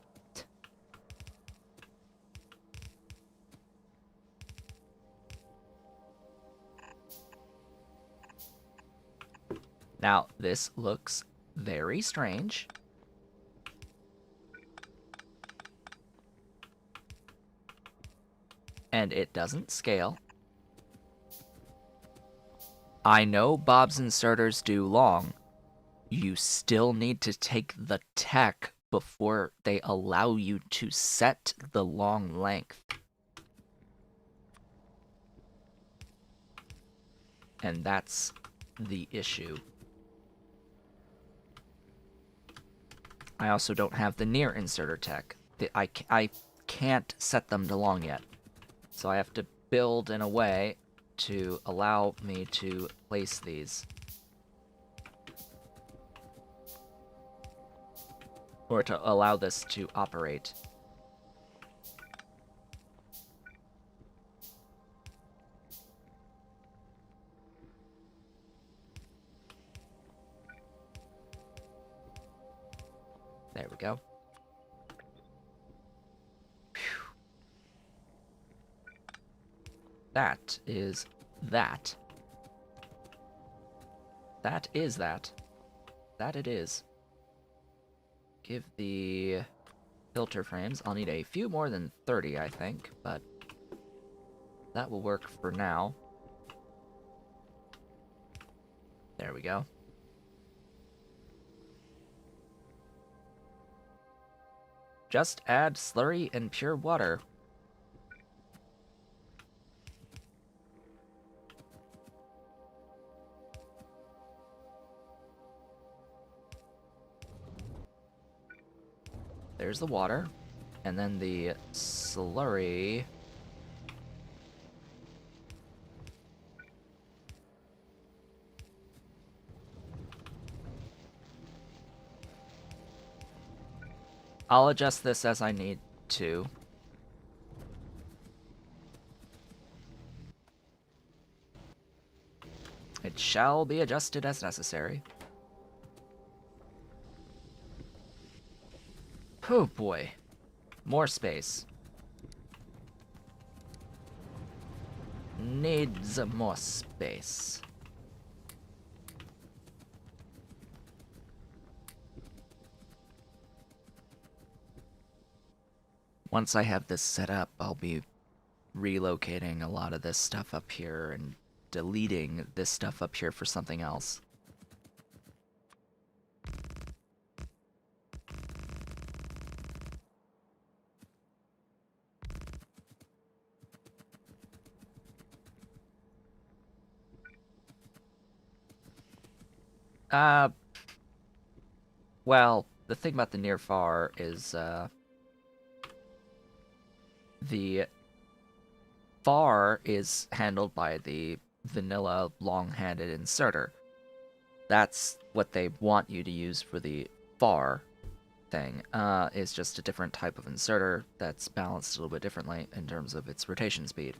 Now, this looks very strange. And it doesn't scale. I know Bob's inserters do long. You still need to take the tech before they allow you to set the long length. And that's the issue. I also don't have the near inserter tech. I can't set them to long yet. So I have to build in a way to allow me to place these. Or to allow this to operate. There we go. Phew. That is that. That is that. That it is. Give the filter frames. I'll need a few more than 30, I think, but that will work for now. There we go. Just add slurry and pure water. There's the water, and then the slurry. I'll adjust this as I need to. It shall be adjusted as necessary. Oh boy. More space. Needs more space. Once I have this set up, I'll be relocating a lot of this stuff up here and deleting this stuff up here for something else. Well, the thing about the near far is, the far is handled by the vanilla long-handed inserter. That's what they want you to use for the far thing. Is just a different type of inserter that's balanced a little bit differently in terms of its rotation speed.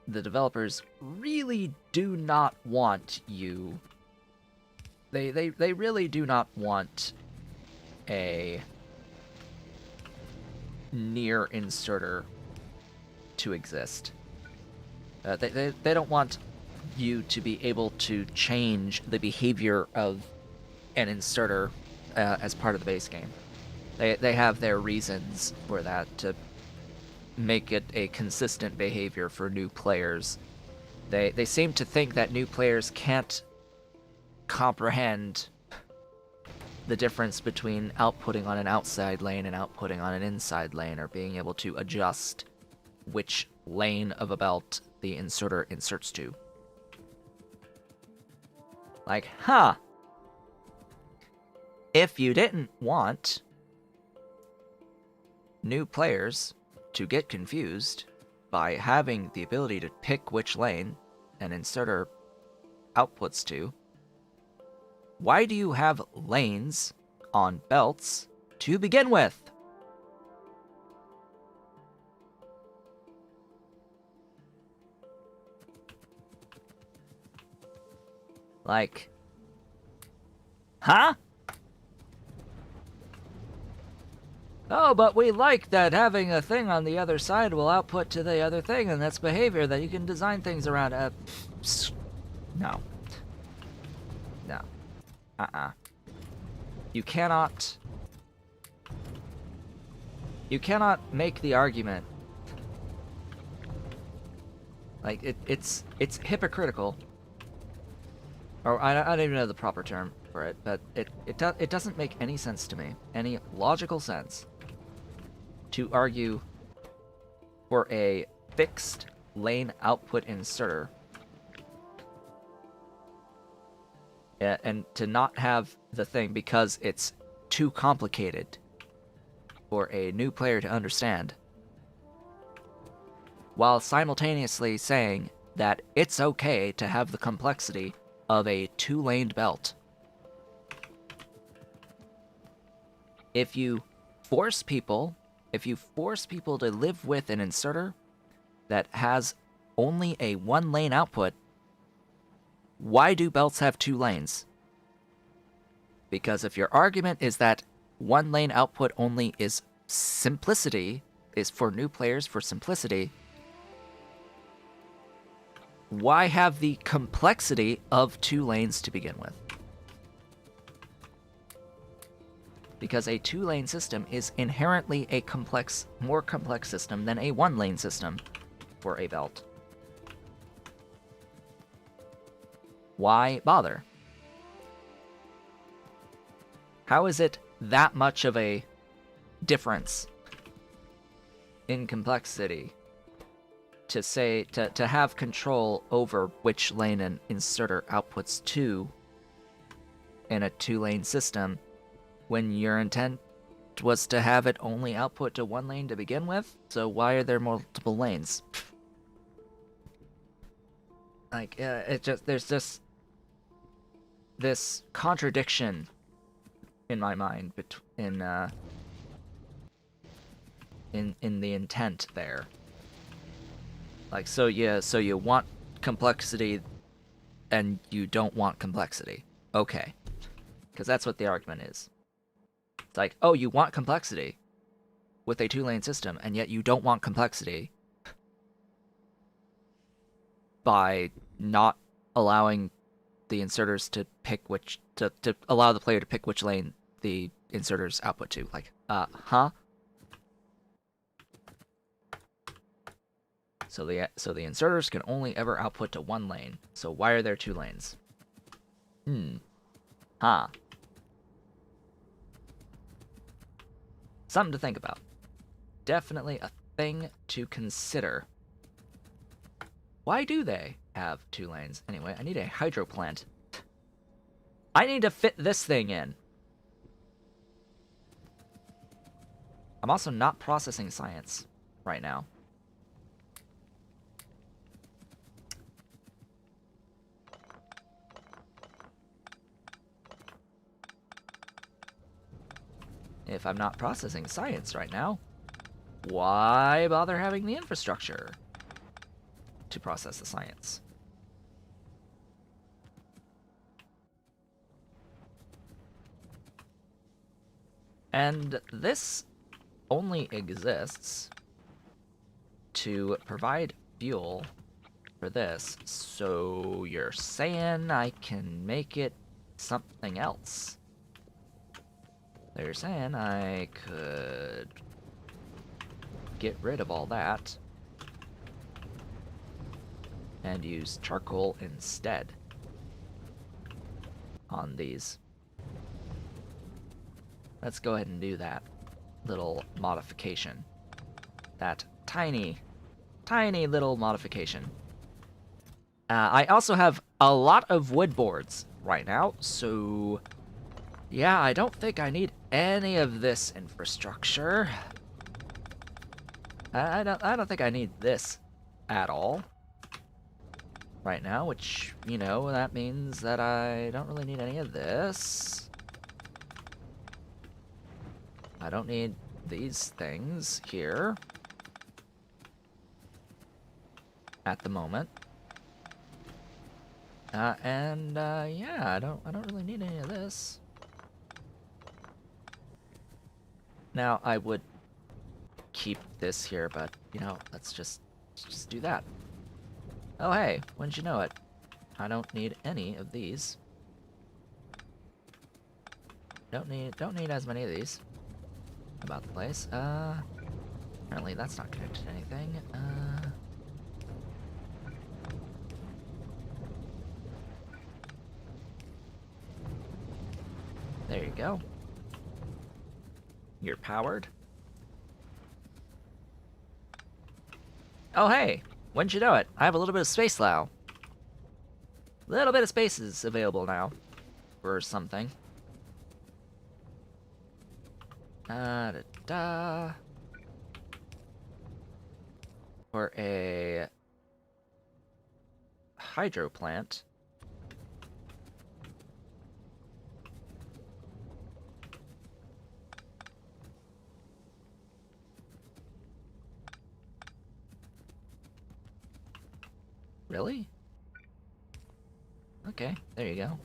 The developers really do not want you... They really do not want a near inserter to exist. They don't want you to be able to change the behavior of an inserter as part of the base game. They have their reasons for that, to make it a consistent behavior for new players. They seem to think that new players can't comprehend the difference between outputting on an outside lane and outputting on an inside lane, or being able to adjust which lane of a belt the inserter inserts to. Like, huh. If you didn't want new players to get confused by having the ability to pick which lane an inserter outputs to, why do you have lanes on belts to begin with? Like, huh? oh, but we like that having a thing on the other side will output to the other thing, and that's behavior that you can design things around. No. No. Uh-uh. You cannot make the argument. Like, it's hypocritical. Or, I don't even know the proper term for it, but it doesn't make any sense to me. Any logical sense to argue for a fixed lane output inserter and to not have the thing because it's too complicated for a new player to understand, while simultaneously saying that it's okay to have the complexity of a two-laned belt. If you force people to live with an inserter that has only a one-lane output, why do belts have two lanes? Because if your argument is that one-lane output only is simplicity, is for new players for simplicity, why have the complexity of two lanes to begin with? Because a two-lane system is inherently a more complex system than a one-lane system for a belt. Why bother? How is it that much of a difference in complexity to have control over which lane an inserter outputs to in a two-lane system when your intent was to have it only output to one lane to begin with? So why are there multiple lanes? Like, there's just this contradiction in my mind in the intent there. Like, so you want complexity and you don't want complexity. Okay. Because that's what the argument is. It's like, oh, you want complexity with a two-lane system, and yet you don't want complexity by not allowing the inserters to pick to allow the player to pick which lane the inserters output to. Like, huh? So the inserters can only ever output to one lane. So why are there two lanes? Huh. Something to think about. Definitely a thing to consider. Why do they have two lanes? Anyway, I need a hydro plant. I need to fit this thing in. I'm also not processing science right now. If I'm not processing science right now, why bother having the infrastructure to process the science? And this only exists to provide fuel for this, so you're saying I can make it something else. They're saying I could get rid of all that and use charcoal instead on these. Let's go ahead and do that little modification. That tiny little modification. I also have a lot of wood boards right now, so yeah, I don't think I need any of this infrastructure. I don't think I need this at all right now, which, you know, that means that I don't really need any of this. I don't need these things here at the moment. Yeah, I don't really need any of this. Now, I would keep this here, but, you know, let's just do that. Oh, hey, wouldn't you know it? I don't need any of these. Don't need as many of these. About the place. Apparently that's not connected to anything. There you go. You're powered. Oh, hey! Wouldn't you know it? I have a little bit of space now. Little bit of space is available now. For something. Da-da. For a hydro plant. Really? Okay, there you go.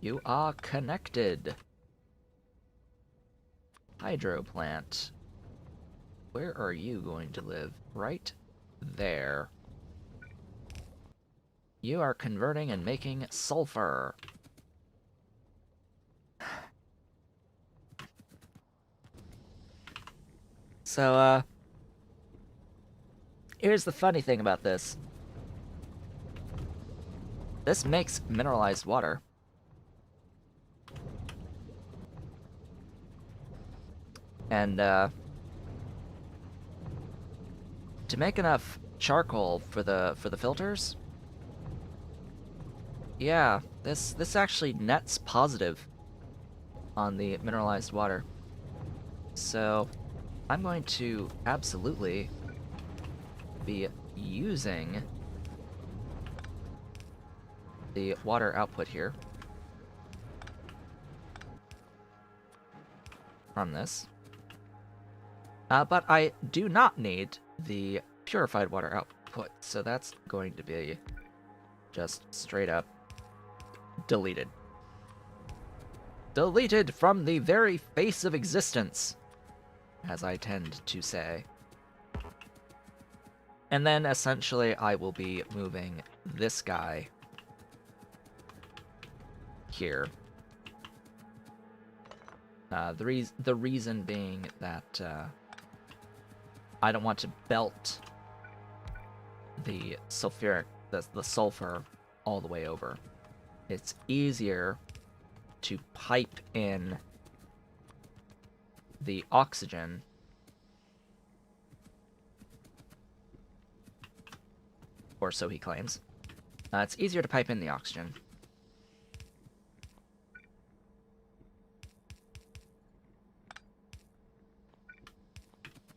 You are connected. Hydro plant. Where are you going to live? Right there. You are converting and making sulfur. So, here's the funny thing about this. This makes mineralized water. And, to make enough charcoal for the filters, yeah, this actually nets positive on the mineralized water. So, I'm going to absolutely be using the water output here from this. But I do not need the purified water output, so that's going to be just straight up deleted. Deleted from the very face of existence, as I tend to say. And then, essentially, I will be moving this guy here. The reason being that I don't want to belt the sulfur all the way over. It's easier to pipe in the oxygen or so he claims. It's easier to pipe in the oxygen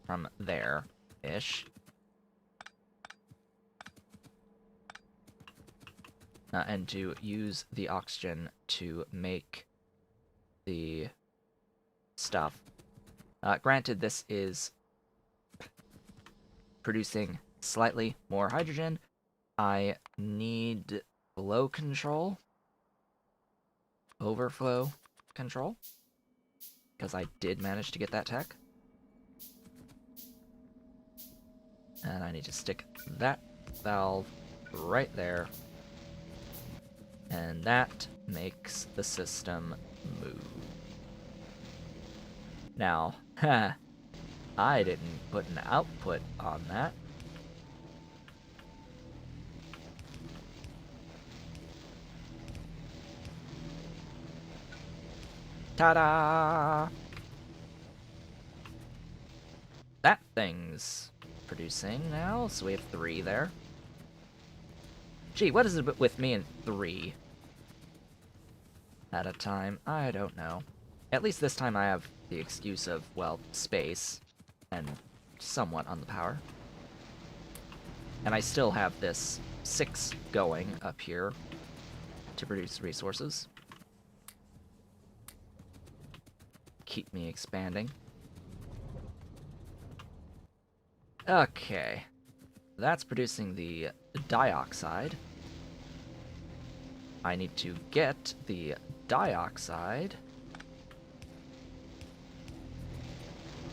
from there-ish. And to use the oxygen to make the stuff. Granted, this is producing slightly more hydrogen. I need flow control, overflow control, because I did manage to get that tech. And I need to stick that valve right there. And that makes the system move. Now, I didn't put an output on that. Ta-da! That thing's producing now, so we have 3 there. Gee, what is it with me and 3 at a time? I don't know. At least this time I have the excuse of, well, space and somewhat on the power. And I still have this 6 going up here to produce resources. Keep me expanding. Okay. That's producing the dioxide. I need to get the dioxide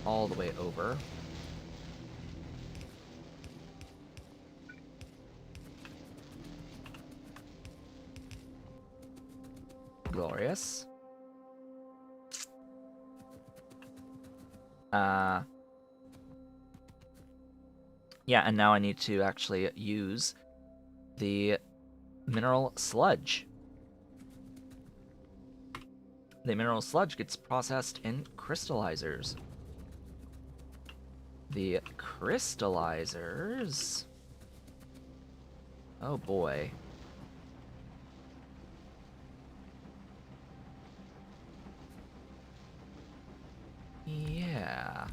all the way over. Glorious. Yeah, and now I need to actually use the mineral sludge. The mineral sludge gets processed in crystallizers. The crystallizers... Oh boy. Yeah.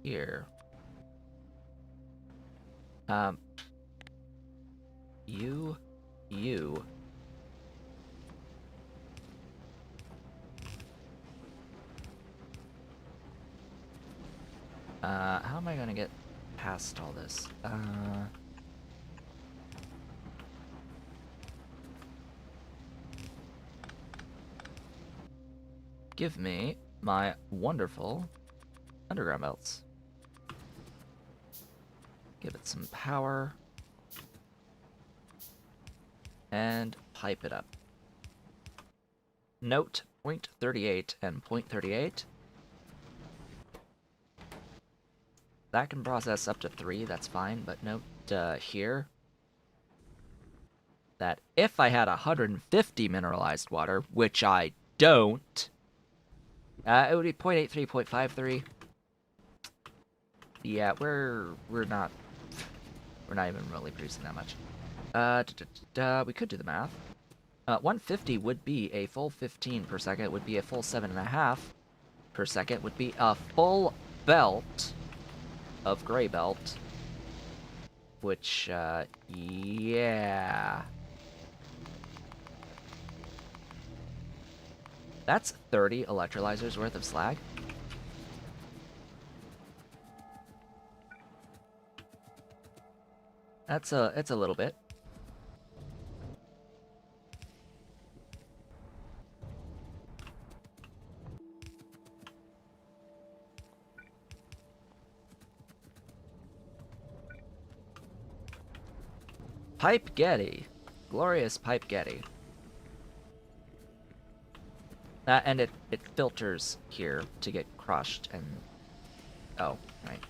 Here. You. How am I gonna get past all this? Give me my wonderful underground belts. Give it some power. And pipe it up. Note 0.38 and 0.38. That can process up to 3, that's fine, but note here that if I had 150 mineralized water, which I don't, it would be 0.83, 0.53. Yeah, we're not even really producing that much. We could do the math. 150 would be a full 15 per second, would be a full 7.5 per second, would be a full belt of gray belt, which, yeah. That's 30 electrolyzers worth of slag. It's a little bit. Pipe Getty. Glorious Pipe Getty. And it filters here to get crushed and... Oh, right.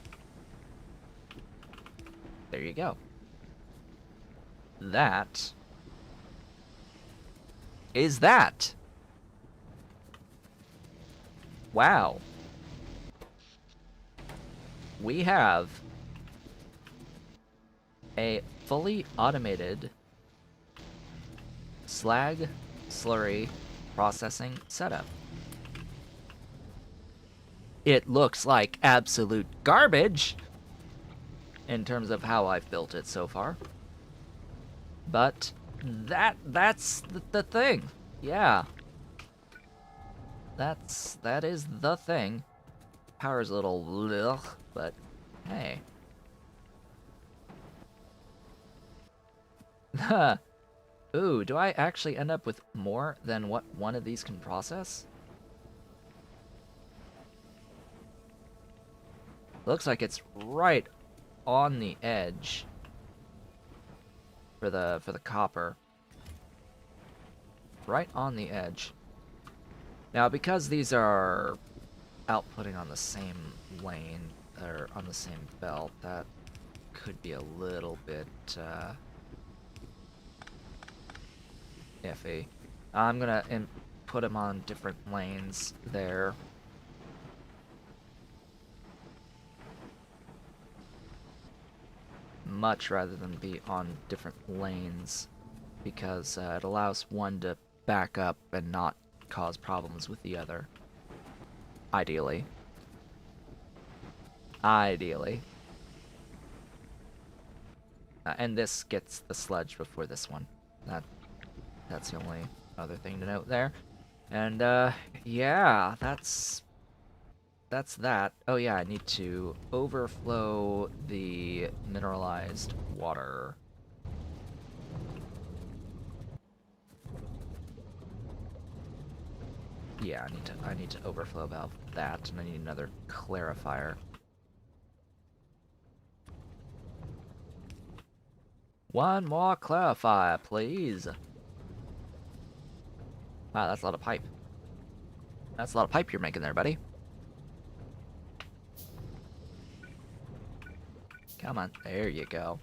There you go. That... is that! Wow. We have a fully automated slag slurry processing setup. It looks like absolute garbage in terms of how I've built it so far. But that's the thing. Yeah. That is the thing. Power's a little ugh, but hey. Ooh, do I actually end up with more than what one of these can process? Looks like it's right on the edge for the copper. Right on the edge. Now, because these are outputting on the same lane, or on the same belt, that could be a little bit, iffy. I'm gonna put them on different lanes there. Much rather than be on different lanes, because it allows one to back up and not cause problems with the other. Ideally. Ideally. And this gets the sludge before this one. That's the only other thing to note there. And, yeah, that's that. Oh yeah, I need to overflow the mineralized water. Yeah, I need to overflow valve that, and I need another clarifier. One more clarifier, please. Wow, that's a lot of pipe. That's a lot of pipe you're making there, buddy. Come on, there you go.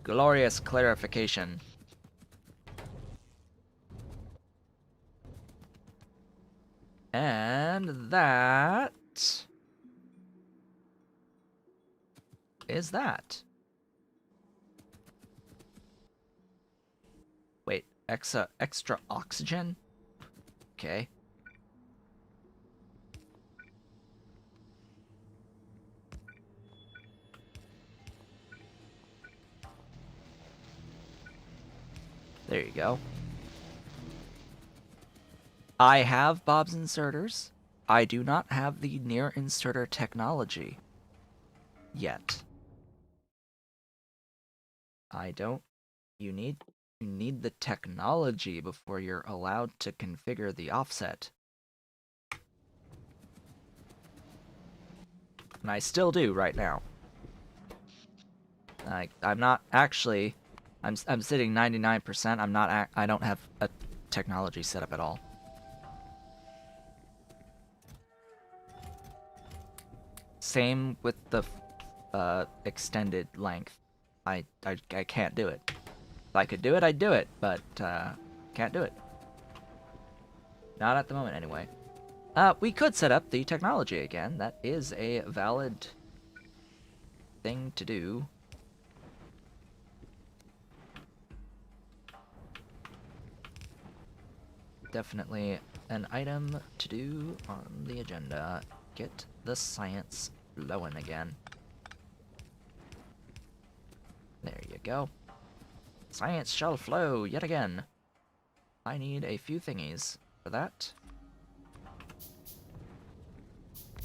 Glorious clarification. And that is that. Wait, extra oxygen? Okay. There you go. I have Bob's inserters. I do not have the near inserter technology yet. I don't. You need the technology before you're allowed to configure the offset. And I still do right now. I'm not actually. I'm sitting 99%. I'm not. I don't have a technology set up at all. Same with the extended length. I can't do it. If I could do it, I'd do it, but can't do it. Not at the moment, anyway. We could set up the technology again. That is a valid thing to do. Definitely an item to do on the agenda. Get the science flowing again. There you go. Science shall flow yet again. I need a few thingies for that.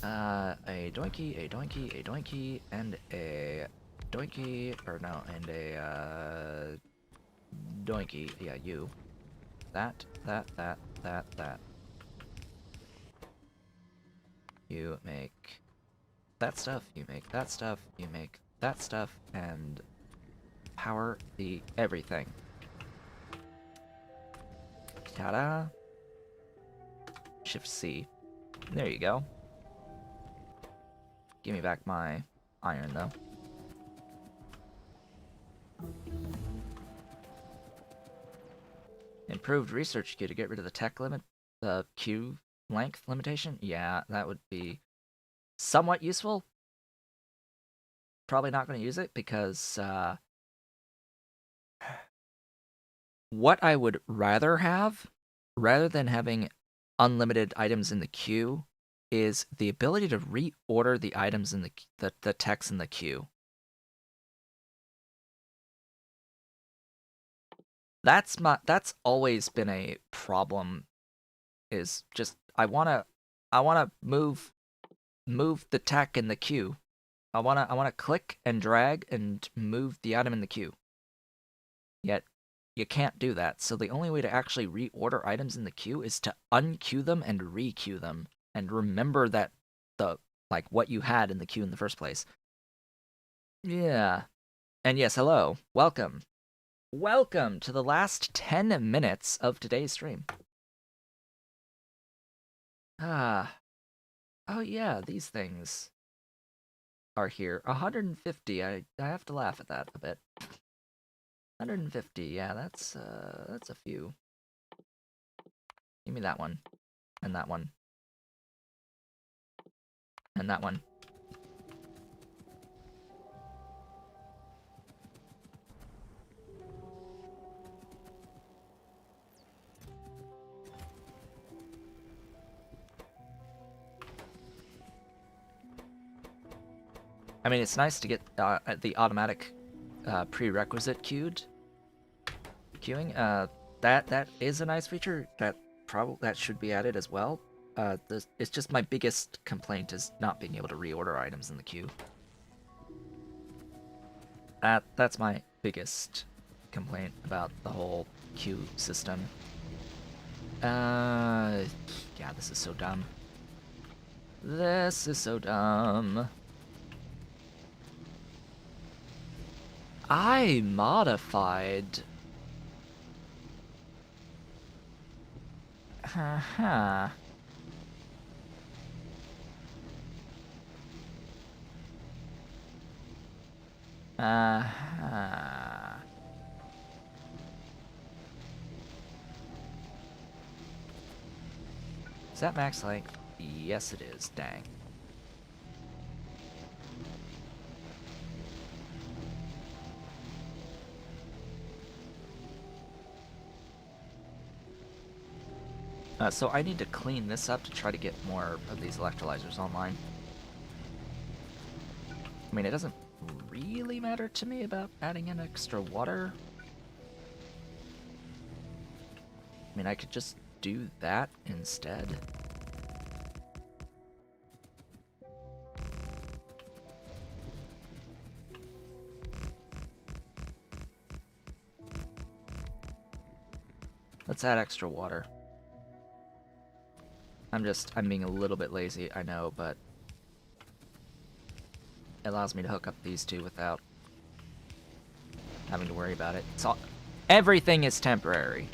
A doinky, a doinky, a doinky, and a doinky, or no, and a doinky. Yeah, you. That. You make that stuff, you make that stuff, you make that stuff, and power the everything. Ta-da! Shift C. There you go. Give me back my iron, though. Improved research queue to get rid of the tech limit, the queue length limitation? Yeah, that would be somewhat useful. Probably not going to use it because what I would rather have, rather than having unlimited items in the queue, is the ability to reorder the items in the techs in the queue. That's always been a problem. Is just I wanna move the tech in the queue. I wanna click and drag and move the item in the queue. Yet you can't do that. So the only way to actually reorder items in the queue is to unqueue them and re-queue them and remember that what you had in the queue in the first place. Yeah. And yes, hello. Welcome. Welcome to the last 10 minutes of today's stream. Ah. Oh yeah, these things are here. 150. I have to laugh at that a bit. 150. Yeah, that's a few. Give me that one. And that one. And that one. I mean, it's nice to get the automatic prerequisite queuing. That is a nice feature that should be added as well. It's just my biggest complaint is not being able to reorder items in the queue. That's my biggest complaint about the whole queue system. Yeah, this is so dumb. This is so dumb. I modified... Haha. Uh-huh. Is that max length? Yes, it is. Dang. So I need to clean this up to try to get more of these electrolyzers online. I mean, it doesn't really matter to me about adding in extra water. I mean, I could just do that instead. Let's add extra water. I'm being a little bit lazy, I know, but it allows me to hook up these two without having to worry about it. Everything is temporary.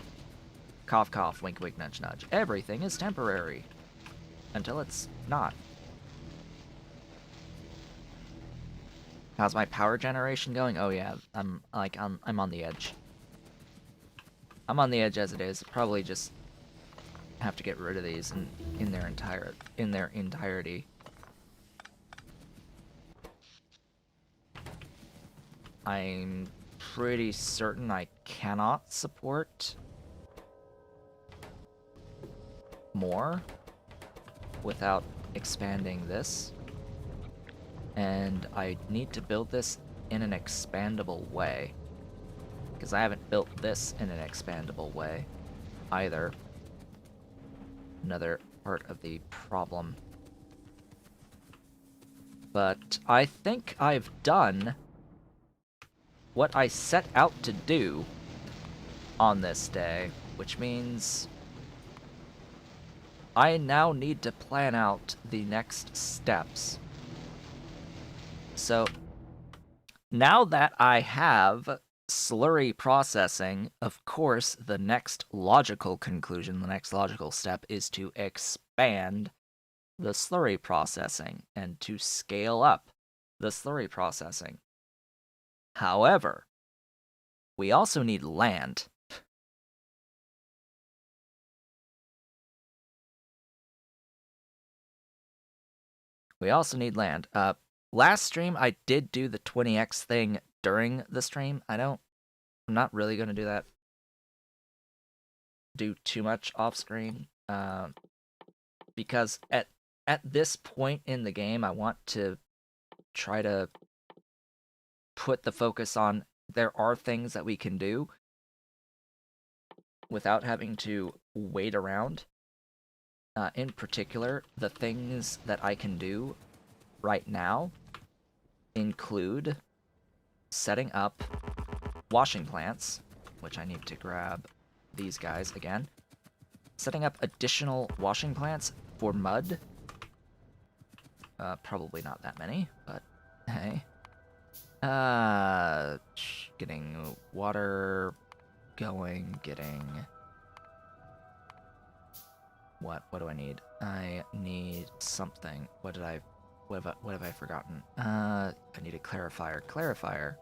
Cough, cough, wink, wink, nudge, nudge. Everything is temporary. Until it's not. How's my power generation going? Oh yeah, I'm on the edge. I'm on the edge as it is. Probably just have to get rid of these in their entirety. I'm pretty certain I cannot support more without expanding this. And I need to build this in an expandable way. Because I haven't built this in an expandable way either. Another part of the problem. But I think I've done what I set out to do on this day, which means I now need to plan out the next steps. So, now that I have slurry processing, of course, the next logical conclusion, the next logical step is to expand the slurry processing and to scale up the slurry processing. However, we also need land. We also need land. Last stream, I did do the 20x thing during the stream. I'm not really going to do too much off screen. Because at this point in the game, I want to try to put the focus on there are things that we can do without having to wait around. In particular, the things that I can do right now include setting up washing plants, which I need to grab these guys again. Setting up additional washing plants for mud. Probably not that many, but hey. Getting water going, getting... What do I need? I need something. What have I forgotten? I need a clarifier. Clarifier.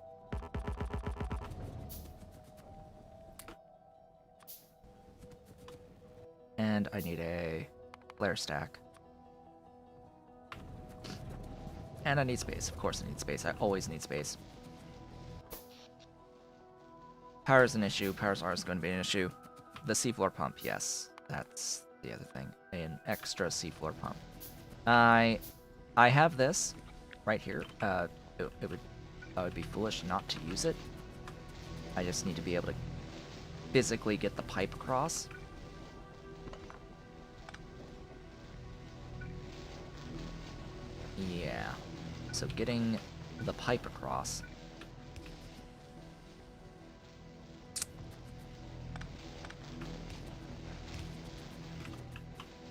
And I need a flare stack. And I need space. Of course I need space. I always need space. Power is an issue. Power's always going to be an issue. The seafloor pump, yes. That's the other thing. An extra seafloor pump. I have this right here. I would be foolish not to use it. I just need to be able to physically get the pipe across. Yeah. So getting the pipe across.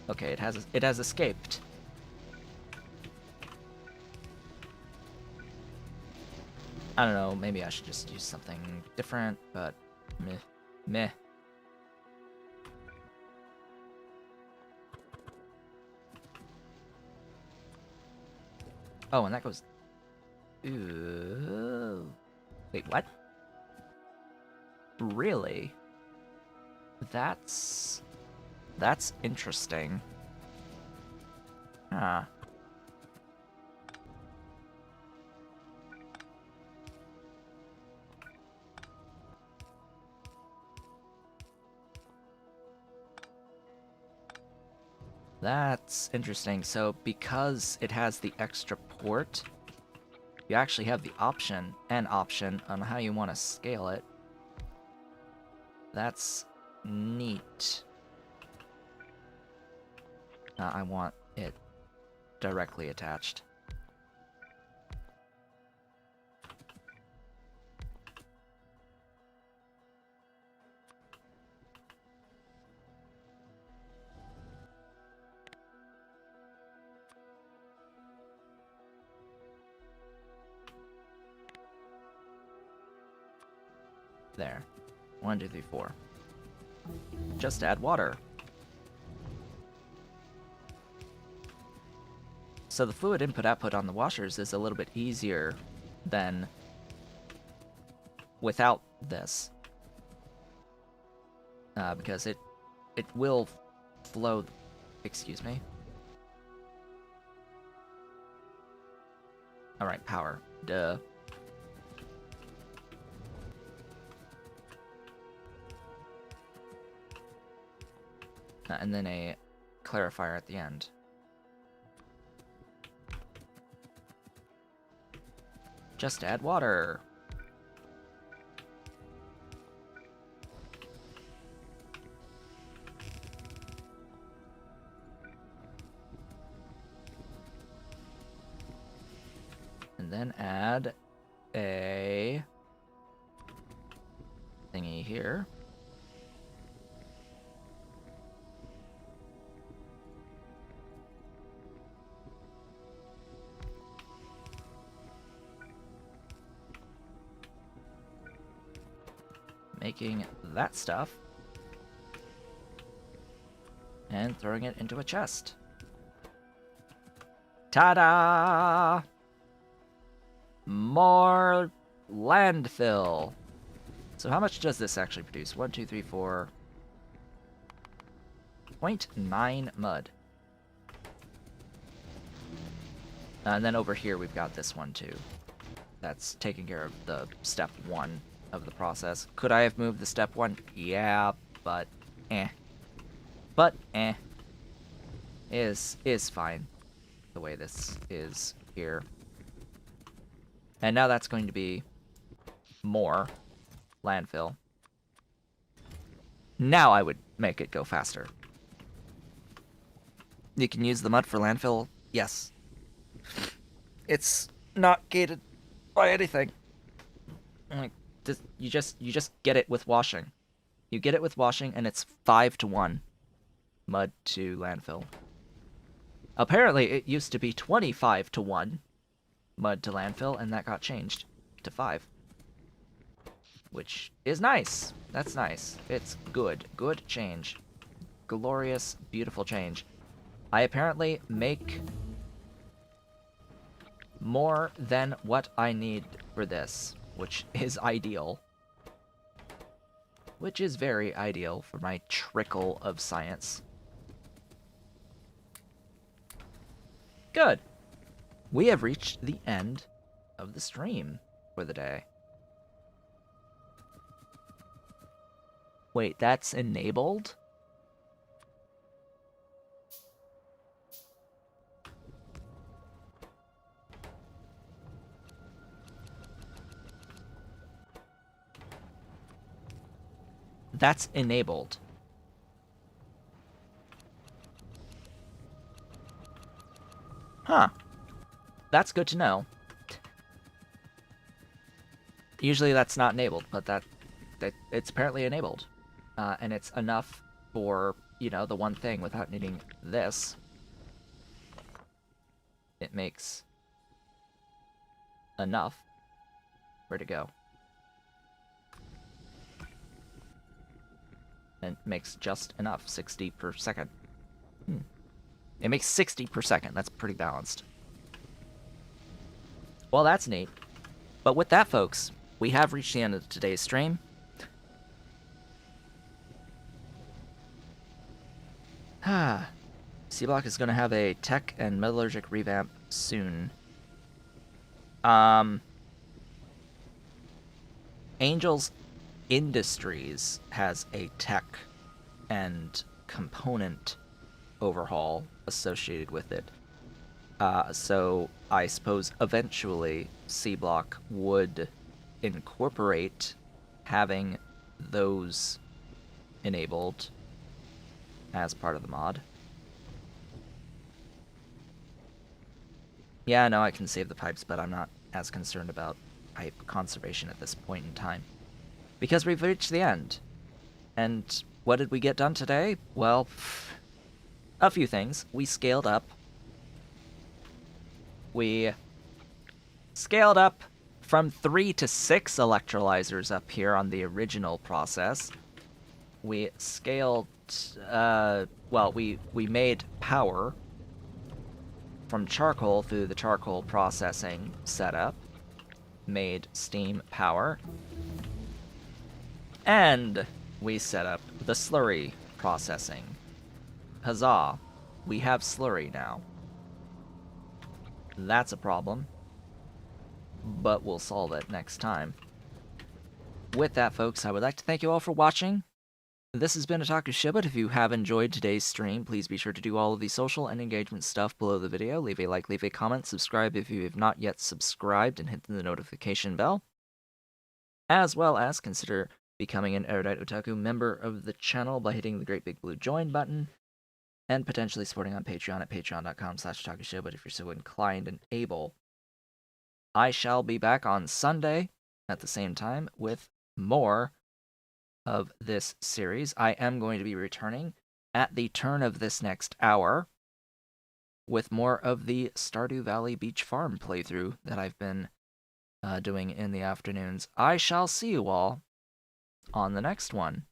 Okay, it has escaped. I don't know, maybe I should just use something different, but meh. Meh. Oh, and that goes... Ooh. Wait, what? Really? That's interesting. Huh. That's interesting. So because it has the extra port, you actually have an option on how you want to scale it. That's neat. I want it directly attached. There. 1, 2, 3, 4. Just add water. So the fluid input-output on the washers is a little bit easier than without this. Because it will flow... Excuse me. Alright, power. Duh. And then a clarifier at the end. Just add water. And then add a thingy here. Making that stuff. And throwing it into a chest. Ta-da! More landfill. So how much does this actually produce? 1, 2, 3, 4. 0.9 mud. And then over here we've got this one too. That's taking care of the step 1 of the process. Could I have moved the step 1? Yeah, but eh. But eh. Is fine the way this is here. And now that's going to be more landfill. Now I would make it go faster. You can use the mud for landfill? Yes. It's not gated by anything. Like, you just get it with washing. You get it with washing, and it's 5 to 1 mud to landfill. Apparently, it used to be 25 to 1 mud to landfill, and that got changed to 5. Which is nice. That's nice. It's good. Good change. Glorious, beautiful change. I apparently make more than what I need for this, which is ideal. Which is very ideal for my trickle of science. Good. We have reached the end of the stream for the day. Wait, that's enabled? That's enabled. Huh. That's good to know. Usually that's not enabled, but that it's apparently enabled. And it's enough for you know, the one thing without needing this. It makes enough. Where to go? And it makes just enough, 60 per second. It makes 60 per second. That's pretty balanced. Well, that's neat. But with that, folks, we have reached the end of today's stream. Sea Block is going to have a tech and metallurgic revamp soon. Angels Industries has a tech and component overhaul associated with it. So I suppose eventually Sea Block would incorporate having those enabled as part of the mod. Yeah, no, I can save the pipes, but I'm not as concerned about pipe conservation at this point in time. Because we've reached the end. And what did we get done today? Well, a few things. We scaled up. We scaled up from 3 to 6 electrolyzers up here on the original process. We scaled, well, we made power from charcoal through the charcoal processing setup. Made steam power. And we set up the slurry processing. Huzzah! We have slurry now. That's a problem, but we'll solve it next time. With that, folks, I would like to thank you all for watching. This has been Otaku Shibut. If you have enjoyed today's stream, please be sure to do all of the social and engagement stuff below the video. Leave a like, leave a comment, subscribe if you have not yet subscribed, and hit the notification bell. As well as consider becoming an Erudite Otaku member of the channel by hitting the great big blue join button, and potentially supporting on Patreon at patreon.com/otakushibut if you're so inclined and able. I shall be back on Sunday at the same time with more of this series. I am going to be returning at the turn of this next hour with more of the Stardew Valley Beach Farm playthrough that I've been doing in the afternoons. I shall see you all on the next one.